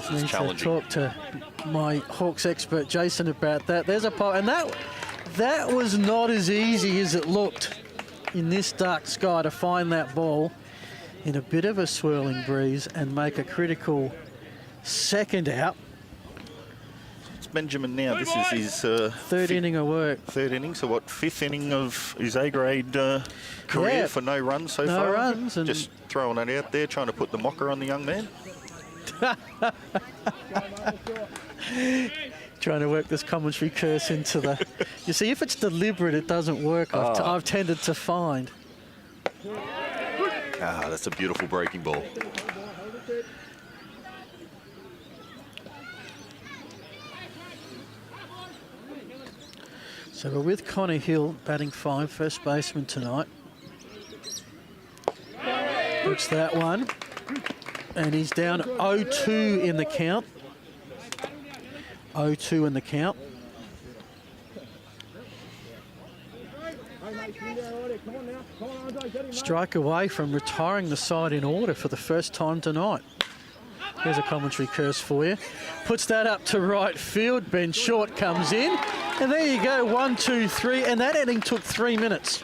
[SPEAKER 1] I need to talk to my Hawks expert Jason about that. There's a pop, and that was not as easy as it looked in this dark sky to find that ball in a bit of a swirling breeze and make a critical second out.
[SPEAKER 4] It's Benjamin now. This is his
[SPEAKER 1] third inning of work.
[SPEAKER 4] Third inning, so what, 5th inning of his A-grade career for no runs so far?
[SPEAKER 1] No runs. And
[SPEAKER 4] just throwing it out there, trying to put the mocker on the young man.
[SPEAKER 1] Trying to work this commentary curse into the... You see, if it's deliberate, it doesn't work. I've tended to find.
[SPEAKER 4] Ah, that's a beautiful breaking ball.
[SPEAKER 1] So we're with Connor Hill, batting 5, first baseman tonight. Puts that one. And he's down 0-2 in the count. 0-2 in the count. Strike away from retiring the side in order for the first time tonight. Here's a commentary curse for you. Puts that up to right field. Ben Short comes in. And there you go, 1, 2, 3. And that inning took 3 minutes.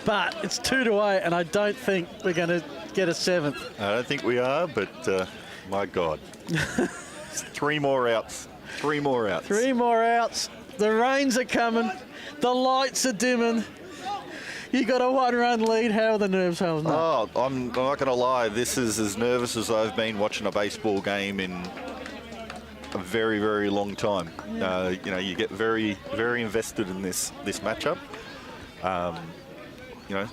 [SPEAKER 1] But it's 2-8, and I don't think we're going to get a 7th.
[SPEAKER 4] I don't think we are, but my God. 3 more outs. 3 more outs.
[SPEAKER 1] 3 more outs. The rains are coming. The lights are dimming. You got a 1-run lead. How are the nerves holding up?
[SPEAKER 4] Oh, I'm not going to lie. This is as nervous as I've been watching a baseball game in a very, very long time. You know, you get very, very invested in this matchup. You know,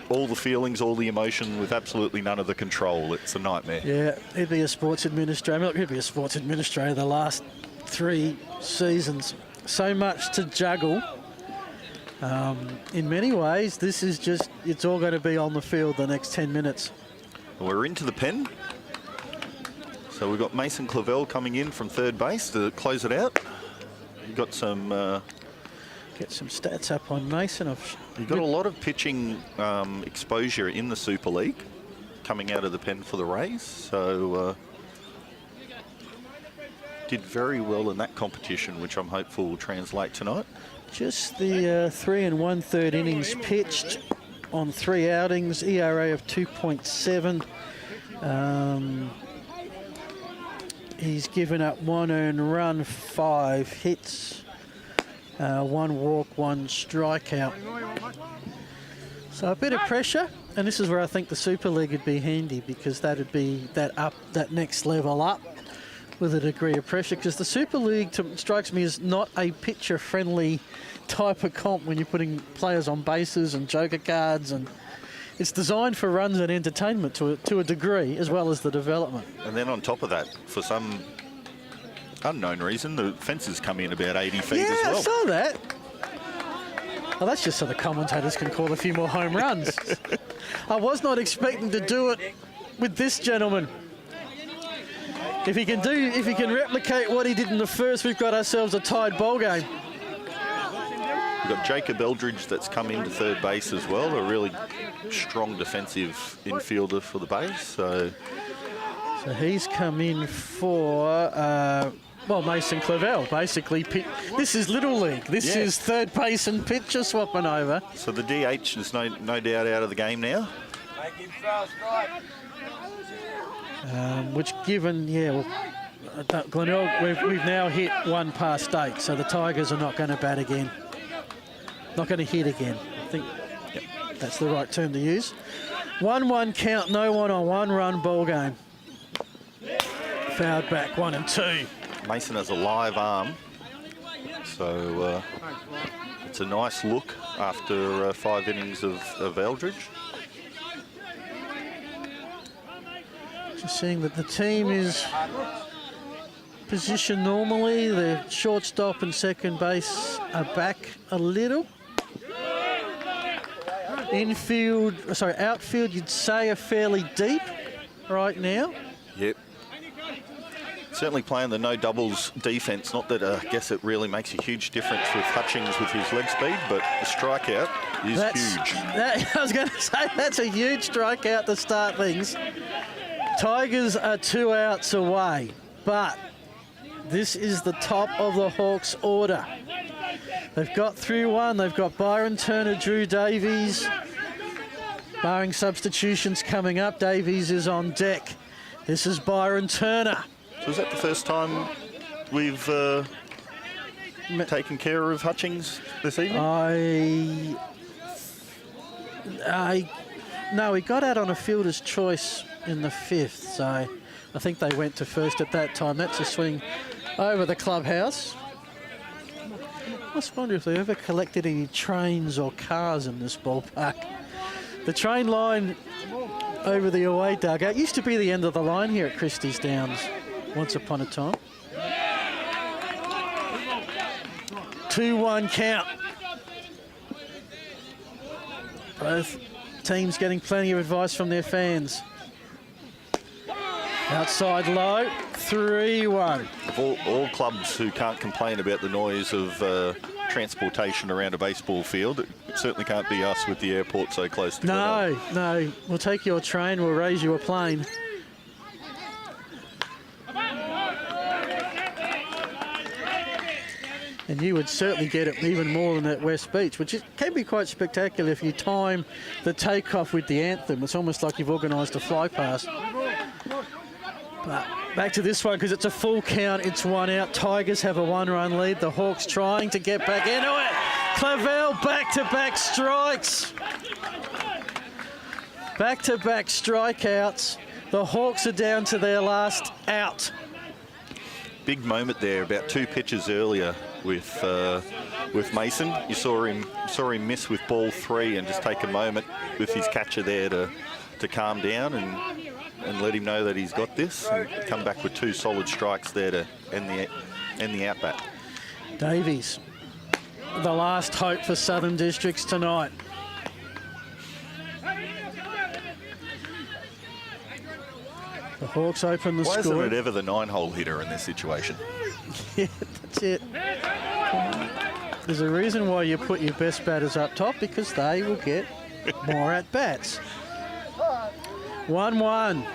[SPEAKER 4] all the feelings, all the emotion with absolutely none of the control. It's a nightmare.
[SPEAKER 1] Yeah, he'd be a sports administrator. Look, he'd be a sports administrator the last 3 seasons. So much to juggle. In many ways, this is just, it's all going to be on the field the next 10 minutes.
[SPEAKER 4] We're into the pen. So we've got Mason Clavel coming in from third base to close it out. You've got some...
[SPEAKER 1] Get some stats up on Mason.
[SPEAKER 4] You've got a lot of pitching exposure in the Super League coming out of the pen for the Rays. So did very well in that competition, which I'm hopeful will translate tonight.
[SPEAKER 1] Just the 3 1/3 innings pitched on 3 outings, ERA of 2.7. He's given up 1 earned run, 5 hits, 1 walk, 1 strikeout. So a bit of pressure, and this is where I think the Super League would be handy, because that'd be that next level up with a degree of pressure, because the Super League strikes me as not a pitcher-friendly type of comp when you're putting players on bases and joker cards, and it's designed for runs and entertainment to a degree, as well as the development.
[SPEAKER 4] And then on top of that, for some unknown reason, the fences come in about 80 feet as well.
[SPEAKER 1] Yeah, I saw that. Well, that's just so the commentators can call a few more home runs. I was not expecting to do it with this gentleman. If he can replicate what he did in the first, we've got ourselves a tied ball game.
[SPEAKER 4] We've got Jacob Eldridge that's come into third base as well, a really strong defensive infielder for the base. So
[SPEAKER 1] he's come in for, well, Mason Clavel, basically. This is Little League. This is third base and pitcher swapping over.
[SPEAKER 4] So the DH is no doubt out of the game now.
[SPEAKER 1] Which given, Glenelg, we've now hit 1 past 8, so the Tigers are not going to bat again. Not going to hit again. I think that's the right term to use. 1-1 count, no one on 1-run ball game. Fouled back, 1 and 2.
[SPEAKER 4] Mason has a live arm, so it's a nice look after 5 innings of Eldridge.
[SPEAKER 1] Just seeing that the team is positioned normally. The shortstop and second base are back a little. Outfield, you'd say, are fairly deep right now.
[SPEAKER 4] Yep. Certainly playing the no doubles defence. Not that I guess it really makes a huge difference with Hutchings with his leg speed, but the strikeout is huge.
[SPEAKER 1] I was going to say, that's a huge strikeout to start things. Tigers are 2 outs away, but this is the top of the Hawks order. They've got through 1. They've got Byron Turner, Drew Davies. Barring substitutions coming up, Davies is on deck. This is Byron Turner.
[SPEAKER 4] So is that the first time we've taken care of Hutchings this evening?
[SPEAKER 1] No, he got out on a fielder's choice in the 5th, so I think they went to first at that time. That's a swing over the clubhouse. I just wonder if they ever collected any trains or cars in this ballpark. The train line over the away dugout used to be the end of the line here at Christie's Downs once upon a time. 2-1 count. Both teams getting plenty of advice from their fans. Outside low, 3-1.
[SPEAKER 4] All clubs who can't complain about the noise of transportation around a baseball field, it certainly can't be us with the airport so close to Glenelg.
[SPEAKER 1] No, we'll take your train, we'll raise you a plane. And you would certainly get it even more than at West Beach, which can be quite spectacular if you time the takeoff with the anthem. It's almost like you've organised a fly past. But back to this one, because it's a full count, it's 1 out. Tigers have a 1-run lead. The Hawks trying to get back into it. Clavell back-to-back strikes. Back-to-back strikeouts. The Hawks are down to their last out.
[SPEAKER 4] Big moment there, about 2 pitches earlier with Mason. You saw him miss with ball 3 and just take a moment with his catcher there to calm down and let him know that he's got this, and come back with 2 solid strikes there to end the at-bat.
[SPEAKER 1] Davies, the last hope for Southern Districts tonight. The Hawks open the score.
[SPEAKER 4] Why isn't it ever the 9-hole hitter in this situation?
[SPEAKER 1] Yeah, that's it. There's a reason why you put your best batters up top, because they will get more at-bats. 1-1.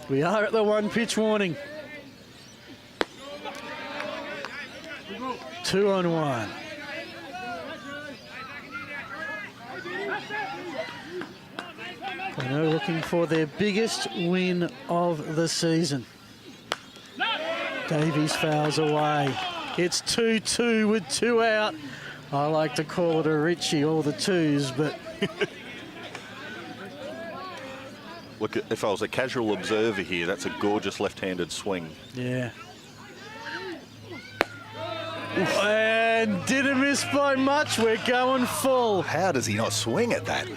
[SPEAKER 1] We are at the 1-pitch warning. 2-on-1. They're looking for their biggest win of the season. Davies fouls away. It's 2-2 with 2 out. I like to call it a Richie, all the 2s, but...
[SPEAKER 4] Look, if I was a casual observer here, that's a gorgeous left-handed swing.
[SPEAKER 1] Yeah. And didn't miss by much. We're going full.
[SPEAKER 4] How does he not swing at that?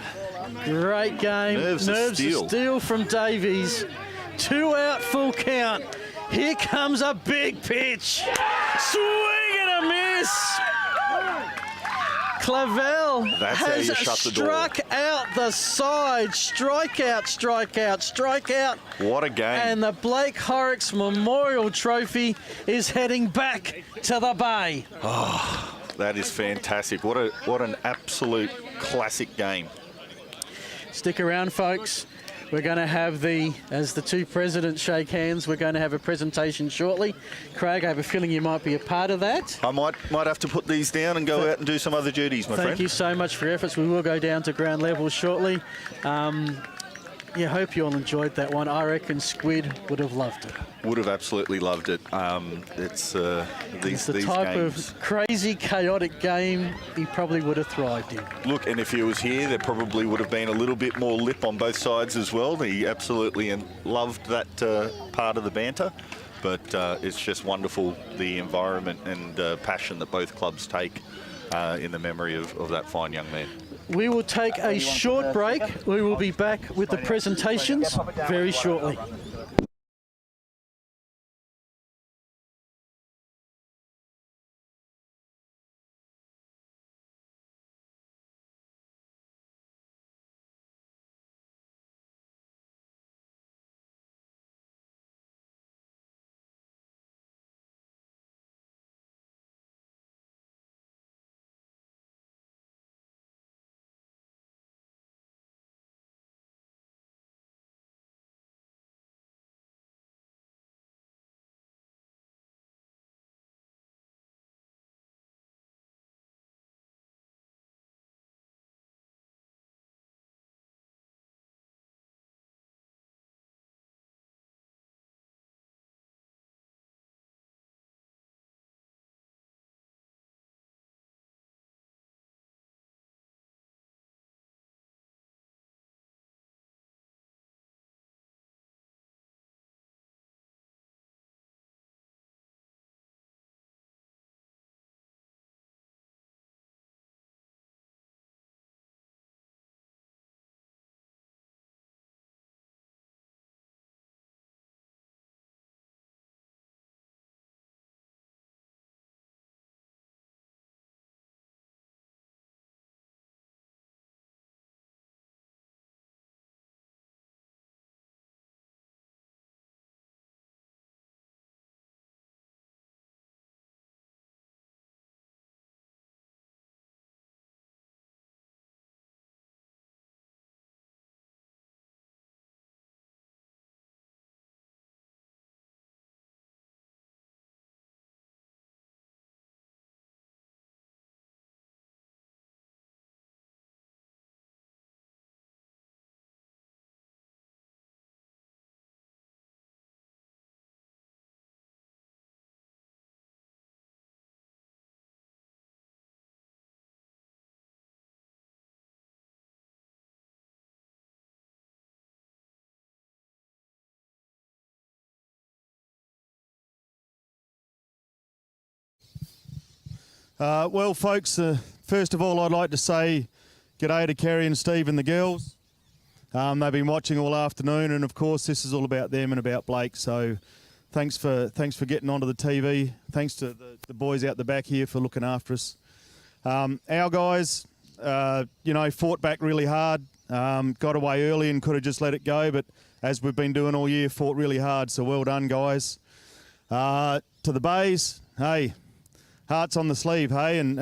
[SPEAKER 1] Great game.
[SPEAKER 4] Nerves of steel
[SPEAKER 1] from Davies. 2 out, full count. Here comes a big pitch. Swing and a miss. Clavell has struck out the side. Strikeout, strikeout, strikeout.
[SPEAKER 4] What a game.
[SPEAKER 1] And the Blake Horrocks Memorial Trophy is heading back to the Bay.
[SPEAKER 4] Oh, that is fantastic. What an absolute classic game.
[SPEAKER 1] Stick around, folks. We're going to have as the 2 presidents shake hands, we're going to have a presentation shortly. Craig, I have a feeling you might be a part of that.
[SPEAKER 4] I might have to put these down and go out and do some other duties, my friend.
[SPEAKER 1] Thank you so much for your efforts. We will go down to ground level shortly. Yeah, hope you all enjoyed that one. I reckon Squid would have loved it.
[SPEAKER 4] Would have absolutely loved it. It's the
[SPEAKER 1] type
[SPEAKER 4] games.
[SPEAKER 1] of crazy, chaotic game he probably would have thrived in.
[SPEAKER 4] Look, and if he was here, there probably would have been a little bit more lip on both sides as well. He absolutely loved that part of the banter. But it's just wonderful, the environment and passion that both clubs take in the memory of that fine young man.
[SPEAKER 1] We will take a short break. We will be back with the presentations very shortly.
[SPEAKER 5] Well, folks, first of all, I'd like to say g'day to Kerry and Steve and the girls. They've been watching all afternoon, and of course, this is all about them and about Blake. So, thanks for getting onto the TV. Thanks to the boys out the back here for looking after us. Our guys, fought back really hard. Got away early and could have just let it go, but as we've been doing all year, fought really hard. So well done, guys. To the Bays, hey. Hearts on the sleeve, hey, and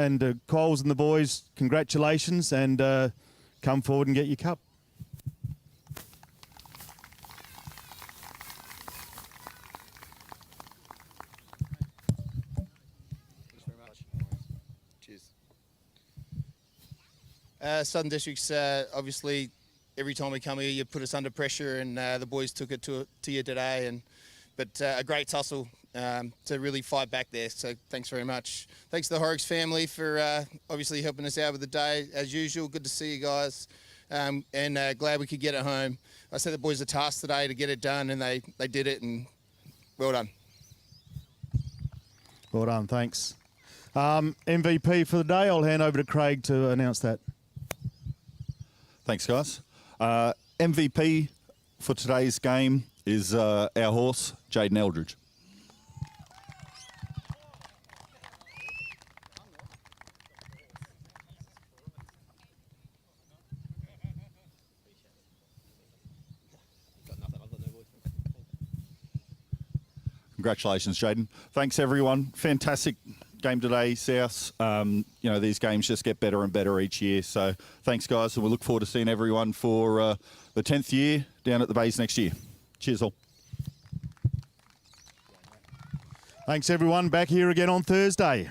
[SPEAKER 5] Quolls and the boys, congratulations, and come forward and get your cup.
[SPEAKER 6] Thanks very much. Cheers. Southern Districts, obviously, every time we come here, you put us under pressure, and the boys took it to you today, but a great tussle. To really fight back there. So thanks very much. Thanks to the Horrocks family for obviously helping us out with the day as usual. Good to see you guys, and glad we could get it home. I set the boys a task today to get it done, and they did it, and well done.
[SPEAKER 5] Well done, thanks. MVP for the day, I'll hand over to Craig to announce that.
[SPEAKER 4] Thanks, guys. MVP for today's game is our horse, Jaden Eldridge. Congratulations, Jaden. Thanks, everyone. Fantastic game today, South. These games just get better and better each year. So thanks, guys. And we look forward to seeing everyone for the 10th year down at the Bays next year. Cheers, all.
[SPEAKER 5] Thanks, everyone. Back here again on Thursday.